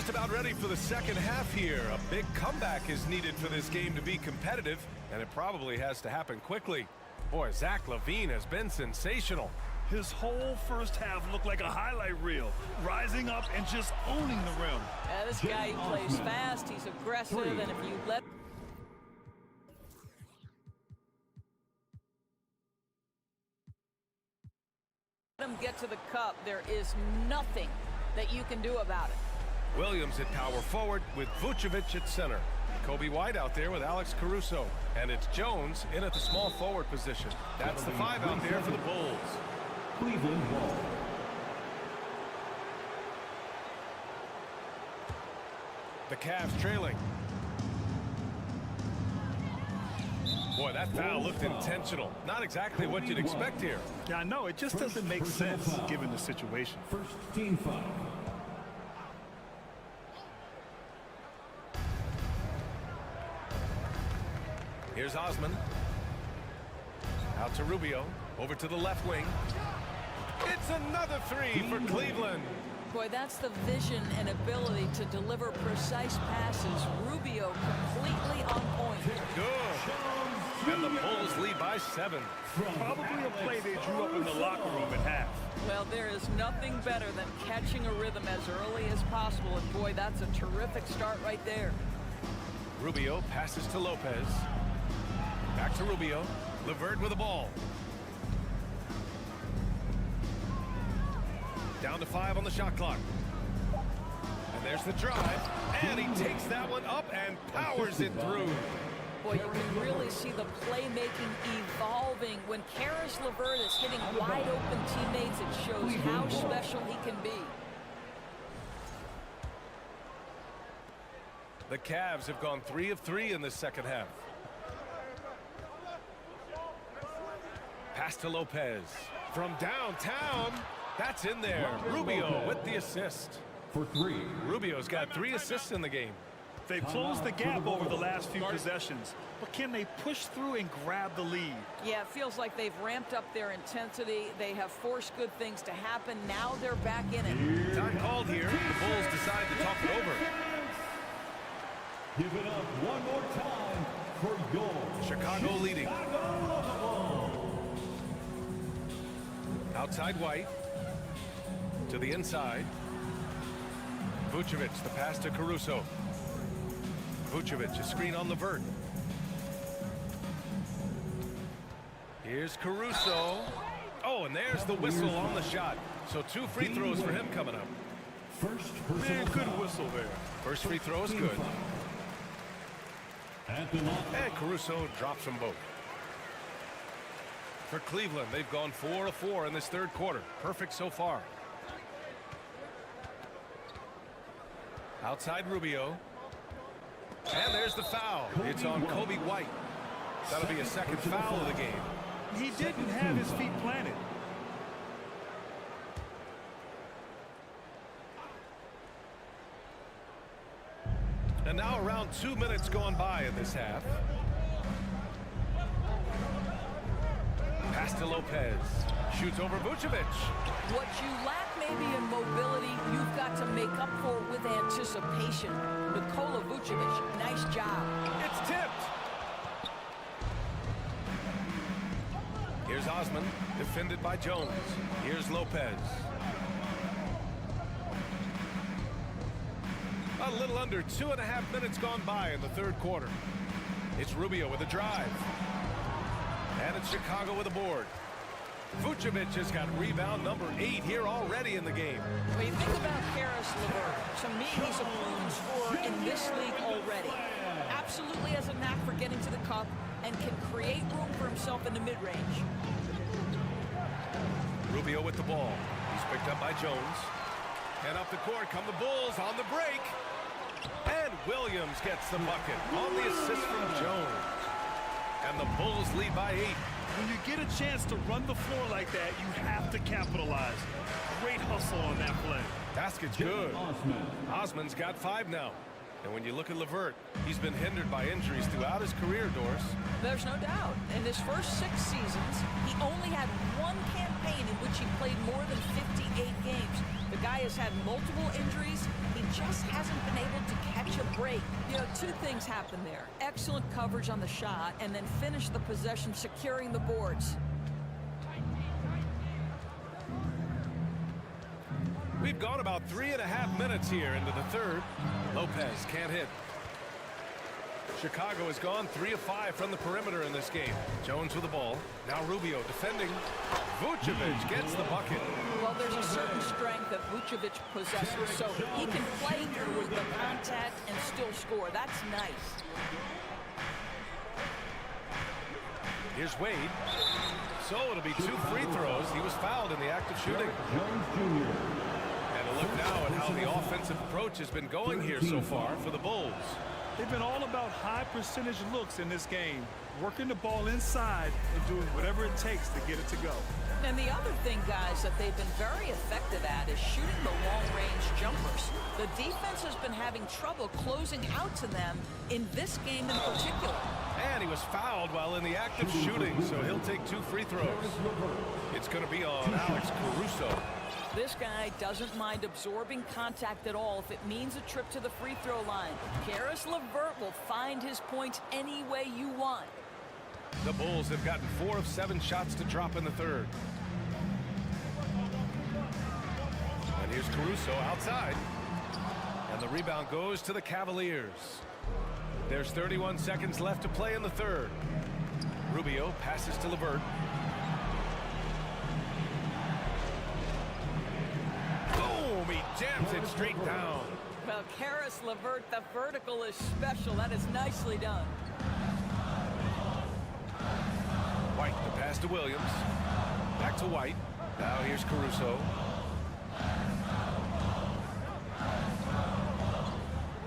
[SPEAKER 1] About ready for the second half here. A big comeback is needed for this game to be competitive, and it probably has to happen quickly. Boy, Zach LaVine has been sensational.
[SPEAKER 9] His whole first half looked like a highlight reel, rising up and just owning the rim.
[SPEAKER 2] Yeah, this guy, he plays fast, he's aggressive, and if you let him get to the cup, there is nothing that you can do about it.
[SPEAKER 1] Williams at power forward with Vucevic at center. Kobe White out there with Alex Caruso. And it's Jones in at the small forward position. That's the 5 out there for the Bulls.
[SPEAKER 7] Cleveland ball.
[SPEAKER 1] The Cavs trailing. Boy, that foul looked intentional. Not exactly what you'd expect here.
[SPEAKER 9] Yeah, I know. It just doesn't make sense given the situation.
[SPEAKER 7] First team foul.
[SPEAKER 1] Here's Osman. Out to Rubio. Over to the left wing. It's another 3 for Cleveland.
[SPEAKER 2] Boy, that's the vision and ability to deliver precise passes. Rubio completely on point.
[SPEAKER 1] Good. And the Bulls lead by 7.
[SPEAKER 9] Probably a play they drew up in the locker room at half.
[SPEAKER 2] Well, there is nothing better than catching a rhythm as early as possible. And boy, that's a terrific start right there.
[SPEAKER 1] Rubio passes to Lopez. Back to Rubio. LeVert with the ball. Down to 5 on the shot clock. And there's the drive. And he takes that one up and powers it through.
[SPEAKER 2] Boy, you can really see the playmaking evolving. When Caris LeVert is hitting wide open teammates, it shows how special he can be.
[SPEAKER 1] The Cavs have gone 3 of 3 in this second half. Pass to Lopez. From downtown. That's in there. Rubio with the assist.
[SPEAKER 7] for 3.
[SPEAKER 1] Rubio's got 3 assists in the game.
[SPEAKER 9] They've closed the gap over the last few possessions, but can they push through and grab the lead?
[SPEAKER 2] Yeah, it feels like they've ramped up their intensity. They have forced good things to happen. Now they're back in it.
[SPEAKER 1] Time called here. The Bulls decide to talk it over.
[SPEAKER 7] Give it up one more time for your
[SPEAKER 1] Chicago leading. Outside White. To the inside. Vucevic, the pass to Caruso. Vucevic, a screen on Levert. Here's Caruso. Oh, and there's the whistle on the shot. So 2 free throws for him coming up.
[SPEAKER 9] Man, good whistle there.
[SPEAKER 1] First free throw is good. And Caruso drops them both. For Cleveland, they've gone 4 of 4 in this third quarter. Perfect so far. Outside Rubio. And there's the foul. It's on Kobe White. That'll be a second foul of the game.
[SPEAKER 9] He didn't have his feet planted.
[SPEAKER 1] And now around 2 minutes gone by in this half. Pass to Lopez. Shoots over Vucevic.
[SPEAKER 2] What you lack maybe in mobility, you've got to make up for with anticipation. Nikola Vucevic, nice job.
[SPEAKER 1] It's tipped. Here's Osman, defended by Jones. Here's Lopez. A little under 2.5 minutes gone by in the third quarter. It's Rubio with a drive. And it's Chicago with a board. Vucevic has got rebound number 8 here already in the game.
[SPEAKER 2] When you think about Caris LeVert, to me, he's a proven scorer in this league already. Absolutely has a knack for getting to the cup and can create room for himself in the mid-range.
[SPEAKER 1] Rubio with the ball. He's picked up by Jones. And up the court come the Bulls on the break. And Williams gets the bucket on the assist from Jones. And the Bulls lead by 8.
[SPEAKER 9] When you get a chance to run the floor like that, you have to capitalize. Great hustle on that play.
[SPEAKER 1] Basket's good. Osman's got 5 now. And when you look at LeVert, he's been hindered by injuries throughout his career, Doris.
[SPEAKER 2] There's no doubt. In his first 6 seasons, he only had 1 campaign in which he played more than 58 games. The guy has had multiple injuries. He just hasn't been able to catch a break. You know, 2 things happen there. Excellent coverage on the shot, and then finish the possession securing the boards.
[SPEAKER 1] We've gone about 3.5 minutes here into the third. Lopez can't hit. Chicago has gone 3 of 5 from the perimeter in this game. Jones with the ball. Now Rubio defending. Vucevic gets the bucket.
[SPEAKER 2] Well, there's a certain strength that Vucevic possesses, so he can play through the contact and still score. That's nice.
[SPEAKER 1] Here's Wade. So it'll be 2 free throws. He was fouled in the act of shooting. And a look now at how the offensive approach has been going here so far for the Bulls.
[SPEAKER 9] They've been all about high percentage looks in this game, working the ball inside and doing whatever it takes to get it to go.
[SPEAKER 2] And the other thing, guys, that they've been very effective at is shooting the long-range jumpers. The defense has been having trouble closing out to them in this game in particular.
[SPEAKER 1] And he was fouled while in the act of shooting, so he'll take 2 free throws. It's going to be on Alex Caruso.
[SPEAKER 2] This guy doesn't mind absorbing contact at all if it means a trip to the free throw line. Caris LeVert will find his points any way you want.
[SPEAKER 1] The Bulls have gotten 4 of 7 shots to drop in the third. And here's Caruso outside. And the rebound goes to the Cavaliers. There's 31 seconds left to play in the third. Rubio passes to LeVert. Boom! He jams it straight down.
[SPEAKER 2] Well, Caris LeVert, the vertical is special. That is nicely done.
[SPEAKER 1] White, the pass to Williams. Back to White. Now here's Caruso.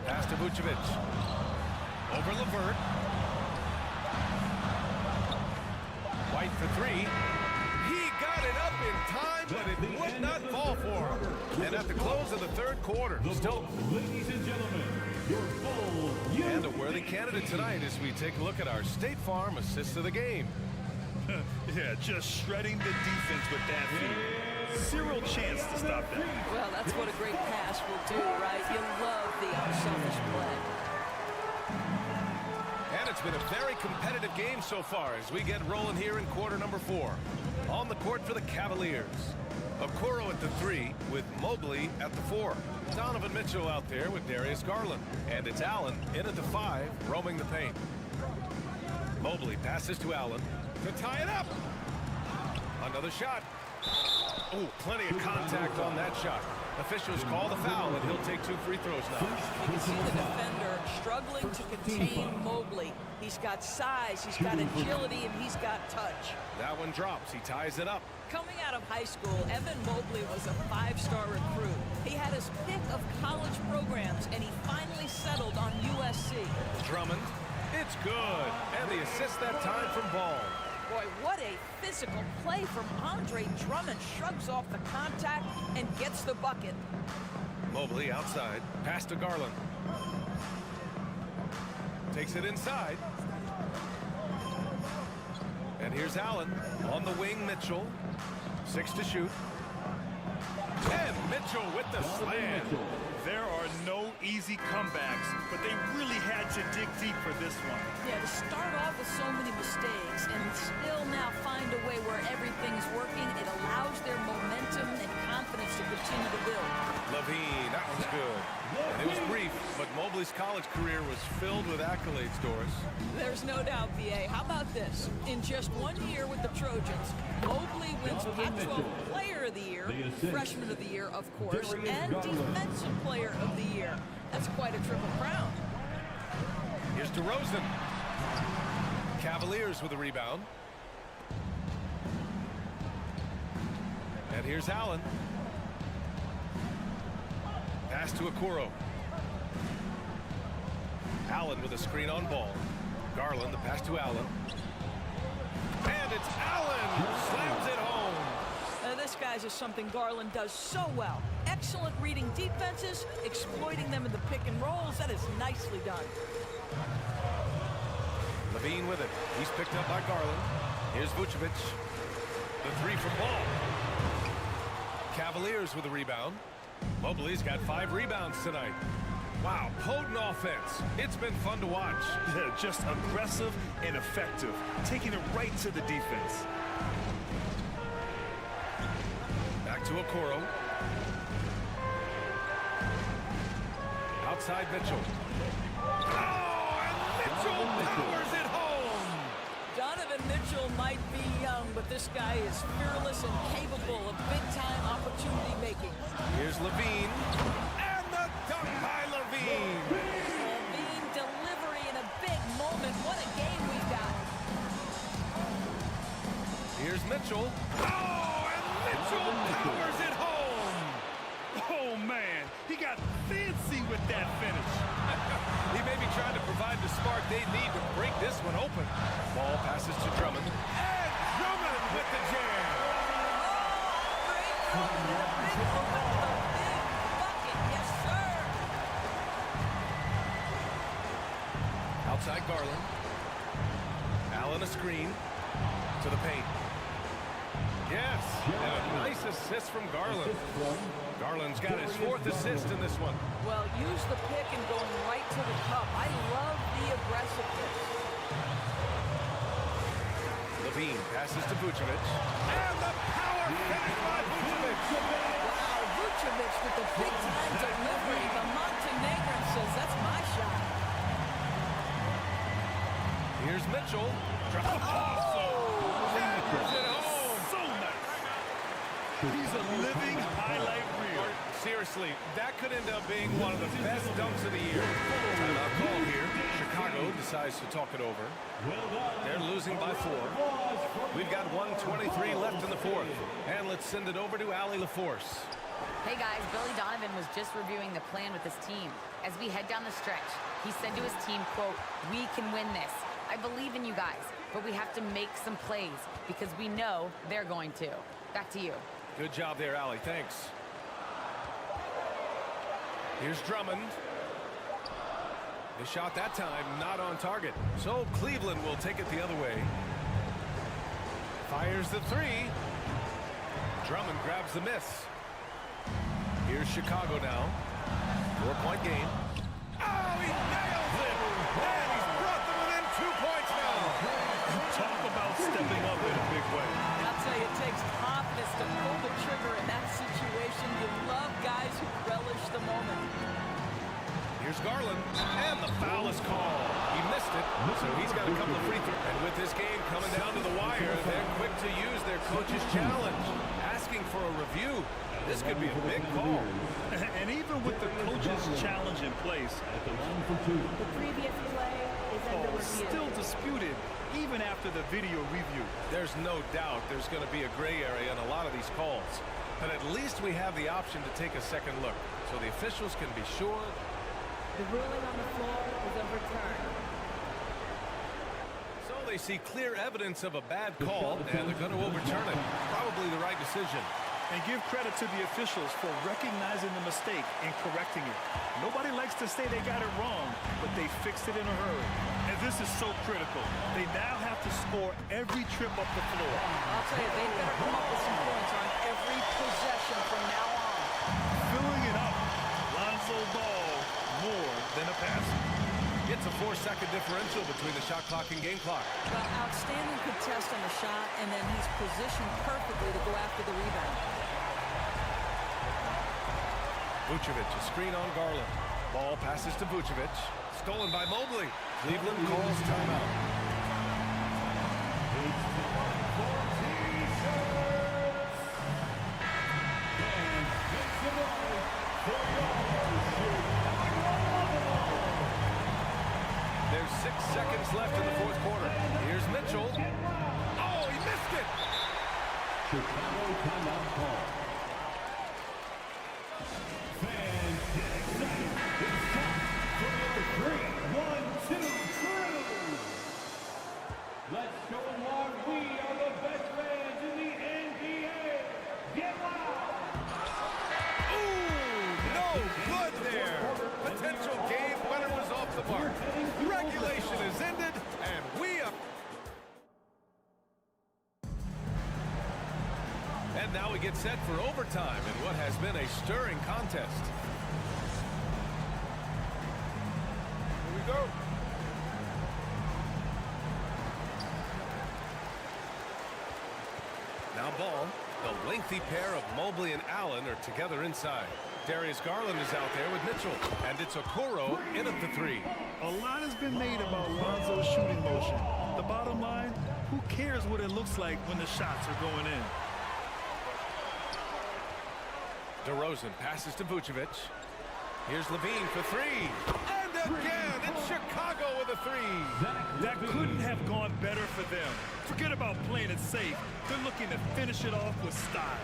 [SPEAKER 1] Pass to Vucevic. Over LeVert. White for 3. He got it up in time, but it would not fall for him. And at the close of the third quarter, still.
[SPEAKER 7] Ladies and gentlemen, your full
[SPEAKER 1] And a worthy candidate tonight as we take a look at our State Farm assist of the game.
[SPEAKER 9] Yeah, just shredding the defense with that feed. Zero chance to stop that.
[SPEAKER 2] Well, that's what a great pass will do, right? You love the unselfish play.
[SPEAKER 1] And it's been a very competitive game so far as we get rolling here in quarter number 4. On the court for the Cavaliers. Okoro at the 3 with Mobley at the 4. Donovan Mitchell out there with Darius Garland. And it's Allen in at the 5, roaming the paint. Mobley passes to Allen to tie it up. Another shot. Oh, plenty of contact on that shot. Officials call the foul, and he'll take 2 free throws now.
[SPEAKER 2] You can see the defender struggling to contain Mobley. He's got size, he's got agility, and he's got touch.
[SPEAKER 1] That one drops. He ties it up.
[SPEAKER 2] Coming out of high school, Evan Mobley was a 5-star recruit. He had his pick of college programs, and he finally settled on USC.
[SPEAKER 1] Drummond, it's good. And the assist that time from Ball.
[SPEAKER 2] Boy, what a physical play from Andre Drummond. Shrugs off the contact and gets the bucket.
[SPEAKER 1] Mobley outside. Pass to Garland. Takes it inside. And here's Allen. On the wing, Mitchell. 6 to shoot. And Mitchell with the slam.
[SPEAKER 9] There are no easy comebacks, but they really had to dig deep for this one.
[SPEAKER 2] Yeah, to start off with so many mistakes and still now find a way where everything's working, it allows their momentum and confidence to continue to build.
[SPEAKER 1] Levine, that was good. And it was brief, but Mobley's college career was filled with accolades, Doris.
[SPEAKER 2] There's no doubt, BA. How about this? In just 1 year with the Trojans, Mobley wins Pac-12 Player of the Year, Freshman of the Year, of course, and Defensive Player of the Year. That's quite a triple crown.
[SPEAKER 1] Here's DeRozan. Cavaliers with a rebound. And here's Allen. Pass to Okoro. Allen with a screen on Ball. Garland, the pass to Allen. And it's Allen who slams it home.
[SPEAKER 2] This, guys, is something Garland does so well. Excellent reading defenses, exploiting them in the pick and rolls. That is nicely done.
[SPEAKER 1] Levine with it. He's picked up by Garland. Here's Vucevic. The 3 from Ball. Cavaliers with a rebound. Mobley's got 5 rebounds tonight. Wow, potent offense. It's been fun to watch.
[SPEAKER 9] Just aggressive and effective, taking it right to the defense.
[SPEAKER 1] Back to Okoro. Outside Mitchell. Oh, and Mitchell powers it home.
[SPEAKER 2] Donovan Mitchell might be young, but this guy is fearless and capable of big-time opportunity making.
[SPEAKER 1] Here's Levine. And the dunk by Levine.
[SPEAKER 2] Levine delivery in a big moment. What a game we've got.
[SPEAKER 1] Here's Mitchell. Oh, and Mitchell powers it home.
[SPEAKER 9] Oh, man, he got fancy with that finish.
[SPEAKER 1] He may be trying to provide the spark they need to break this one open. Ball passes to Drummond. And Drummond with the jam.
[SPEAKER 2] Great from the big bucket. Yes, sir.
[SPEAKER 1] Outside Garland. Allen a screen to the paint. Yes, and a nice assist from Garland. Garland's got his 4th assist in this one.
[SPEAKER 2] Well, use the pick and going right to the cup. I love the aggressiveness.
[SPEAKER 1] Levine passes to Vucevic. And the power finish by Vucevic.
[SPEAKER 2] Wow, Vucevic with the big-time delivery. The Montenegrin says, that's my shot.
[SPEAKER 1] Here's Mitchell.
[SPEAKER 9] So nice. He's a living highlight reel.
[SPEAKER 1] Seriously, that could end up being one of the best dunks of the year. Timeout call here. Chicago decides to talk it over. They're losing by 4. We've got 1:23 left in the 4th. And let's send it over to Allie LaForce.
[SPEAKER 12] Hey guys, Billy Donovan was just reviewing the plan with his team. As we head down the stretch, he said to his team, quote, "We can win this. I believe in you guys, but we have to make some plays because we know they're going to." Back to you.
[SPEAKER 1] Good job there, Allie. Thanks. Here's Drummond. The shot that time not on target. So Cleveland will take it the other way. Fires the three. Drummond grabs the miss. Here's Chicago now. 4-point game. Oh, he nails it! And he's brought them within 2 points now.
[SPEAKER 9] Talk about stepping up in a big way.
[SPEAKER 2] I'll tell you, it takes confidence to pull the trigger in that situation. You love guys who relish the moment.
[SPEAKER 1] Here's Garland, and the foul is called. He missed it, so he's got a couple of free throws. And with this game coming down to the wire, they're quick to use their coach's challenge, asking for a review. This could be a big call.
[SPEAKER 9] And even with the coach's challenge in place,
[SPEAKER 3] The previous play is under review.
[SPEAKER 9] still disputed even after the video review.
[SPEAKER 1] There's no doubt there's going to be a gray area in a lot of these calls. But at least we have the option to take a second look, so the officials can be sure.
[SPEAKER 3] The ruling on the floor is overturned.
[SPEAKER 1] So they see clear evidence of a bad call, and they're going to overturn it. Probably the right decision.
[SPEAKER 9] And give credit to the officials for recognizing the mistake and correcting it. Nobody likes to say they got it wrong, but they fixed it in a hurry. And this is so critical. They now have to score every trip up the floor.
[SPEAKER 2] I'll tell you, they better come up with some points on every possession from now on.
[SPEAKER 9] Filling it up. Lonzo Ball, more than a passer.
[SPEAKER 1] It's a 4-second differential between the shot clock and game clock.
[SPEAKER 2] Well, outstanding contest on the shot, and then he's positioned perfectly to go after the rebound.
[SPEAKER 1] Vucevic, a screen on Garland. Ball passes to Vucevic. Stolen by Mobley. Cleveland calls timeout. There's 6 seconds left in the fourth quarter. Here's Mitchell. Oh, he missed it!
[SPEAKER 7] Chicago timeout call. Fans get excited. It's time for number 3. 1, 2, through. Let's show them why we are the best fans in the NBA. Get loud!
[SPEAKER 1] Ooh, no good there. Potential game winner was off the mark. Regulation is ended, and we are... And now we get set for overtime in what has been a stirring contest. Here we go. Now ball. The lengthy pair of Mobley and Allen are together inside. Darius Garland is out there with Mitchell, and it's Okoro in at the three.
[SPEAKER 9] A lot has been made about Lonzo's shooting motion. The bottom line, who cares what it looks like when the shots are going in?
[SPEAKER 1] DeRozan passes to Vucevic. Here's Levine for three. And again, it's Chicago with a three.
[SPEAKER 9] That couldn't have gone better for them. Forget about playing it safe. They're looking to finish it off with style.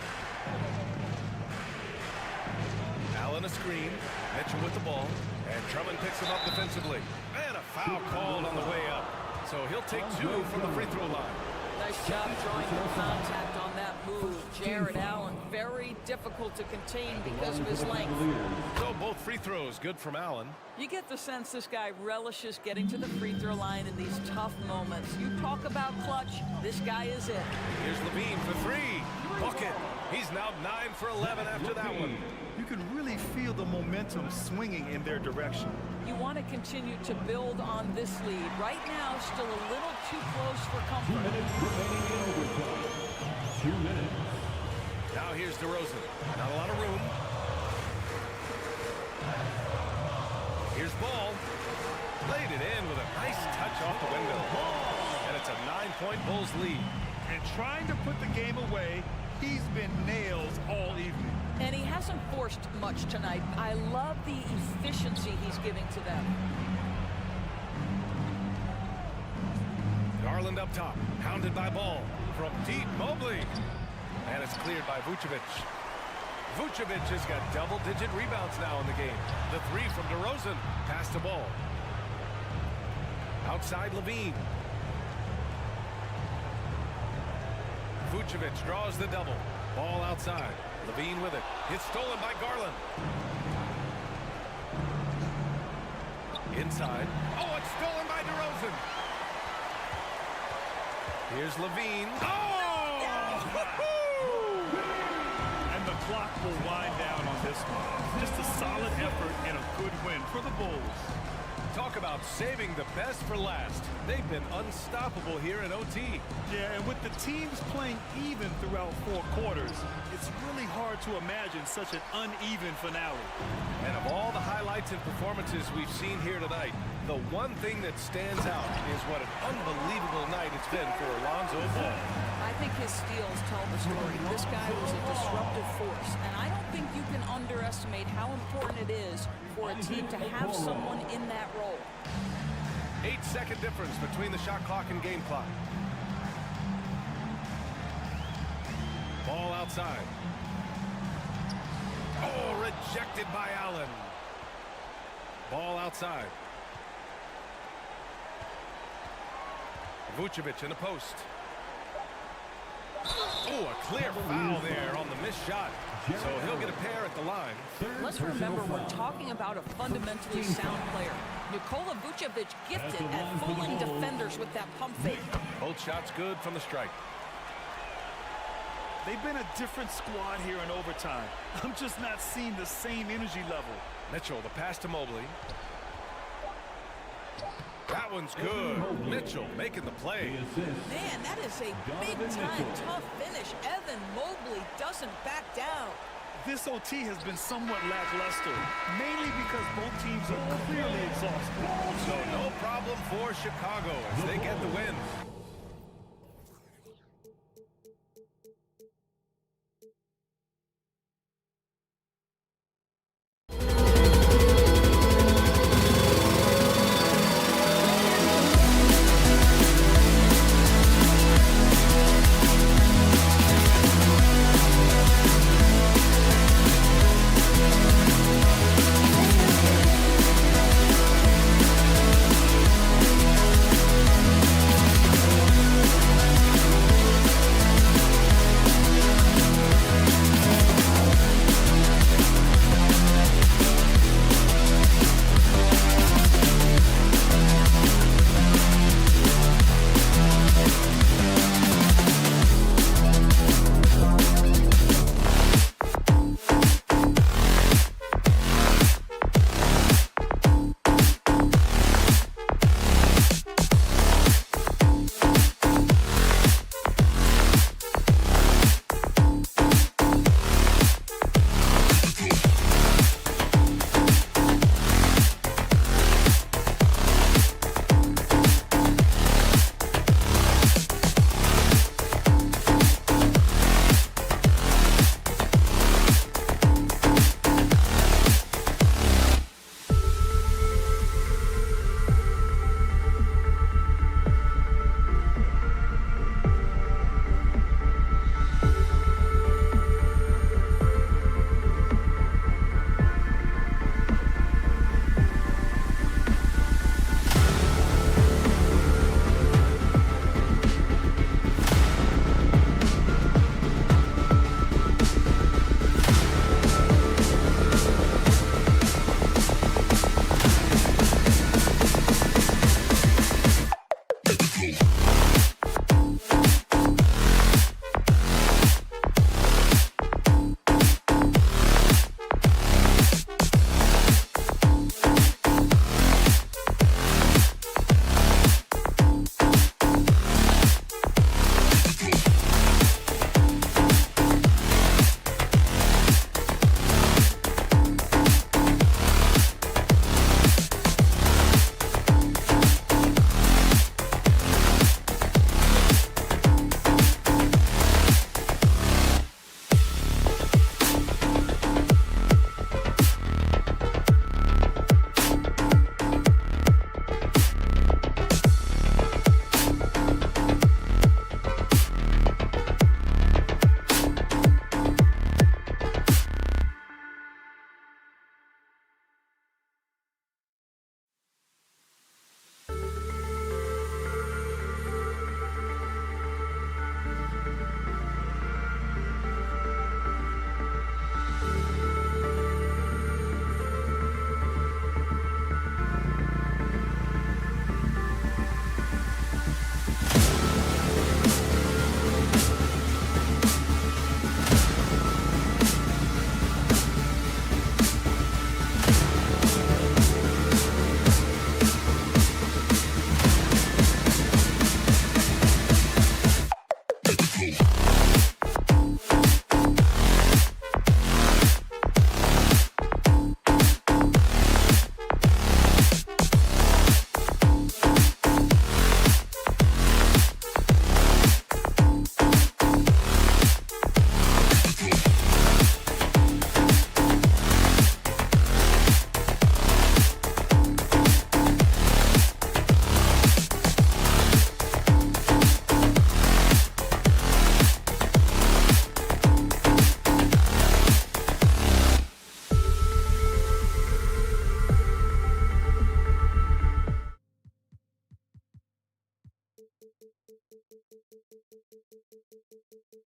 [SPEAKER 1] Allen a screen. Mitchell with the ball. And Drummond picks him up defensively. And a foul called on the way up. So he'll take 2 from the free throw line.
[SPEAKER 2] Nice job drawing the contact on that move. Jared Allen, very difficult to contain because of his length.
[SPEAKER 1] So both free throws good from Allen.
[SPEAKER 2] You get the sense this guy relishes getting to the free throw line in these tough moments. You talk about clutch, this guy is it.
[SPEAKER 1] Here's Levine for three. Bucket. He's now 9 for 11 after that one.
[SPEAKER 9] You can really feel the momentum swinging in their direction.
[SPEAKER 2] You want to continue to build on this lead. Right now, still a little too close for comfort.
[SPEAKER 7] 2 minutes remaining in overtime. 2 minutes.
[SPEAKER 1] Now here's DeRozan. Not a lot of room. Here's Ball. Laid it in with a nice touch off the window. And it's a 9-point Bulls lead.
[SPEAKER 9] And trying to put the game away, he's been nails all evening.
[SPEAKER 2] And he hasn't forced much tonight. I love the efficiency he's giving to them.
[SPEAKER 1] Garland up top. Pounded by Ball. From deep, Mobley. And it's cleared by Vucevic. Vucevic has got double-digit rebounds now in the game. The three from DeRozan. Pass to Ball. Outside Levine. Vucevic draws the double. Ball outside. Levine with it. It's stolen by Garland. Inside. Oh, it's stolen by DeRozan. Here's Levine. Oh!
[SPEAKER 9] And the clock will wind down on this one. Just a solid effort and a good win for the Bulls.
[SPEAKER 1] Talk about saving the best for last. They've been unstoppable here in OT.
[SPEAKER 9] Yeah, and with the teams playing even throughout 4 quarters, it's really hard to imagine such an uneven finale.
[SPEAKER 1] And of all the highlights and performances we've seen here tonight, the one thing that stands out is what an unbelievable night it's been for Alonzo Ball.
[SPEAKER 2] I think his steals tell the story. This guy was a disruptive force, and I don't think you can underestimate how important it is for a team to have someone in that role.
[SPEAKER 1] 8-second difference between the shot clock and game clock. Ball outside. Oh, rejected by Allen. Ball outside. Vucevic in the post. Oh, a clear foul there on the missed shot. So he'll get a pair at the line.
[SPEAKER 2] Let's remember we're talking about a fundamentally sound player. Nikola Vucevic gifted at fooling defenders with that pump fake.
[SPEAKER 1] Both shots good from the strike.
[SPEAKER 9] They've been a different squad here in overtime. I'm just not seeing the same energy level.
[SPEAKER 1] Mitchell, the pass to Mobley. That one's good. Mitchell making the play.
[SPEAKER 2] Man, that is a big-time tough finish. Evan Mobley doesn't back down.
[SPEAKER 9] This OT has been somewhat lackluster, mainly because both teams are clearly exhausted.
[SPEAKER 1] So no problem for Chicago as they get the win.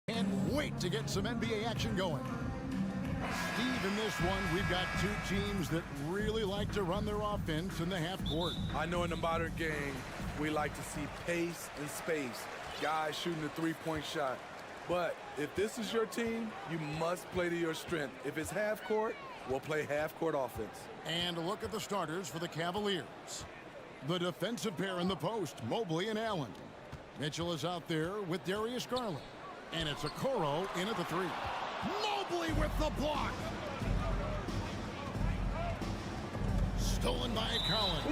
[SPEAKER 4] Can't wait to get some NBA action going. Steve, in this one, we've got two teams that really like to run their offense in the half court.
[SPEAKER 6] I know in the modern game, we like to see pace and space, guys shooting the three-point shot. But if this is your team, you must play to your strength. If it's half court, we'll play half court offense.
[SPEAKER 4] And a look at the starters for the Cavaliers. The defensive pair in the post, Mobley and Allen. Mitchell is out there with Darius Garland. And it's Okoro in at the three. Mobley with the block. Stolen by Collins.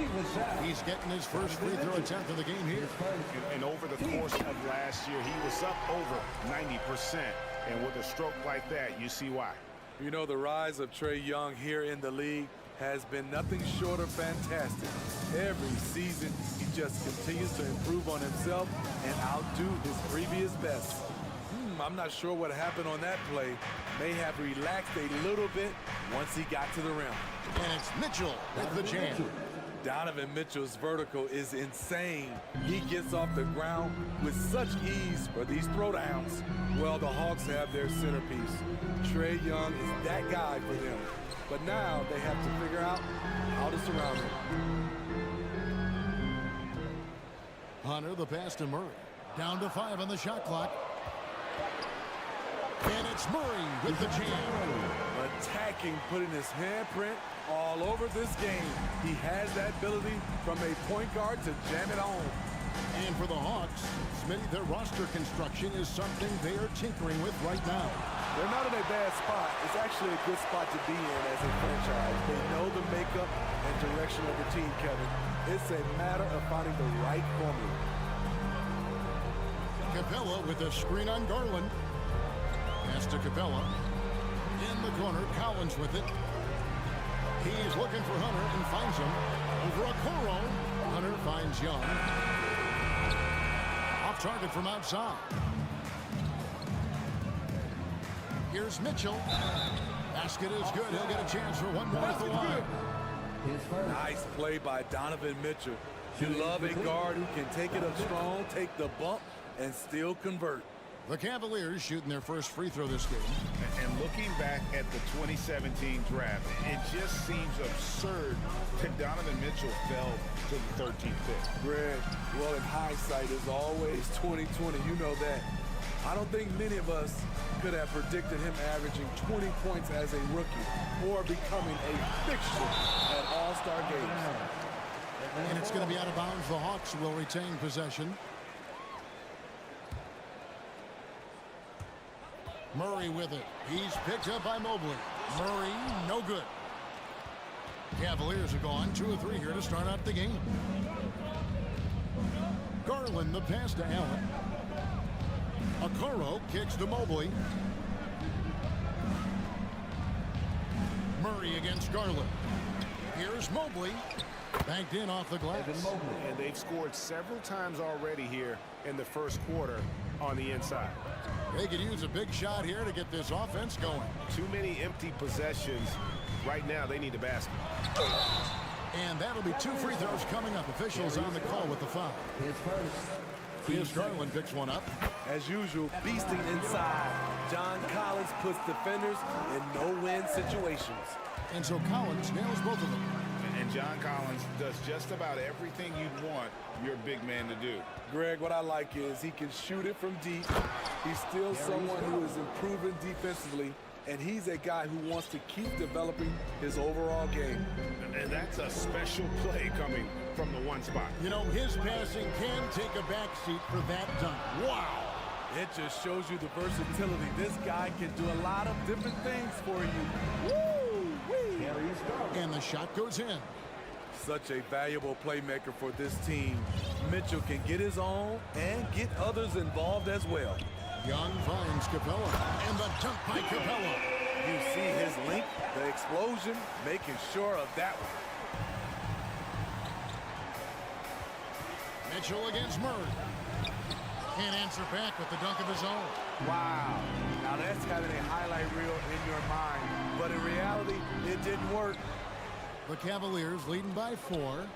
[SPEAKER 4] He's getting his first free throw attempt of the game here.
[SPEAKER 8] And over the course of last year, he was up over 90%. And with a stroke like that, you see why.
[SPEAKER 6] You know, the rise of Trae Young here in the league has been nothing short of fantastic. Every season, he just continues to improve on himself and outdo his previous best. I'm not sure what happened on that play. May have relaxed a little bit once he got to the rim.
[SPEAKER 4] And it's Mitchell with the jam.
[SPEAKER 6] Donovan Mitchell's vertical is insane. He gets off the ground with such ease for these throwdowns. Well, the Hawks have their centerpiece. Trae Young is that guy for them. But now they have to figure out how to surround him.
[SPEAKER 4] Hunter, the pass to Murray. Down to 5 on the shot clock. And it's Murray with the jam.
[SPEAKER 6] Attacking, putting his handprint all over this game. He has that ability from a point guard to jam it home.
[SPEAKER 4] And for the Hawks, Smitty, their roster construction is something they are tinkering with right now.
[SPEAKER 6] They're not in a bad spot. It's actually a good spot to be in as a franchise. They know the makeup and direction of the team, Kevin. It's a matter of finding the right formula.
[SPEAKER 4] Capella with a screen on Garland. Pass to Capella. In the corner, Collins with it. He's looking for Hunter and finds him. Over Okoro. Hunter finds Young. Off target from outside. Here's Mitchell. Basket is good. He'll get a chance for one more at the line.
[SPEAKER 6] Nice play by Donovan Mitchell. You love a guard who can take it up strong, take the bump, and still convert.
[SPEAKER 4] The Cavaliers shooting their first free throw this game.
[SPEAKER 8] And looking back at the 2017 draft, it just seems absurd that Donovan Mitchell fell to the 13th pick.
[SPEAKER 6] Greg, well, in hindsight is always 20/20. You know that. I don't think many of us could have predicted him averaging 20 points as a rookie or becoming a fixture at All-Star games.
[SPEAKER 4] And it's going to be out of bounds. The Hawks will retain possession. Murray with it. He's picked up by Mobley. Murray, no good. Cavaliers are gone 2 of 3 here to start out the game. Garland, the pass to Allen. Okoro kicks to Mobley. Murray against Garland. Here's Mobley. Banked in off the glass.
[SPEAKER 8] And they've scored several times already here in the first quarter on the inside.
[SPEAKER 4] They could use a big shot here to get this offense going.
[SPEAKER 8] Too many empty possessions. Right now, they need a basket.
[SPEAKER 4] And that'll be 2 free throws coming up. Officials on the call with the foul. Here's Garland picks one up.
[SPEAKER 6] As usual, beasting inside. John Collins puts defenders in no-win situations.
[SPEAKER 4] And so Collins nails both of them.
[SPEAKER 8] And John Collins does just about everything you'd want your big man to do.
[SPEAKER 6] Greg, what I like is he can shoot it from deep. He's still someone who is improving defensively, and he's a guy who wants to keep developing his overall game.
[SPEAKER 8] And that's a special play coming from the one spot.
[SPEAKER 4] You know, his passing can take a backseat for that dunk. Wow!
[SPEAKER 6] It just shows you the versatility. This guy can do a lot of different things for you. Woo-wee!
[SPEAKER 4] And the shot goes in.
[SPEAKER 6] Such a valuable playmaker for this team. Mitchell can get his own and get others involved as well.
[SPEAKER 4] Young finds Capella, and the dunk by Capella.
[SPEAKER 6] You see his length, the explosion, making sure of that one.
[SPEAKER 4] Mitchell against Murray. Can't answer back with the dunk of his own.
[SPEAKER 6] Wow. Now that's having a highlight reel in your mind. But in reality, it didn't work.
[SPEAKER 4] The Cavaliers leading by 4.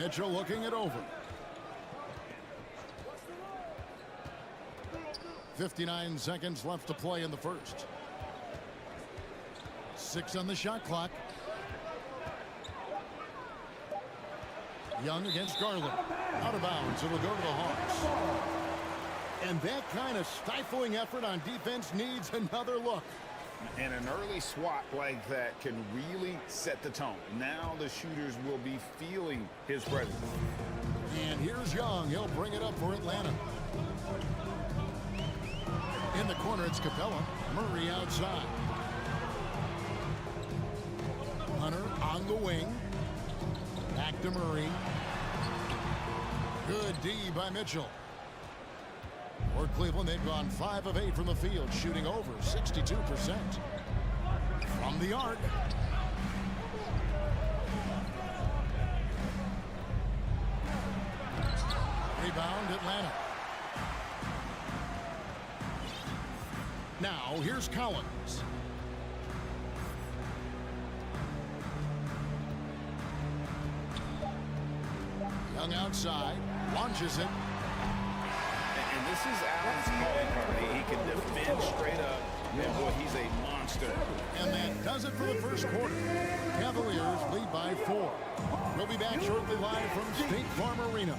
[SPEAKER 4] Mitchell looking it over. 59 seconds left to play in the first. 6 on the shot clock. Young against Garland. Out of bounds. It'll go to the Hawks. And that kind of stifling effort on defense needs another look.
[SPEAKER 5] And an early swat like that can really set the tone. Now the shooters will be feeling his presence.
[SPEAKER 4] And here's Young. He'll bring it up for Atlanta. In the corner, it's Capella. Murray outside. Hunter on the wing. Back to Murray. Good D by Mitchell. For Cleveland, they've gone 5 of 8 from the field, shooting over 62%. From the arc. Rebound, Atlanta. Now, here's Collins. Young outside, launches it.
[SPEAKER 5] And this is Allen's calling card. He can defend straight up, and boy, he's a monster.
[SPEAKER 4] And that does it for the first quarter. Cavaliers lead by 4. We'll be back shortly live from State Farm Arena.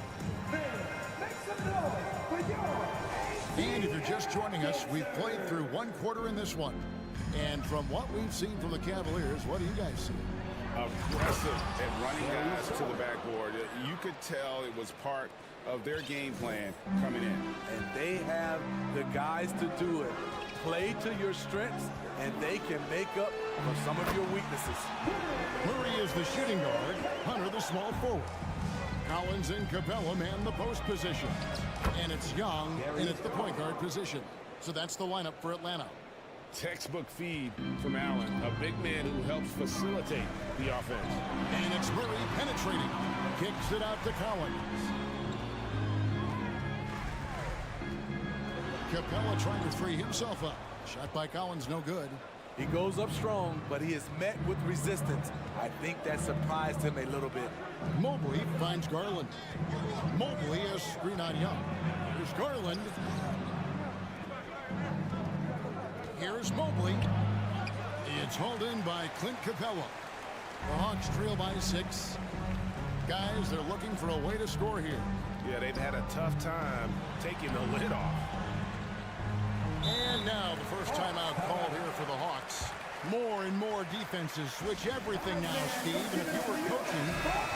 [SPEAKER 4] And if you're just joining us, we've played through 1 quarter in this one. And from what we've seen from the Cavaliers, what do you guys see?
[SPEAKER 5] Aggressive at running guys to the backboard. You could tell it was part of their game plan coming in.
[SPEAKER 6] And they have the guys to do it. Play to your strengths, and they can make up for some of your weaknesses.
[SPEAKER 4] Murray is the shooting guard. Hunter the small forward. Collins and Capella man the post position. And it's Young in at the point guard position. So that's the lineup for Atlanta.
[SPEAKER 5] Textbook feed from Allen, a big man who helps facilitate the offense.
[SPEAKER 4] And it's Murray penetrating. Kicks it out to Collins. Capella trying to free himself up. Shot by Collins, no good.
[SPEAKER 6] He goes up strong, but he is met with resistance. I think that surprised him a little bit.
[SPEAKER 4] Mobley finds Garland. Mobley is screen on Young. Here's Garland. Here's Mobley. It's hauled in by Clint Capella. The Hawks trail by 6. Guys, they're looking for a way to score here.
[SPEAKER 8] Yeah, they've had a tough time taking the lid off.
[SPEAKER 4] And now the first timeout called here for the Hawks. More and more defenses switch everything now, Steve. And if you were coaching,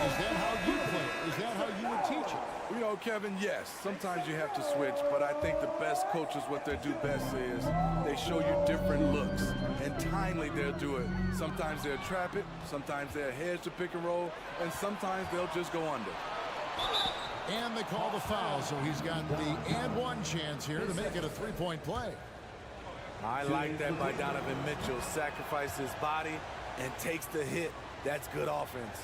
[SPEAKER 4] is that how you play? Is that how you would teach it?
[SPEAKER 6] You know, Kevin, yes. Sometimes you have to switch, but I think the best coaches, what they do best is they show you different looks. And timely they'll do it. Sometimes they'll trap it, sometimes they'll hedge the pick and roll, and sometimes they'll just go under.
[SPEAKER 4] And they call the foul, so he's got the and one chance here to make it a three-point play.
[SPEAKER 6] I like that by Donovan Mitchell. Sacrifices his body and takes the hit. That's good offense.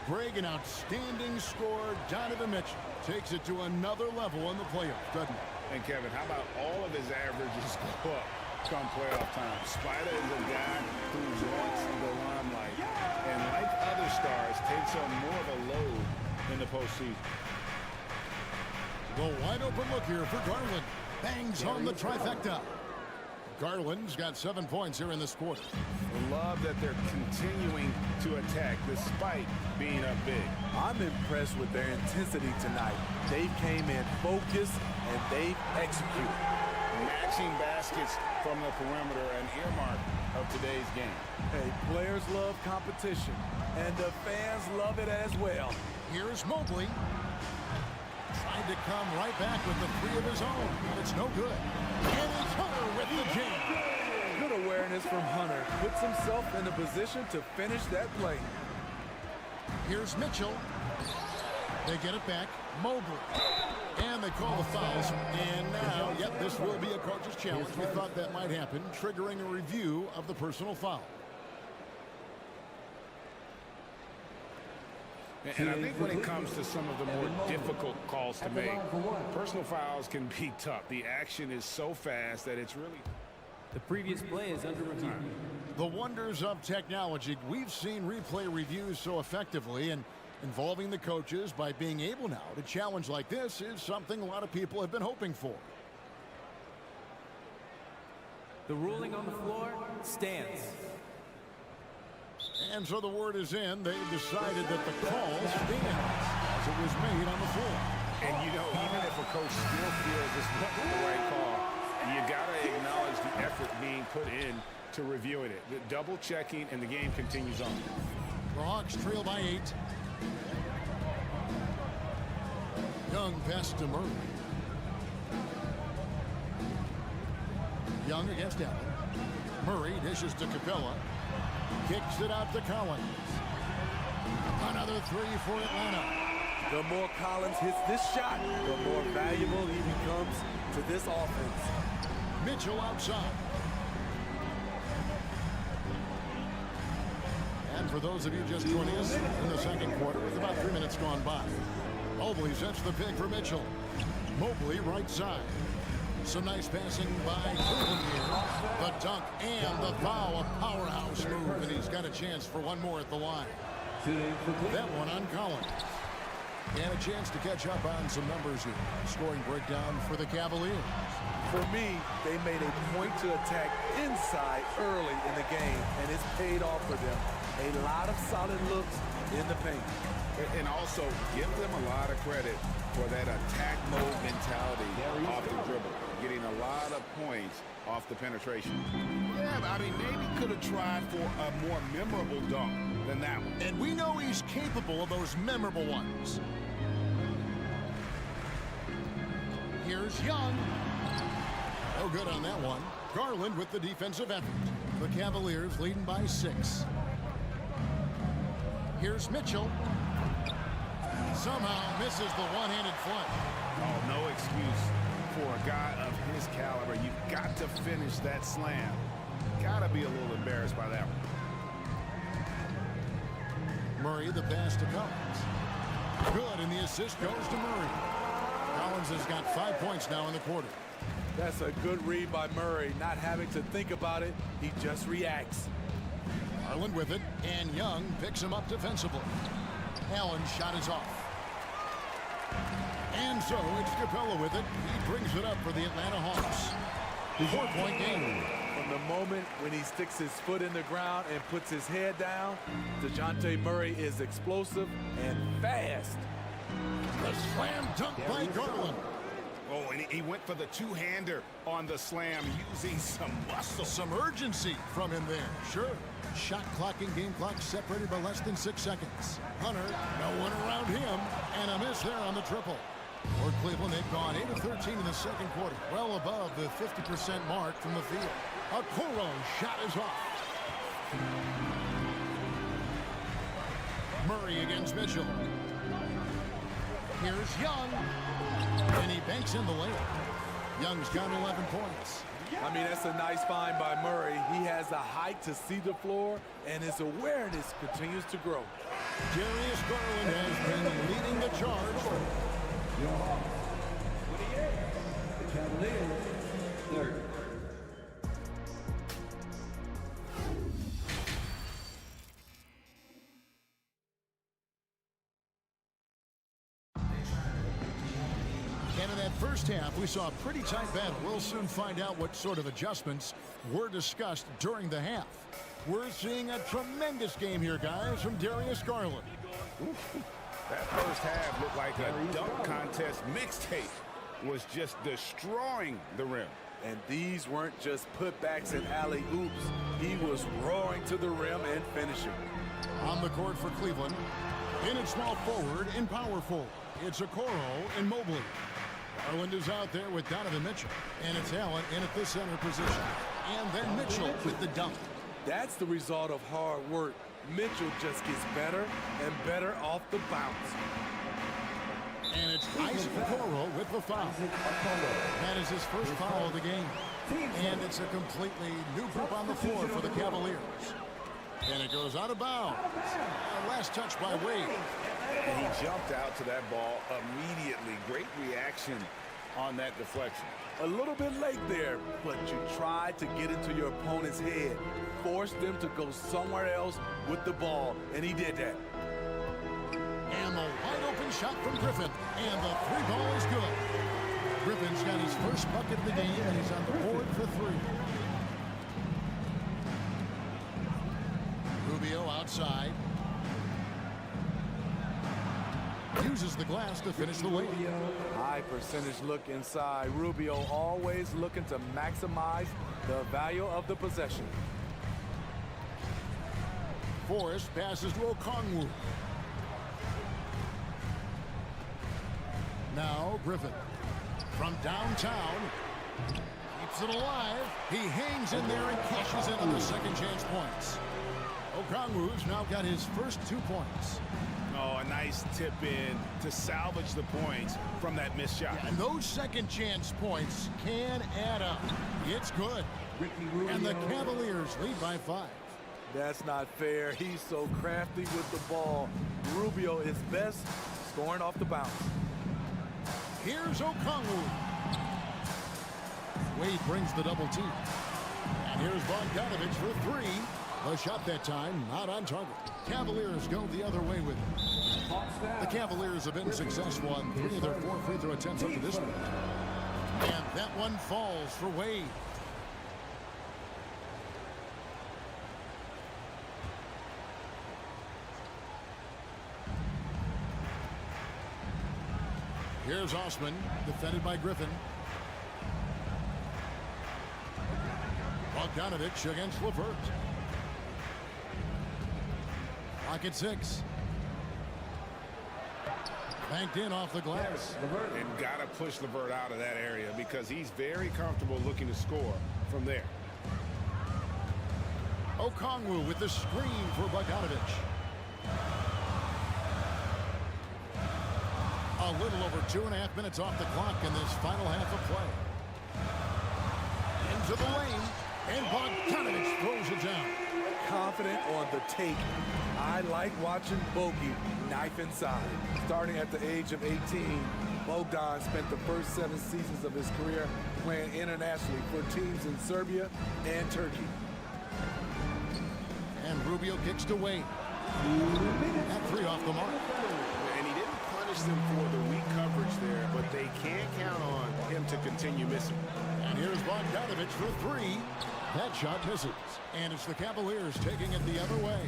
[SPEAKER 4] Greg, an outstanding scorer. Donovan Mitchell takes it to another level in the playoffs, doesn't he?
[SPEAKER 5] And Kevin, how about all of his averages go up come playoff time? Spider is a guy who wants the limelight, and like other stars, takes on more of a load in the postseason.
[SPEAKER 4] The wide open look here for Garland. Bangs home the trifecta. Garland's got 7 points here in this quarter.
[SPEAKER 5] Love that they're continuing to attack despite being up big.
[SPEAKER 6] I'm impressed with their intensity tonight. They came in focused and they executed.
[SPEAKER 5] Matching baskets from the perimeter, an earmark of today's game.
[SPEAKER 6] Hey, players love competition, and the fans love it as well.
[SPEAKER 4] Here's Mobley. Tried to come right back with the 3 of his own, but it's no good. And it's Hunter with the jam.
[SPEAKER 6] Good awareness from Hunter. Puts himself in a position to finish that play.
[SPEAKER 4] Here's Mitchell. They get it back. Mobley. And they call the fouls. And now, yep, this will be a coach's challenge. We thought that might happen, triggering a review of the personal foul.
[SPEAKER 5] And I think when it comes to some of the more difficult calls to make, personal fouls can be tough. The action is so fast that it's really...
[SPEAKER 11] The previous play is under review.
[SPEAKER 4] The wonders of technology. We've seen replay reviews so effectively, and Involving the coaches by being able now to challenge like this is something a lot of people have been hoping for.
[SPEAKER 11] The ruling on the floor stands.
[SPEAKER 4] And so the word is in. They've decided that the call stands as it was made on the floor.
[SPEAKER 5] And, you know, even if a coach still feels this wasn't the right call, you got to acknowledge the effort being put in to reviewing it. The double checking, and the game continues on.
[SPEAKER 4] The Hawks trail by 8. Young pass to Murray. Young against Allen. Murray dishes to Capella. Kicks it out to Collins. Another 3 for Atlanta.
[SPEAKER 6] The more Collins hits this shot, the more valuable he becomes to this offense.
[SPEAKER 4] Mitchell outside. And for those of you just joining us in the second quarter, with about 3 minutes gone by, Mobley sets the pick for Mitchell. Mobley right side. Some nice passing by Cleveland here. The dunk and the foul, a powerhouse move, and he's got a chance for one more at the line. That one on Collins. And a chance to catch up on some numbers here. Scoring breakdown for the Cavaliers.
[SPEAKER 6] For me, they made a point to attack inside early in the game, and it's paid off for them. A lot of solid looks in the paint.
[SPEAKER 5] And also, give them a lot of credit for that attack mode mentality off the dribble. Getting a lot of points off the penetration. Yeah, but I mean, maybe could have tried for a more memorable dunk than that one.
[SPEAKER 4] And we know he's capable of those memorable ones. Here's Young. No good on that one. Garland with the defensive effort. The Cavaliers leading by 6. Here's Mitchell. Somehow misses the one-handed flush.
[SPEAKER 5] Oh, no excuse for a guy of his caliber. You've got to finish that slam. Got to be a little embarrassed by that one.
[SPEAKER 4] Murray, the pass to Collins. Good, and the assist goes to Murray. Collins has got 5 points now in the quarter.
[SPEAKER 6] That's a good read by Murray. Not having to think about it, he just reacts.
[SPEAKER 4] Garland with it, and Young picks him up defensively. Allen's shot is off. And so it's Capella with it. He brings it up for the Atlanta Hawks. 4-point game.
[SPEAKER 6] From the moment when he sticks his foot in the ground and puts his head down, DeJounte Murray is explosive and fast.
[SPEAKER 4] The slam dunk by Garland.
[SPEAKER 5] Oh, and he went for the two-hander on the slam, using some muscle.
[SPEAKER 4] Some urgency from him there. Sure. Shot clock and game clock separated by less than 6 seconds. Hunter, no one around him, and a miss there on the triple. For Cleveland, they've gone 8 of 13 in the second quarter, well above the 50% mark from the field. Okoro shot is off. Murray against Mitchell. Here's Young, and he banks in the layup. Young's got 11 points.
[SPEAKER 6] I mean, that's a nice find by Murray. He has the height to see the floor, and his awareness continues to grow.
[SPEAKER 4] Darius Garland has been leading the charge.
[SPEAKER 7] The Cavaliers, 30.
[SPEAKER 4] And in that first half, we saw a pretty tight battle. We'll soon find out what sort of adjustments were discussed during the half. We're seeing a tremendous game here, guys, from Darius Garland.
[SPEAKER 5] That first half looked like a dunk contest mixtape. Was just destroying the rim.
[SPEAKER 6] And these weren't just putbacks and alley-oops. He was roaring to the rim and finishing.
[SPEAKER 4] On the court for Cleveland, in at small forward and power forward, it's Okoro and Mobley. Garland is out there with Donovan Mitchell, and it's Allen in at the center position. And then Mitchell with the dunk.
[SPEAKER 6] That's the result of hard work. Mitchell just gets better and better off the bounce.
[SPEAKER 4] And it's Isaac Okoro with the foul. That is his first foul of the game. And it's a completely new group on the floor for the Cavaliers. And it goes out of bounds. Last touch by Wade.
[SPEAKER 5] And he jumped out to that ball immediately. Great reaction on that deflection.
[SPEAKER 6] A little bit late there, but you tried to get into your opponent's head. Force them to go somewhere else with the ball, and he did that.
[SPEAKER 4] shot from Griffin, and the three ball is good. Griffin's got his first bucket of the game, and he's on the board for three. Rubio outside. Uses the glass to finish the lead.
[SPEAKER 6] High percentage look inside. Rubio always looking to maximize the value of the possession.
[SPEAKER 4] Forrest passes to Okongwu. Now Griffin from downtown keeps it alive. He hangs in there and cashes in on the second chance points. Okongwu's now got his first 2 points.
[SPEAKER 5] Oh, a nice tip in to salvage the points from that missed shot.
[SPEAKER 4] Yeah, and those second chance points can add up. It's good. And the Cavaliers lead by 5.
[SPEAKER 6] That's not fair. He's so crafty with the ball. Rubio is best scoring off the bounce.
[SPEAKER 4] Here's Okongwu. Wade brings the double team. And here's Bogdanovich for 3. The shot that time not on target. Cavaliers go the other way with it. The Cavaliers have been successful on 3 of their 4 free throw attempts up to this point. And that one falls for Wade. Here's Osman, defended by Griffin. Bogdanovich against LeVert. Clock at 6. Banked in off the glass.
[SPEAKER 5] And got to push LeVert out of that area because he's very comfortable looking to score from there.
[SPEAKER 4] Okongwu with the screen for Bogdanovich. A little over 2.5 minutes off the clock in this final half of play. Into the lane, and Bogdanovich throws it down.
[SPEAKER 6] Confident on the take. I like watching Bogey knife inside. Starting at the age of 18, Bogdan spent the first 7 seasons of his career playing internationally for teams in Serbia and Turkey.
[SPEAKER 4] And Rubio kicks to Wade. At 3 off the mark.
[SPEAKER 5] And he didn't punish them for the weak coverage there, but they can't count on him to continue missing.
[SPEAKER 4] And here's Bogdanovich for 3. That shot misses. And it's the Cavaliers taking it the other way.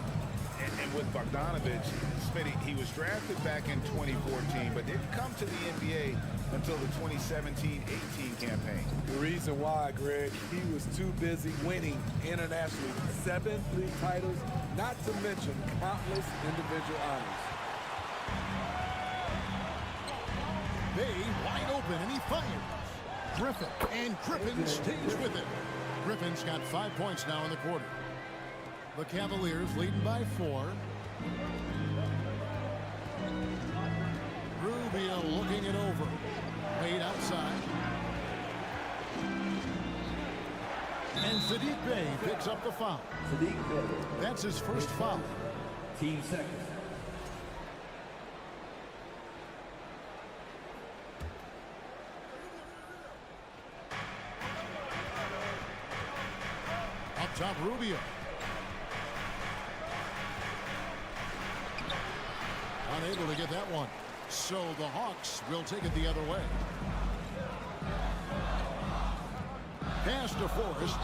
[SPEAKER 5] And with Bogdanovich, Smitty, he was drafted back in 2014, but didn't come to the NBA until the 2017-18 campaign.
[SPEAKER 6] The reason why, Greg, he was too busy winning internationally. 7 league titles, not to mention countless individual honors.
[SPEAKER 4] Bay wide open, and he fires. Griffin, and Griffin stays with it. Griffin's got 5 points now in the quarter. The Cavaliers leading by 4. Rubio looking it over. Wade outside. And Saddiq Bey picks up the foul. That's his first foul.
[SPEAKER 7] Team second.
[SPEAKER 4] Up top, Rubio. Unable to get that one. So the Hawks will take it the other way. Pass to Forrest.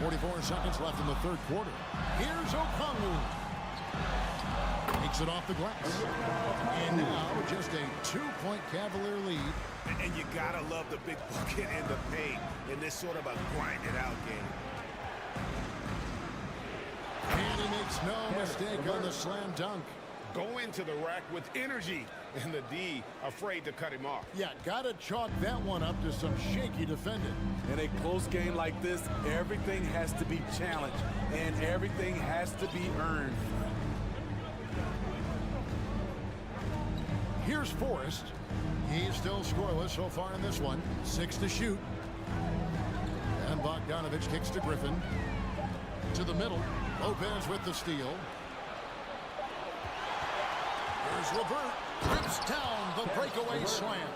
[SPEAKER 4] 44 seconds left in the third quarter. Here's Okongwu. Takes it off the glass. And now just a 2-point Cavalier lead.
[SPEAKER 5] And you gotta love the big bucket and the paint in this sort of a grinded out game.
[SPEAKER 4] And he makes no mistake on the slam dunk.
[SPEAKER 5] Go into the rack with energy, and the D afraid to cut him off.
[SPEAKER 4] Yeah, gotta chalk that one up to some shaky defending.
[SPEAKER 6] In a close game like this, everything has to be challenged, and everything has to be earned.
[SPEAKER 4] Here's Forrest. He's still scoreless so far in this one. 6 to shoot. And Bogdanovich kicks to Griffin. To the middle. Lopez with the steal. Here's LeVert. Rips down the breakaway slam.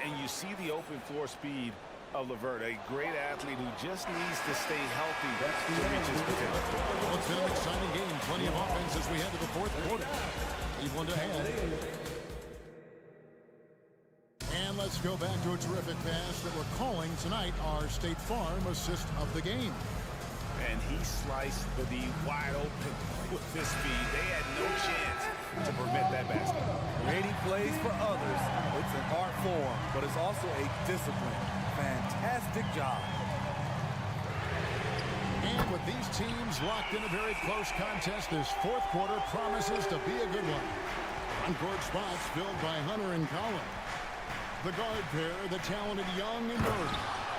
[SPEAKER 5] And you see the open floor speed of LeVert, a great athlete who just needs to stay healthy to reach his potential.
[SPEAKER 4] Well, it's been an exciting game. Plenty of offense possessions as we head to the fourth quarter. Cleveland ahead. And let's go back to a terrific pass that we're calling tonight our State Farm assist of the game.
[SPEAKER 5] And he sliced the D wide open with his speed. They had no chance to prevent that basket.
[SPEAKER 6] Creating plays for others, it's an art form, but it's also a discipline. Fantastic job.
[SPEAKER 4] And with these teams locked in a very close contest, this fourth quarter promises to be a good one. On-court spots filled by Hunter and Collins. The guard pair, the talented Young and Murray.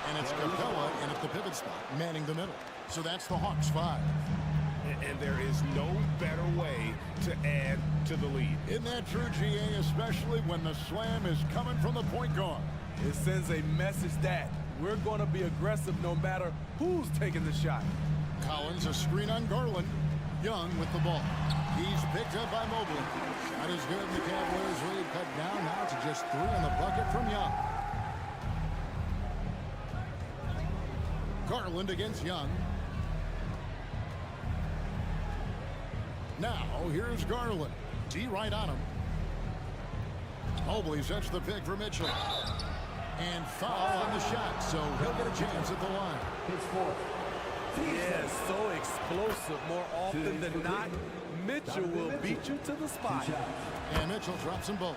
[SPEAKER 4] And it's Capella in at the pivot spot, manning the middle. So that's the Hawks 5.
[SPEAKER 5] And there is no better way to add to the lead.
[SPEAKER 4] Isn't that true, GA, especially when the slam is coming from the point guard?
[SPEAKER 6] It sends a message that we're going to be aggressive no matter who's taking the shot.
[SPEAKER 4] Collins, a screen on Garland. Young with the ball. He's picked up by Mobley. Shot is good. The Cavaliers lead cut down now to just 3 in the bucket from Young. Garland against Young. Now, here's Garland. D right on him. Mobley sets the pick for Mitchell. And foul on the shot, so he'll get a chance at the line.
[SPEAKER 6] Yes, so explosive. More often than not, Mitchell will beat you to the spot.
[SPEAKER 4] And Mitchell drops them both.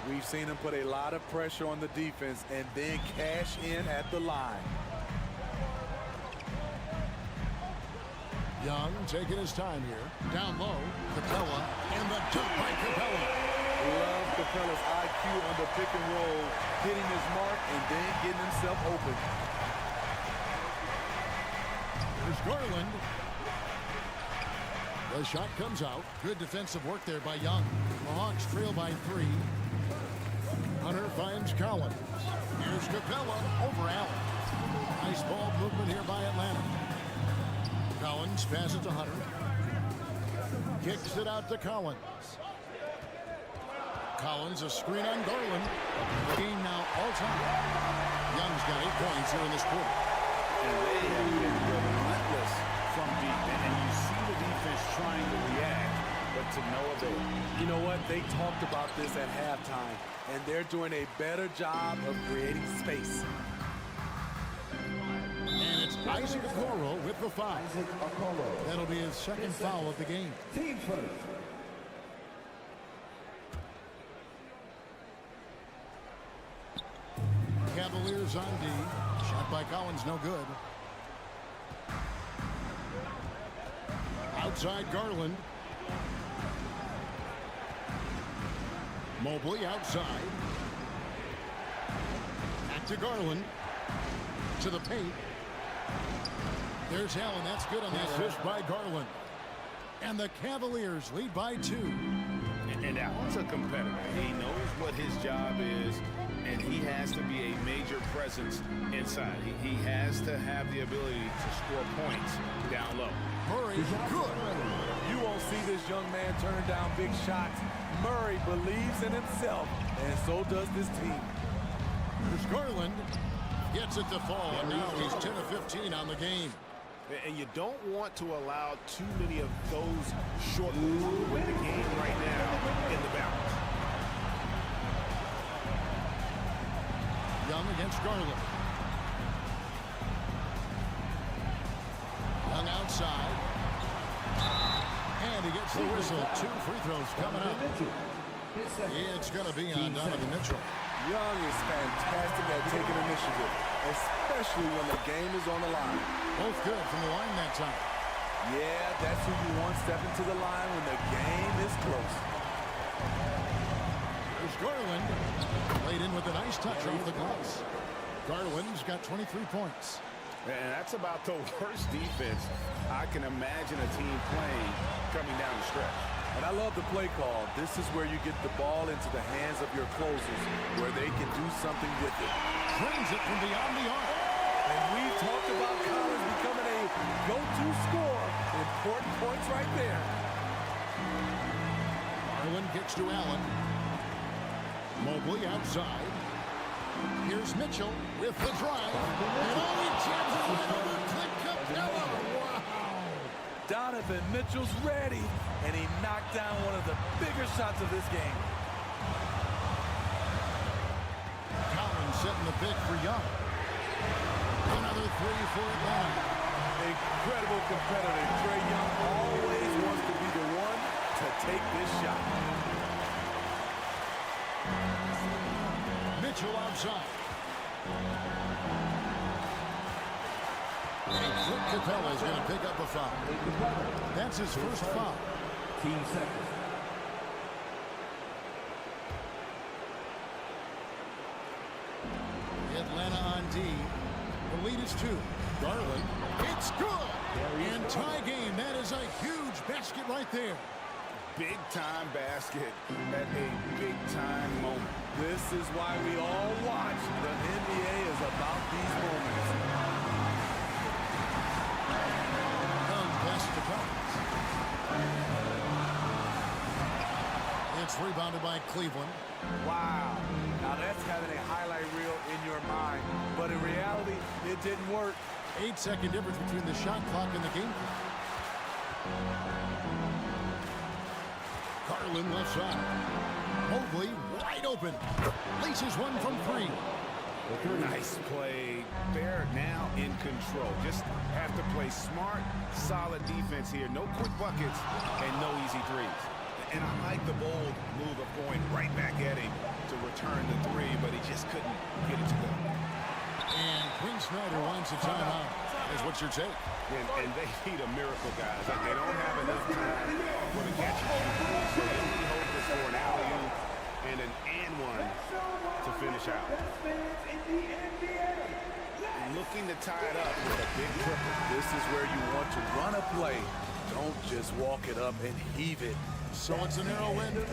[SPEAKER 6] We've seen him put a lot of pressure on the defense and then cash in at the line.
[SPEAKER 4] Young taking his time here. Down low, Capella, and the dunk by Capella.
[SPEAKER 6] Love Capella's IQ on the pick and roll, hitting his mark and then getting himself open.
[SPEAKER 4] There's Garland. The shot comes out. Good defensive work there by Young. The Hawks trail by 3. Hunter finds Collins. Here's Capella over Allen. Nice ball movement here by Atlanta. Collins passes to Hunter. Kicks it out to Collins. Collins, a screen on Garland. The game now all time. Young's got 8 points here in this quarter.
[SPEAKER 5] And they have been relentless from deep. And you see the defense trying to react, but to no avail.
[SPEAKER 6] You know what? They talked about this at halftime, and they're doing a better job of creating space.
[SPEAKER 4] And it's Isaac Okoro with the foul. That'll be his second foul of the game.
[SPEAKER 7] Team first.
[SPEAKER 4] Cavaliers on D. Shot by Collins, no good. Outside Garland. Mobley outside. Back to Garland. To the paint. There's Allen. That's good on the assist by Garland. And the Cavaliers lead by 2.
[SPEAKER 5] And Allen's a competitor. He knows what his job is, and he has to be a major presence inside. He has to have the ability to score points down low.
[SPEAKER 4] Murray, good.
[SPEAKER 6] You won't see this young man turn down big shots. Murray believes in himself, and so does this team.
[SPEAKER 4] There's Garland. Gets it to fall, and now he's 10 of 15 on the game.
[SPEAKER 5] And you don't want to allow too many of those short moves to win the game right now in the balance.
[SPEAKER 4] Young against Garland. Young outside. And he gets the whistle. 2 free throws coming up. It's going to be on Donovan Mitchell.
[SPEAKER 6] Young is fantastic at taking initiative, especially when the game is on the line.
[SPEAKER 4] Both good from the line that time.
[SPEAKER 6] Yeah, that's who you want stepping to the line when the game is close.
[SPEAKER 4] There's Garland. Laid in with a nice touch off the glass. Garland's got 23 points.
[SPEAKER 5] And that's about the worst defense I can imagine a team playing coming down the stretch.
[SPEAKER 6] And I love the play call. This is where you get the ball into the hands of your closers, where they can do something with it.
[SPEAKER 4] Brings it from beyond the arc.
[SPEAKER 6] And we've talked about Collins becoming a go-to scorer. Important points right there.
[SPEAKER 4] Garland kicks to Allen. Mobley outside. Here's Mitchell with the drive. And he jams it right over Clint Capella. Wow.
[SPEAKER 6] Donovan Mitchell's ready. and he knocked down one of the bigger shots of this game.
[SPEAKER 4] Collins setting the pick for Young. Another three for Atlanta.
[SPEAKER 6] Incredible competitor. Trae Young always wants to be the one to take this shot.
[SPEAKER 4] Mitchell outside. And Clint Capella is going to pick up a foul. That's his first foul.
[SPEAKER 7] Team seconds.
[SPEAKER 4] Atlanta on D. The lead is 2. Garland. It's good. And tie game. That is a huge basket right there.
[SPEAKER 5] Big-time basket at a big-time moment.
[SPEAKER 6] This is why we all watch. The NBA is about these moments.
[SPEAKER 4] Pass to Collins. It's rebounded by Cleveland.
[SPEAKER 6] Wow. Now that's having a highlight reel in your mind. But in reality, it didn't work.
[SPEAKER 4] 8-second difference between the shot clock and the game clock. Garland left side. Mobley wide open. Laces one from 3.
[SPEAKER 5] Nice play. They're now in control. Just have to play smart, solid defense here. No quick buckets and no easy threes. And I like the bold move of going right back at him to return the 3, but he just couldn't get it to go.
[SPEAKER 4] And Quinn Snyder wants a timeout. Is what your take?
[SPEAKER 5] And they need a miracle, guys. Like they don't have enough time for the catch and shoot. So they only hope for an alley-oop and an and-one to finish out. Looking to tie it up with a big triple.
[SPEAKER 6] This is where you want to run a play. Don't just walk it up and heave it.
[SPEAKER 4] So it's a narrow win.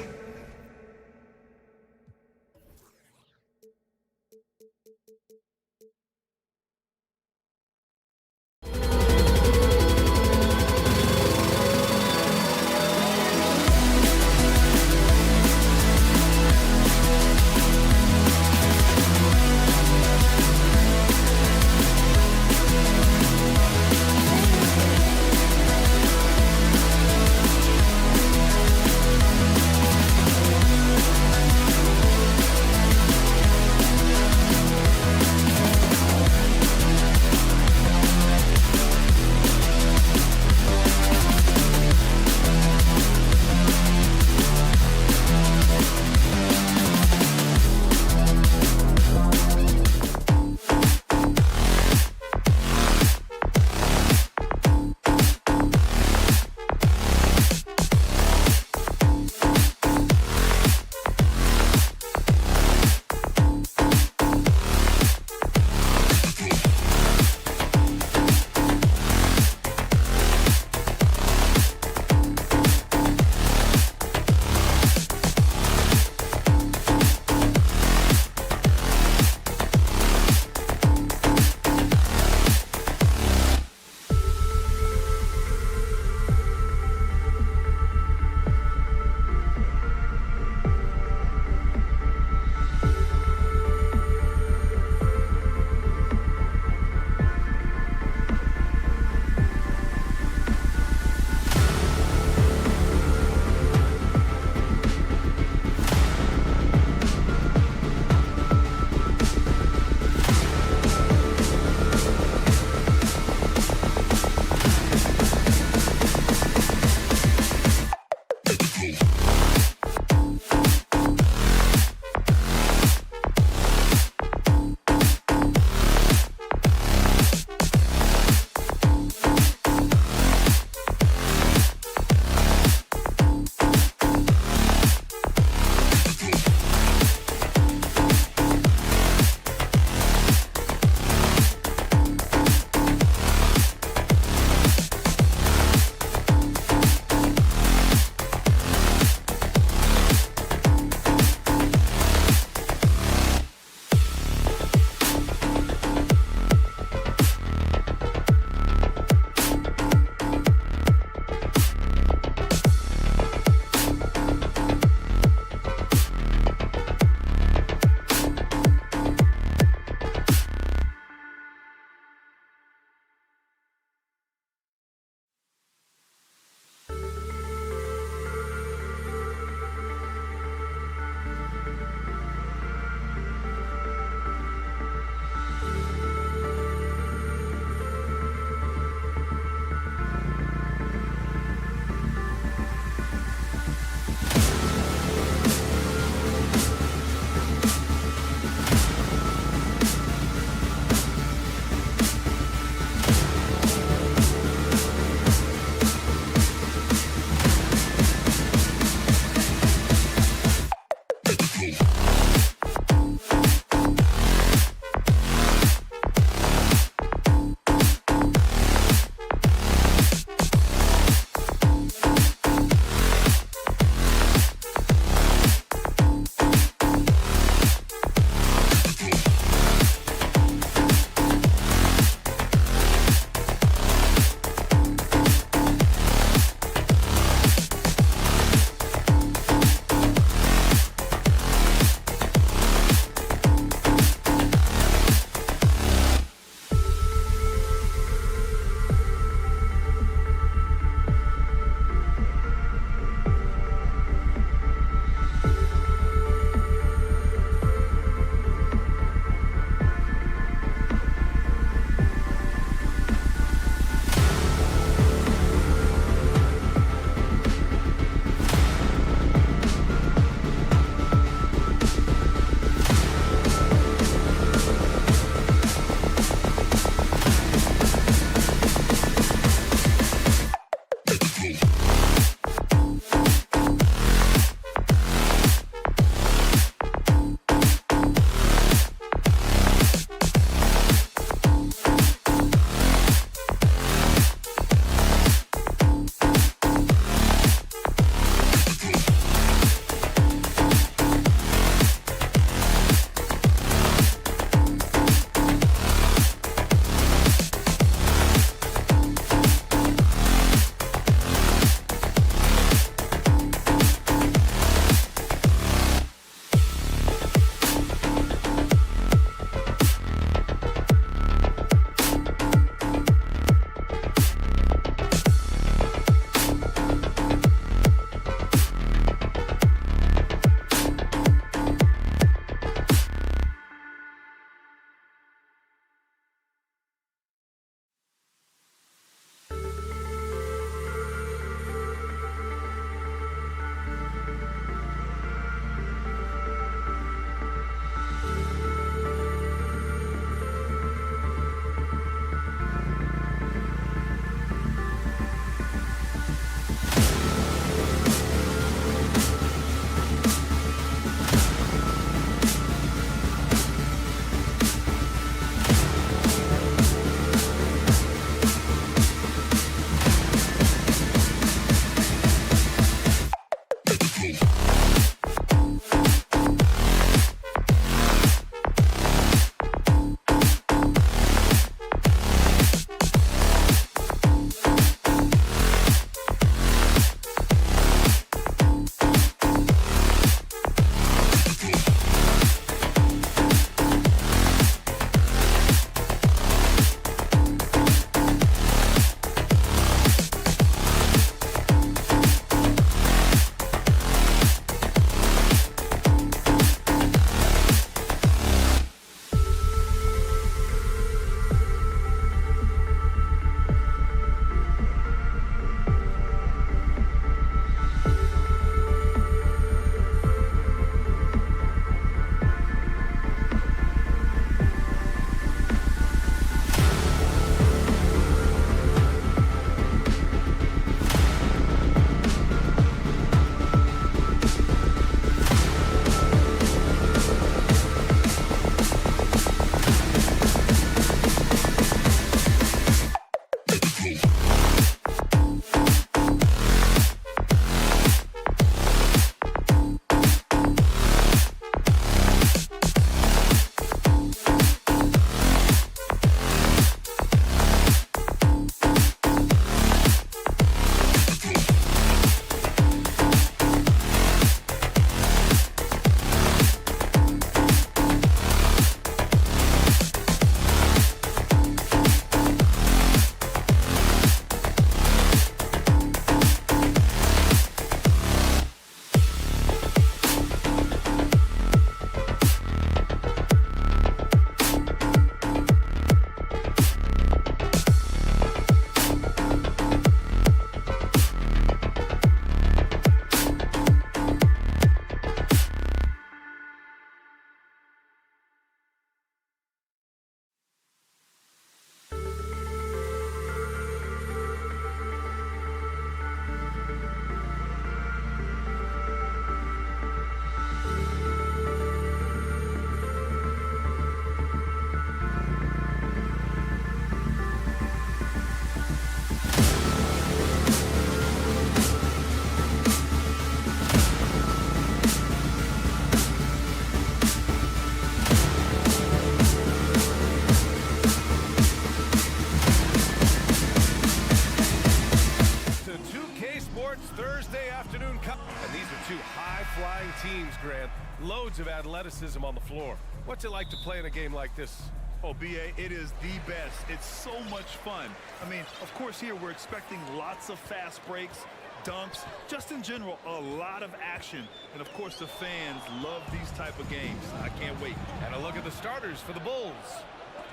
[SPEAKER 1] afternoon cup. And these are two high-flying teams, Grant. Loads of athleticism on the floor. What's it like to play in a game like this?
[SPEAKER 9] Oh, B.A., it is the best. It's so much fun. I mean, of course, here we're expecting lots of fast breaks, dunks, just in general, a lot of action. And, of course, the fans love these type of games. I can't wait.
[SPEAKER 1] And a look at the starters for the Bulls.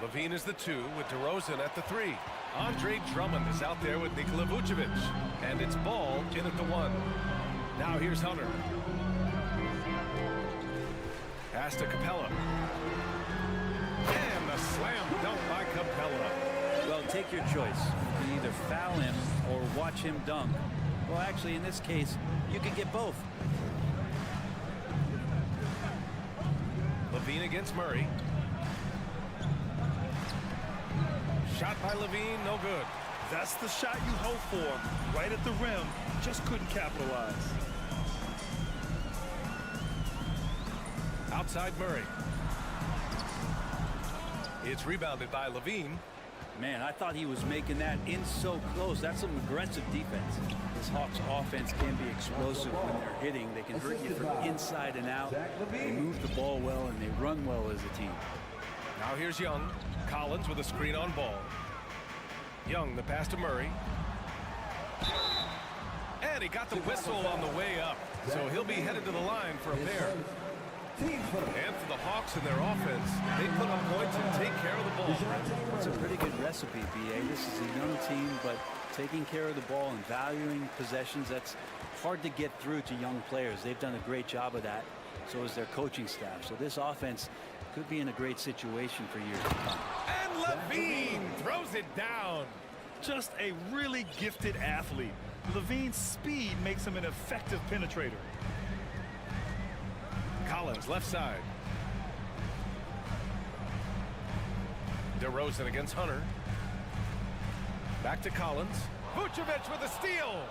[SPEAKER 1] Levine is the 2 with DeRozan at the 3. Andre Drummond is out there with Nikola Vucevic. And it's Ball in at the 1. Now here's Hunter. Pass to Capella. And the slam dunk by Capella.
[SPEAKER 10] Well, take your choice. You can either foul him or watch him dunk. Well, actually, in this case, you can get both.
[SPEAKER 1] Levine against Murray. Shot by Levine, no good.
[SPEAKER 9] That's the shot you hope for. Right at the rim, just couldn't capitalize.
[SPEAKER 1] Outside Murray. It's rebounded by Levine.
[SPEAKER 10] Man, I thought he was making that in so close. That's some aggressive defense. This Hawks offense can be explosive when they're hitting. They can hurt you from inside and out. They move the ball well, and they run well as a team.
[SPEAKER 1] Now here's Young. Collins with a screen on Ball. Young, the pass to Murray. And he got the whistle on the way up. So he'll be headed to the line for a pair. And for the Hawks and their offense, they put up points and take care of the ball.
[SPEAKER 10] It's a pretty good recipe, B.A. This is a young team, but taking care of the ball and valuing possessions, that's hard to get through to young players. They've done a great job of that. So is their coaching staff. So this offense could be in a great situation for years to come.
[SPEAKER 1] And Levine throws it down.
[SPEAKER 9] Just a really gifted athlete. Levine's speed makes him an effective penetrator.
[SPEAKER 1] Collins, left side. DeRozan against Hunter. Back to Collins. Vucevic with a steal.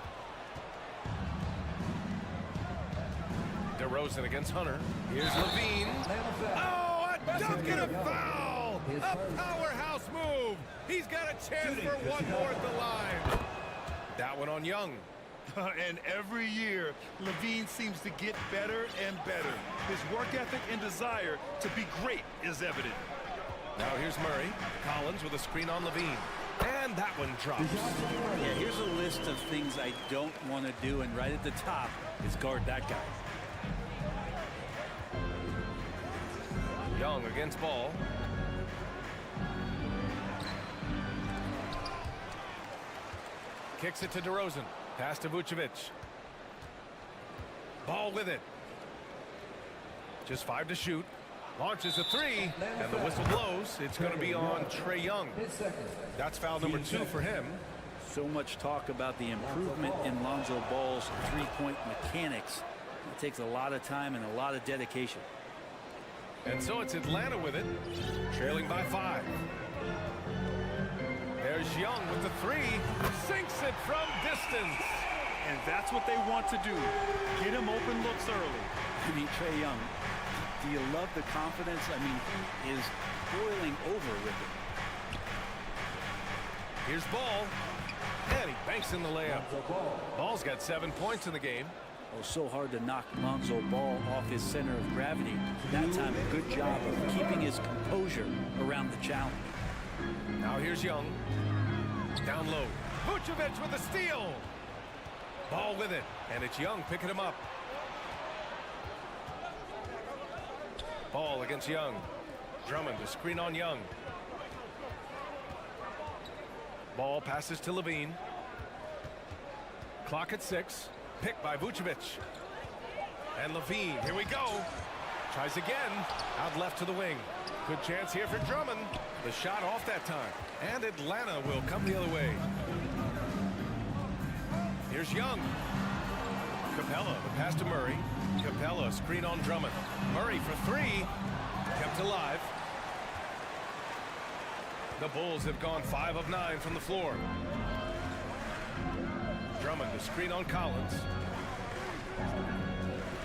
[SPEAKER 1] DeRozan against Hunter. Here's Levine. Oh, a dunk and a foul! A powerhouse move! He's got a chance for one more at the line. That one on Young.
[SPEAKER 9] And every year, Levine seems to get better and better. His work ethic and desire to be great is evident.
[SPEAKER 1] Now here's Murray. Collins with a screen on Levine. And that one drops.
[SPEAKER 10] Yeah, here's a list of things I don't want to do, and right at the top is guard that guy.
[SPEAKER 1] Young against Ball. Kicks it to DeRozan. Pass to Vucevic. Ball with it. Just 5 to shoot. Launches a 3, and the whistle blows. It's going to be on Trae Young. That's foul number 2 for him.
[SPEAKER 10] So much talk about the improvement in Lonzo Ball's three-point mechanics. It takes a lot of time and a lot of dedication.
[SPEAKER 1] And so it's Atlanta with it, trailing by 5. There's Young with the 3, sinks it from distance.
[SPEAKER 9] And that's what they want to do. Get him open looks early.
[SPEAKER 10] I mean, Trae Young, do you love the confidence? I mean, he is boiling over with it.
[SPEAKER 1] Here's Ball, and he banks in the layup. Ball's got 7 points in the game.
[SPEAKER 10] Oh, so hard to knock Lonzo Ball off his center of gravity. That time, a good job of keeping his composure around the challenge.
[SPEAKER 1] Now here's Young. Down low. Vucevic with a steal. Ball with it, and it's Young picking him up. Ball against Young. Drummond to screen on Young. Ball passes to Levine. Clock at 6. Picked by Vucevic. And Levine, here we go. Tries again. Out left to the wing. Good chance here for Drummond. The shot off that time. And Atlanta will come the other way. Here's Young. Capella, the pass to Murray. Capella, screen on Drummond. Murray for 3. Kept alive. The Bulls have gone 5 of 9 from the floor. Drummond, the screen on Collins.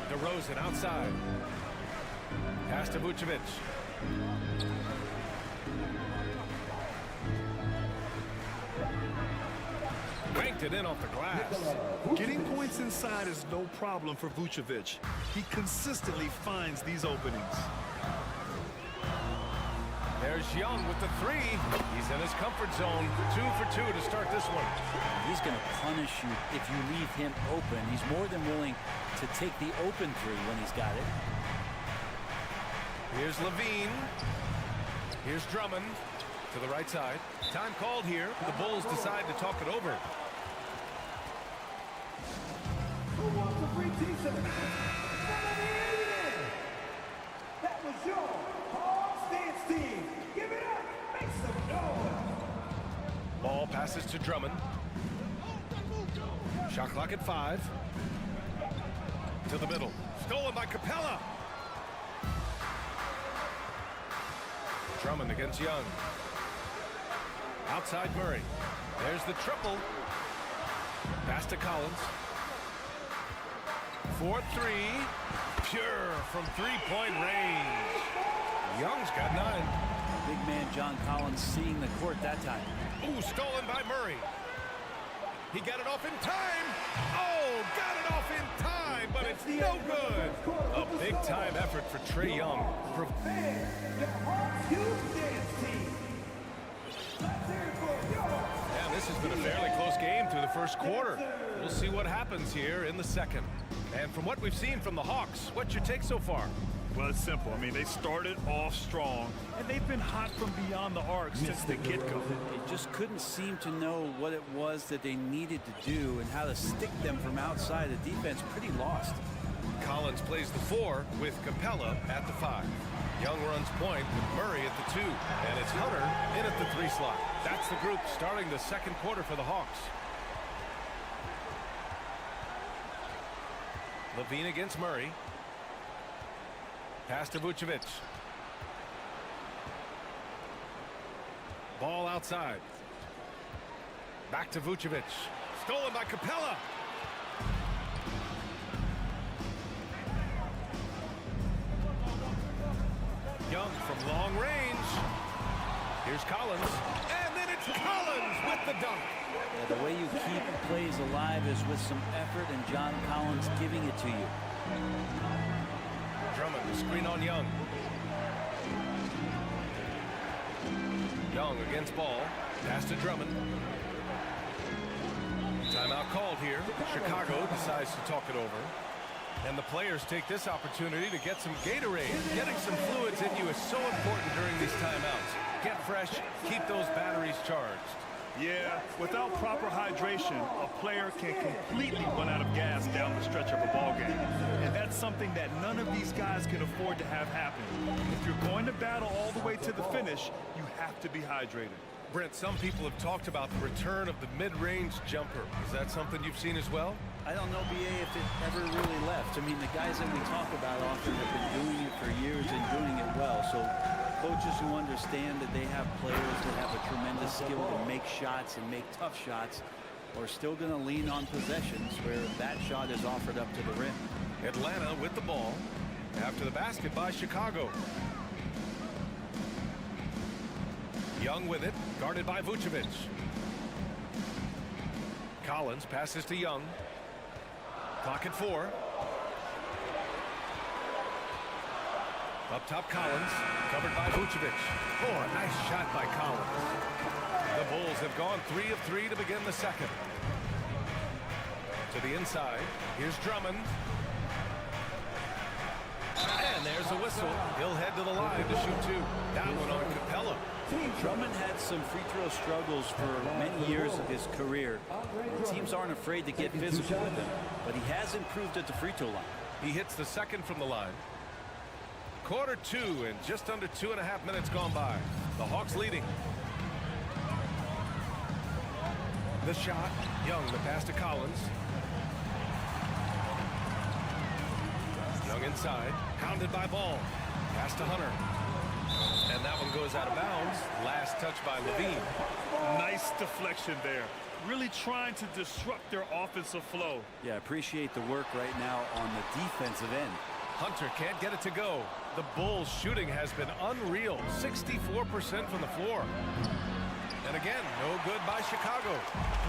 [SPEAKER 1] DeRozan outside. Pass to Vucevic. Banked knocked it in off the glass.
[SPEAKER 9] Getting points inside is no problem for Vucevic. He consistently finds these openings.
[SPEAKER 1] There's Young with the three. He's in his comfort zone. 2 for 2 to start this one.
[SPEAKER 10] He's going to punish you if you leave him open. He's more than willing to take the open three when he's got it.
[SPEAKER 1] Here's Levine. Here's Drummond to the right side. Time called here. The Bulls decide to talk it over.
[SPEAKER 7] Who wants a free t-shirt? That was your Hawks dance team. Give it up. Make some noise.
[SPEAKER 1] Ball passes to Drummond. Shot clock at 5. To the middle. Stolen by Capella. Drummond against Young. Outside Murray. There's the triple. Pass to Collins. 4-3. Pure from three-point range. Young's got 9.
[SPEAKER 10] Big man John Collins seeing the court that time.
[SPEAKER 1] Ooh, stolen by Murray. He got it off in time. Oh, got it off in time, but it's no good. A big-time effort for Trae Young. And this has been a fairly close game through the first quarter. We'll see what happens here in the second. And from what we've seen from the Hawks, what's your take so far?
[SPEAKER 9] Well, it's simple. I mean, they started off strong, and they've been hot from beyond the arc since the get-go.
[SPEAKER 10] They just couldn't seem to know what it was that they needed to do and how to stick them from outside. The defense pretty lost.
[SPEAKER 1] Collins plays the 4 with Capella at the 5. Young runs point with Murray at the 2. And it's Hunter in at the 3 slot. That's the group starting the second quarter for the Hawks. Levine against Murray. Pass to Vucevic. Ball outside. Back to Vucevic. Stolen by Capella. Young from long range. Here's Collins. And then it's Collins with the dunk.
[SPEAKER 10] Yeah, the way you keep plays alive is with some effort and John Collins giving it to you.
[SPEAKER 1] Drummond, the screen on Young. Young against ball. Pass to Drummond. Timeout called here. Chicago decides to talk it over. And the players take this opportunity to get some Gatorade. Getting some fluids in you is so important during these timeouts. Get fresh, keep those batteries charged.
[SPEAKER 9] Yeah, without proper hydration, a player can completely run out of gas down the stretch of a ball game. And that's something that none of these guys can afford to have happen. If you're going to battle all the way to the finish, you have to be hydrated.
[SPEAKER 1] Brent, some people have talked about the return of the mid-range jumper. Is that something you've seen as well?
[SPEAKER 10] I don't know, BA, if it ever really left. I mean, the guys that we talk about often have been doing it for years and doing it well. So coaches who understand that they have players that have a tremendous skill to make shots and make tough shots are still going to lean on possessions where that shot is offered up to the rim.
[SPEAKER 1] Atlanta with the ball. After the basket by Chicago. Young with it, guarded by Vucevic. Collins passes to Young. Clock at 4. Up top, Collins, covered by Vucevic. Oh, a nice shot by Collins. The Bulls have gone 3 of 3 to begin the second. To the inside, here's Drummond. And there's a whistle. He'll head to the line to shoot 2. That one on Capella.
[SPEAKER 10] Drummond had some free throw struggles for many years of his career. The teams aren't afraid to get physical with him, but he has improved at the free throw line.
[SPEAKER 1] He hits the second from the line. Quarter 2 and just under 2.5 minutes gone by. The Hawks leading. The shot. Young, the pass to Collins. Young inside. Hounded by Ball. Pass to Hunter. And that one goes out of bounds. Last touch by Levine.
[SPEAKER 9] Nice deflection there. Really trying to disrupt their offensive flow.
[SPEAKER 10] Yeah, appreciate the work right now on the defensive end.
[SPEAKER 1] Hunter can't get it to go. The Bulls' shooting has been unreal. 64% from the floor. And again, no good by Chicago.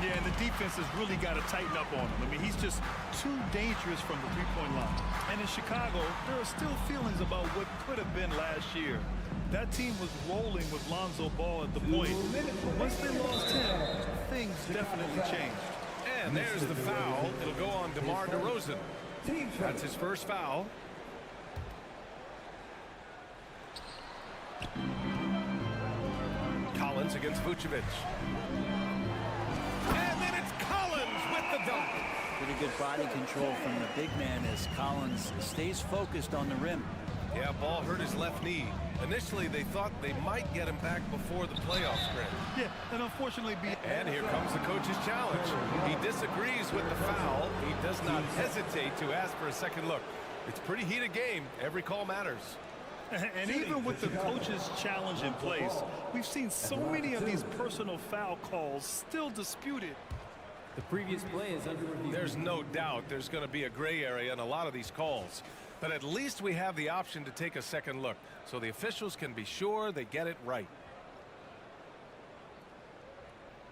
[SPEAKER 9] Yeah, and the defense has really got to tighten up on him. I mean, he's just too dangerous from the three-point line. And in Chicago, there are still feelings about what could have been last year. That team was rolling with Lonzo Ball at the point. But once they lost him, things definitely changed.
[SPEAKER 1] And there's the foul. It'll go on DeMar DeRozan. That's his first foul. Collins against Vucevic. And then it's Collins with the dunk.
[SPEAKER 10] Pretty good body control from the big man as Collins stays focused on the rim.
[SPEAKER 1] Yeah, ball hurt his left knee. Initially, they thought they might get him back before the playoff stretch.
[SPEAKER 9] Yeah, and unfortunately...
[SPEAKER 1] And here comes the coach's challenge. He disagrees with the foul. He does not hesitate to ask for a second look. It's a pretty heated game. Every call matters.
[SPEAKER 9] And even with the coach's challenge in place, we've seen so many of these personal foul calls still disputed.
[SPEAKER 11] The previous play is under review.
[SPEAKER 1] There's no doubt there's going to be a gray area in a lot of these calls. But at least we have the option to take a second look, so the officials can be sure they get it right.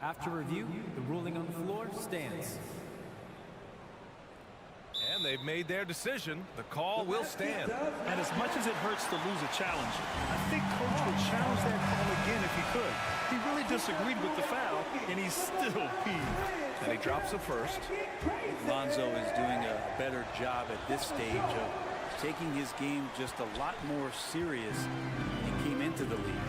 [SPEAKER 11] After review, the ruling on the floor stands.
[SPEAKER 1] And they've made their decision. The call will stand.
[SPEAKER 9] And as much as it hurts to lose a challenge, I think Coach would challenge that call again if he could. He really disagreed with the foul, and he's still peeved.
[SPEAKER 1] And he drops the first.
[SPEAKER 10] Lonzo is doing a better job at this stage of taking his game just a lot more serious than he came into the league.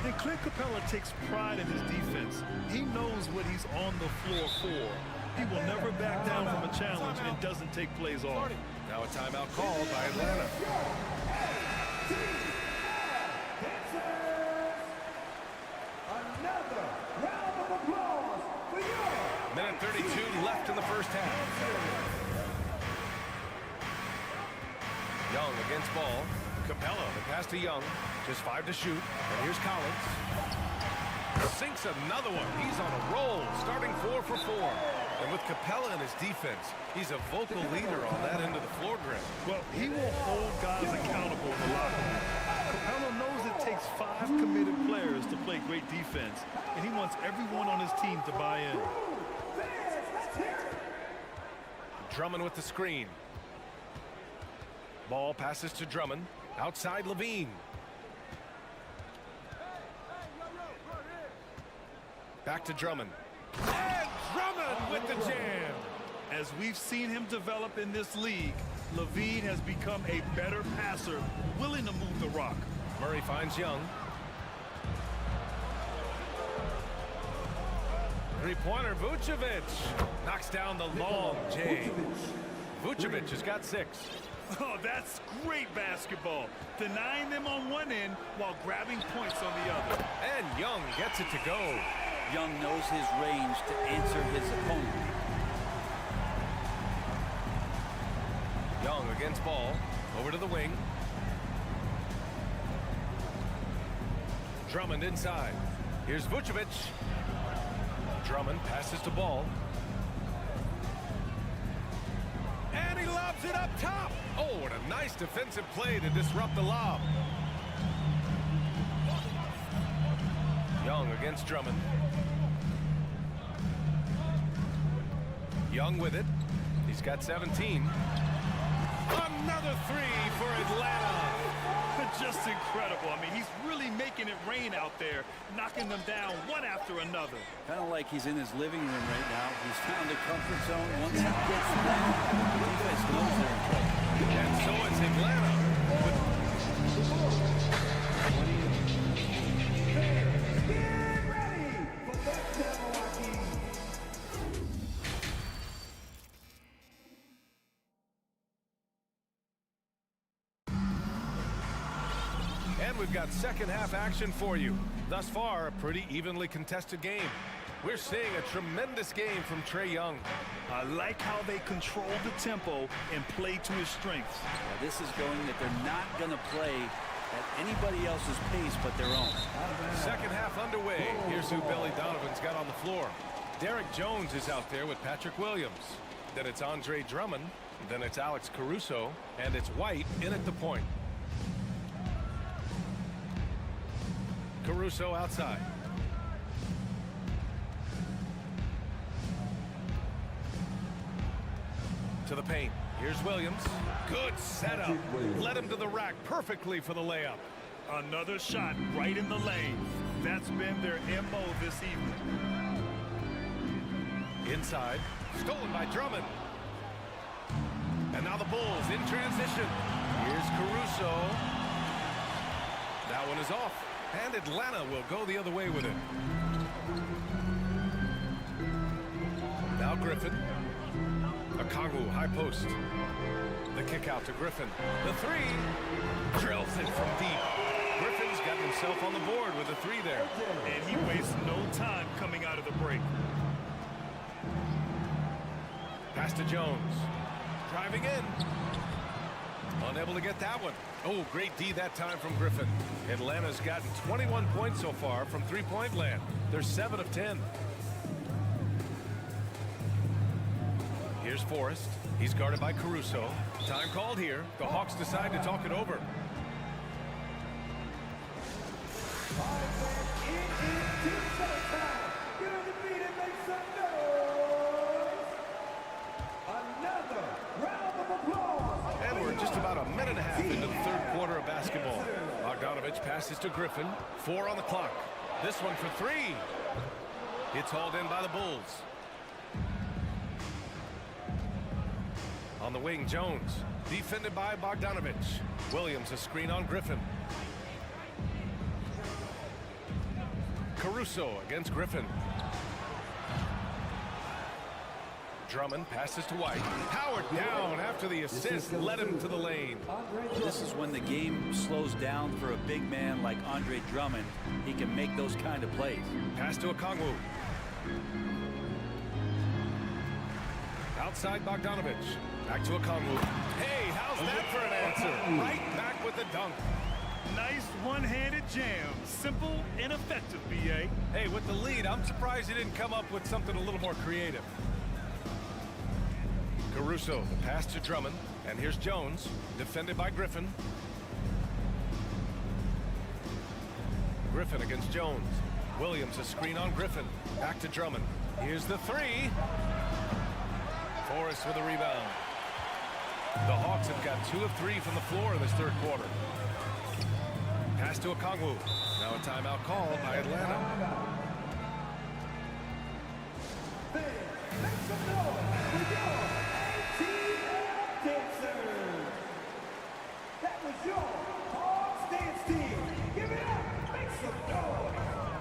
[SPEAKER 9] And Clint Capella takes pride in his defense. He knows what he's on the floor for. He will never back down from a challenge and doesn't take plays off.
[SPEAKER 1] Now a timeout called by Atlanta.
[SPEAKER 7] Another round of applause for you.
[SPEAKER 1] Minute 32 left in the first half. Young against ball. Capella, the pass to Young. Just 5 to shoot. And here's Collins. Sinks another one. He's on a roll, starting 4 for 4. And with Capella in his defense, he's a vocal leader on that end of the floor, Greg.
[SPEAKER 9] Well, he will hold guys accountable in the locker room. Capella knows it takes 5 committed players to play great defense, and he wants everyone on his team to buy in.
[SPEAKER 1] Drummond with the screen. Ball passes to Drummond. Outside Levine. Back to Drummond. And Drummond with the jam.
[SPEAKER 9] As we've seen him develop in this league, Levine has become a better passer, willing to move the rock.
[SPEAKER 1] Murray finds Young. Three-pointer, Vucevic. Knocks down the long J. Vucevic has got 6.
[SPEAKER 9] Oh, that's great basketball. Denying them on one end while grabbing points on the other.
[SPEAKER 1] And Young gets it to go.
[SPEAKER 10] Young knows his range to answer his opponent.
[SPEAKER 1] Young against ball. Over to the wing. Drummond inside. Here's Vucevic. Drummond passes to ball. And he lobs it up top. Oh, what a nice defensive play to disrupt the lob. Young against Drummond. Young with it. He's got 17. Another 3 for Atlanta.
[SPEAKER 9] Just incredible. I mean, he's really making it rain out there, knocking them down one after another.
[SPEAKER 10] Kind of like he's in his living room right now. He's found a comfort zone. Once he gets that, the defense knows they're in trouble.
[SPEAKER 1] And so it's Atlanta.
[SPEAKER 7] Get ready for that Milwaukee.
[SPEAKER 1] And we've got second half action for you. Thus far, a pretty evenly contested game. We're seeing a tremendous game from Trae Young.
[SPEAKER 9] I like how they control the tempo and play to his strengths.
[SPEAKER 10] Now, this is going that they're not going to play at anybody else's pace but their own.
[SPEAKER 1] Second half underway. Here's who Billy Donovan's got on the floor. Derek Jones is out there with Patrick Williams. Then it's Andre Drummond. Then it's Alex Caruso. And it's White in at the point. Caruso outside. To the paint. Here's Williams. Good setup. Led him to the rack perfectly for the layup.
[SPEAKER 9] Another shot right in the lane. That's been their MO this evening.
[SPEAKER 1] Inside. Stolen by Drummond. And now the Bulls in transition. Here's Caruso. That one is off. And Atlanta will go the other way with it. Now Griffin. Okongwu, high post. The kick out to Griffin. The three. Drills it from deep. Griffin's got himself on the board with a three there.
[SPEAKER 9] And he wastes no time coming out of the break.
[SPEAKER 1] Pass to Jones. Driving in. Unable to get that one. Oh, great D that time from Griffin. Atlanta's gotten 21 points so far from three-point land. They're 7 of 10. Here's Forrest. He's guarded by Caruso. Time called here. The Hawks decide to talk it over. And we're just about a minute and a half into the third quarter of basketball. Bogdanovich passes to Griffin. 4 on the clock. This one for 3. It's hauled in by the Bulls. On the wing, Jones. Defended by Bogdanovich. Williams a screen on Griffin. Caruso against Griffin. Drummond passes to White. Howard down after the assist led him to the lane.
[SPEAKER 10] This is when the game slows down for a big man like Andre Drummond. He can make those kind of plays.
[SPEAKER 1] Pass to Okongwu. Outside Bogdanovich. Back to Okongwu. Hey, how's that for an answer? Right back with the dunk.
[SPEAKER 9] Nice one-handed jam. Simple and effective, B.A.
[SPEAKER 1] Hey, with the lead, I'm surprised he didn't come up with something a little more creative. Caruso, the pass to Drummond. And here's Jones, defended by Griffin. Griffin against Jones. Williams a screen on Griffin. Back to Drummond. Here's the three. Forrest with a rebound. The Hawks have got 2 of 3 from the floor in this third quarter. Pass to Okongwu. Now a timeout called by Atlanta.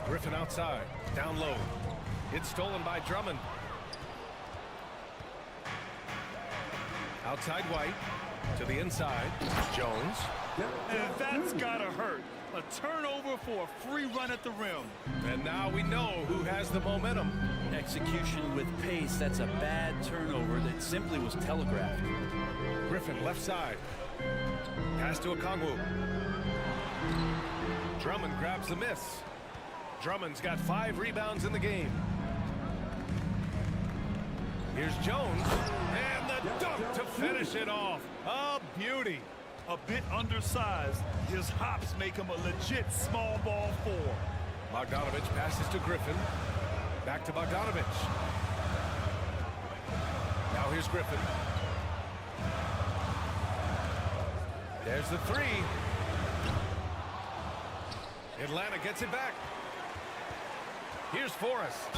[SPEAKER 1] Griffin outside, down low. It's stolen by Drummond. Outside White, to the inside, Jones.
[SPEAKER 9] And that's gotta hurt. A turnover for a free run at the rim.
[SPEAKER 1] And now we know who has the momentum.
[SPEAKER 10] Execution with pace, that's a bad turnover that simply was telegraphed.
[SPEAKER 1] Griffin left side. Pass to Okongwu. Drummond grabs the miss. Drummond's got 5 rebounds in the game. Here's Jones. And the dunk to finish it off. A beauty.
[SPEAKER 9] A bit undersized. His hops make him a legit small ball 4.
[SPEAKER 1] Bogdanovich passes to Griffin. Back to Bogdanovich. Now here's Griffin. There's the three. Atlanta gets it back. Here's Forrest.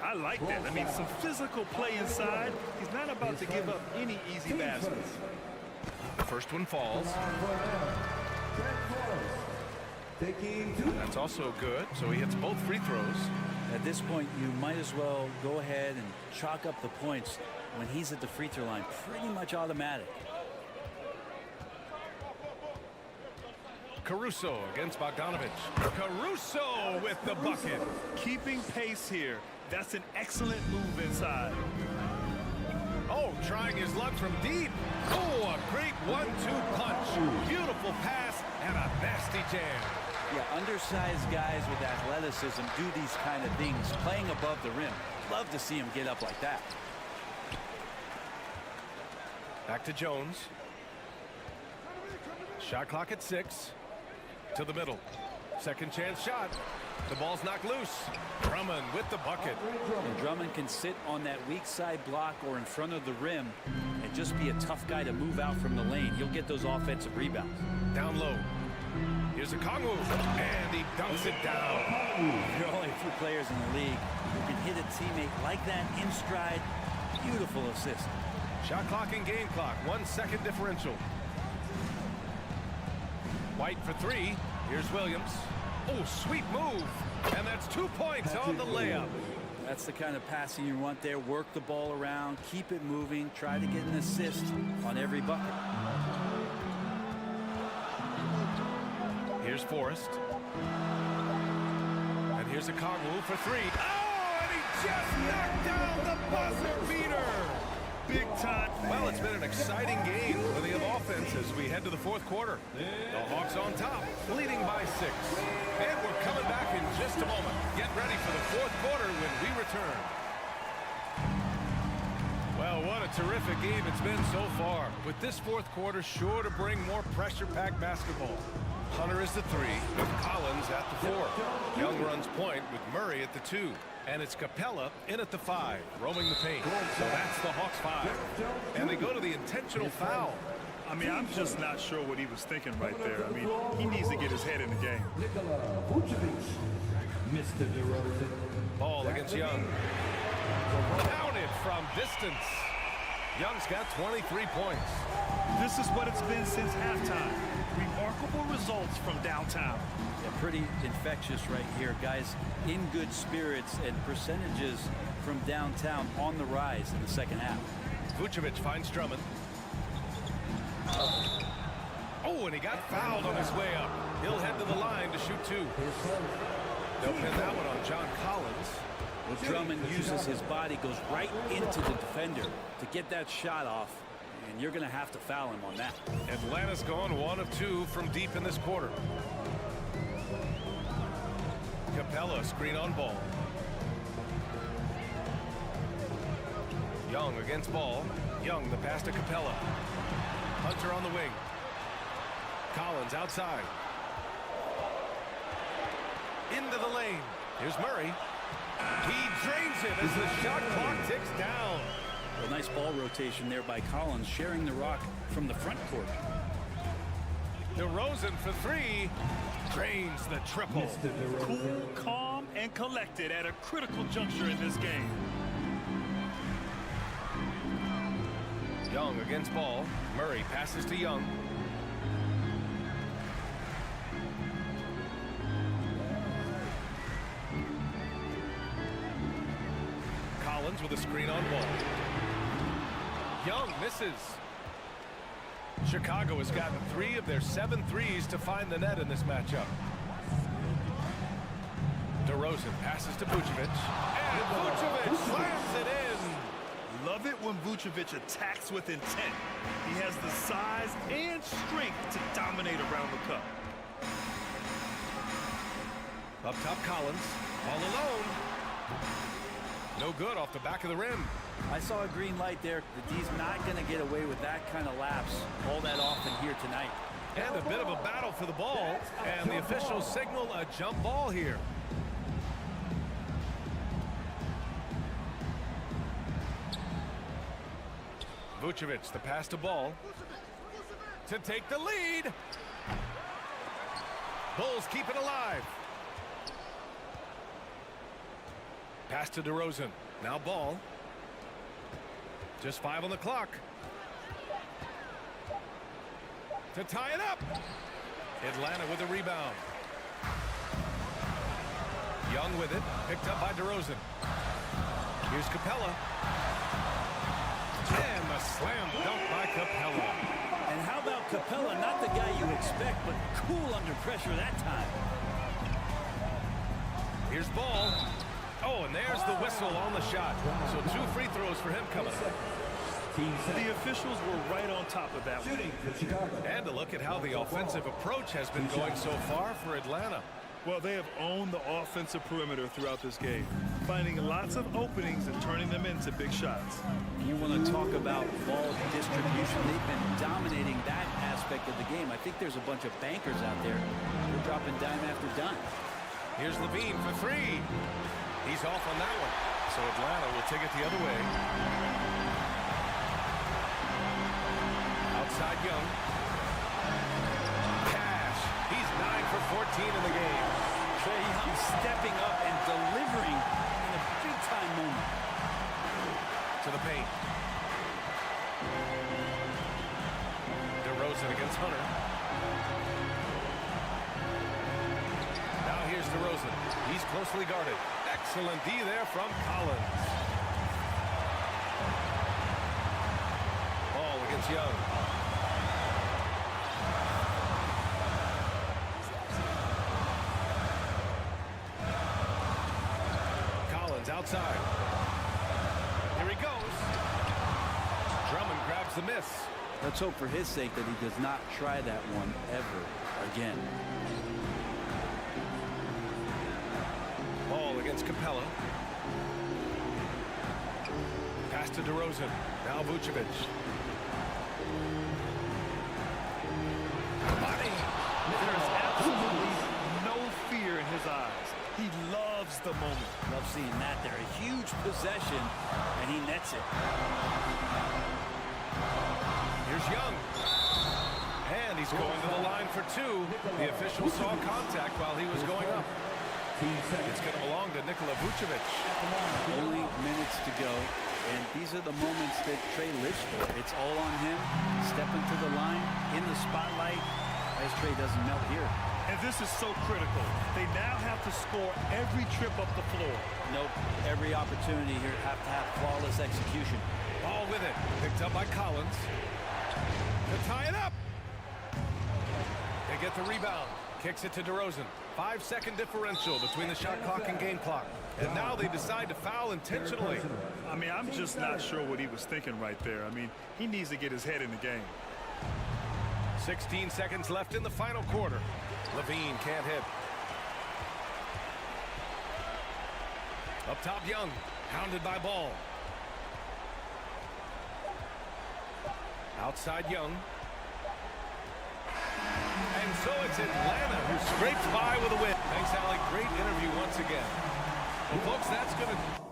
[SPEAKER 9] I like that. I mean, some physical play inside. He's not about to give up any easy baskets.
[SPEAKER 1] The first one falls. That's also good, so he hits both free throws.
[SPEAKER 10] At this point, you might as well go ahead and chalk up the points when he's at the free throw line. Pretty much automatic.
[SPEAKER 1] Caruso against Bogdanovich. Caruso with the bucket.
[SPEAKER 9] Keeping pace here. That's an excellent move inside.
[SPEAKER 1] Oh, trying his luck from deep. Oh, a great 1-2 punch. Beautiful pass and a nasty jam.
[SPEAKER 10] Yeah, undersized guys with athleticism do these kind of things, playing above the rim. Love to see him get up like that.
[SPEAKER 1] Back to Jones. Shot clock at 6. To the middle. Second chance shot. The ball's knocked loose. Drummond with the bucket.
[SPEAKER 10] And Drummond can sit on that weak side block or in front of the rim and just be a tough guy to move out from the lane. He'll get those offensive rebounds.
[SPEAKER 1] Down low. Here's a Kongwu, and he dunks it down.
[SPEAKER 10] There are only a few players in the league who can hit a teammate like that in stride. Beautiful assist.
[SPEAKER 1] Shot clock and game clock. 1 second differential. White for three. Here's Williams. Oh, sweet move. And that's 2 points on the layup.
[SPEAKER 10] That's the kind of passing you want there. Work the ball around, keep it moving, try to get an assist on every bucket.
[SPEAKER 1] Here's Forrest. And here's a Kongwu for three. Oh, and he just knocked down the buzzer beater.
[SPEAKER 9] Big time.
[SPEAKER 1] Well, it's been an exciting game for the offense as we head to the fourth quarter. The Hawks on top, leading by 6. And we're coming back in just a moment. Get ready for the fourth quarter when we return. Well, what a terrific game it's been so far. With this fourth quarter sure to bring more pressure-packed basketball. Hunter is the 3, with Collins at the 4. Young runs point with Murray at the 2. And it's Capella in at the 5, roaming the paint. So that's the Hawks 5. And they go to the intentional foul.
[SPEAKER 9] I mean, I'm just not sure what he was thinking right there. I mean, he needs to get his head in the game.
[SPEAKER 1] Ball against Young. Counted from distance. Young's got 23 points.
[SPEAKER 9] This is what it's been since halftime. Remarkable results from downtown.
[SPEAKER 10] Yeah, pretty infectious right here. Guys in good spirits and percentages from downtown on the rise in the second half.
[SPEAKER 1] Vucevic finds Drummond. Oh, and he got fouled on his way up. He'll head to the line to shoot 2. They'll pin that one on John Collins.
[SPEAKER 10] Well, Drummond uses his body, goes right into the defender to get that shot off, and you're going to have to foul him on that.
[SPEAKER 1] Atlanta's gone 1 of 2 from deep in this quarter. Capella screen on ball. Young against ball. Young the pass to Capella. Hunter on the wing. Collins outside. Into the lane. Here's Murray. He drains it as the shot clock ticks down.
[SPEAKER 10] Well, nice ball rotation there by Collins, sharing the rock from the front court.
[SPEAKER 1] DeRozan for 3. Drains the triple.
[SPEAKER 9] Cool, calm, and collected at a critical juncture in this game.
[SPEAKER 1] Young against ball. Murray passes to Young. Collins with a screen on ball. Young misses. Chicago has gotten 3 of their 7 threes to find the net in this matchup. DeRozan passes to Vucevic. And Vucevic slams it in.
[SPEAKER 9] Love it when Vucevic attacks with intent. He has the size and strength to dominate around the cup.
[SPEAKER 1] Up top, Collins. All alone. No good off the back of the rim.
[SPEAKER 10] I saw a green light there. The D's not going to get away with that kind of lapse all that often here tonight.
[SPEAKER 1] And a bit of a battle for the ball. And the officials signal a jump ball here. Vucevic, the pass to ball. To take the lead. Bulls keep it alive. Pass to DeRozan. Now ball. Just 5 on the clock. To tie it up. Atlanta with a rebound. Young with it. Picked up by DeRozan. Here's Capella. And the slam dunk by Capella.
[SPEAKER 10] And how about Capella? Not the guy you expect, but cool under pressure that time.
[SPEAKER 1] Here's ball. Oh, and there's the whistle on the shot. So 2 free throws for him coming up.
[SPEAKER 9] The officials were right on top of that one.
[SPEAKER 1] And a look at how the offensive approach has been going so far for Atlanta.
[SPEAKER 9] Well, they have owned the offensive perimeter throughout this game, finding lots of openings and turning them into big shots.
[SPEAKER 10] You want to talk about ball distribution. They've been dominating that aspect of the game. I think there's a bunch of bankers out there. They're dropping dime after dime.
[SPEAKER 1] Here's Levine for three. He's off on that one. So Atlanta will take it the other way. Outside Young. Cash. He's 9 for 14 in the game.
[SPEAKER 10] Trae Young stepping up and delivering in a big-time moment.
[SPEAKER 1] To the paint. DeRozan against Hunter. Now here's DeRozan. He's closely guarded. Excellent D there from Collins. Ball against Young. Collins outside. Here he goes. Drummond grabs the miss.
[SPEAKER 10] Let's hope for his sake that he does not try that one ever again.
[SPEAKER 1] Ball against Capella. Pass to DeRozan. Now Vucevic. Body.
[SPEAKER 9] There's absolutely no fear in his eyes. He loves the moment.
[SPEAKER 10] Love seeing that there. A huge possession, and he nets it.
[SPEAKER 1] Here's Young. And he's going to the line for two. The official saw contact while he was going up. It's going to belong to Nikola Vucevic.
[SPEAKER 10] Only minutes to go, and these are the moments that Trae lives for. It's all on him. Stepping to the line, in the spotlight, as Trae doesn't melt here.
[SPEAKER 9] And this is so critical. They now have to score every trip up the floor.
[SPEAKER 10] Nope. Every opportunity here have to have flawless execution.
[SPEAKER 1] Ball with it. Picked up by Collins. To tie it up. They get the rebound. Kicks it to DeRozan. 5-second differential between the shot clock and game clock. And now they decide to foul intentionally.
[SPEAKER 9] I mean, I'm just not sure what he was thinking right there. I mean, he needs to get his head in the game.
[SPEAKER 1] 16 seconds left in the final quarter. Levine can't hit. Up top, Young. Hounded by Ball. Outside Young. And so it's Atlanta who scrapes by with a win. Thanks, Alec. Great interview once again. Well, folks, that's going to...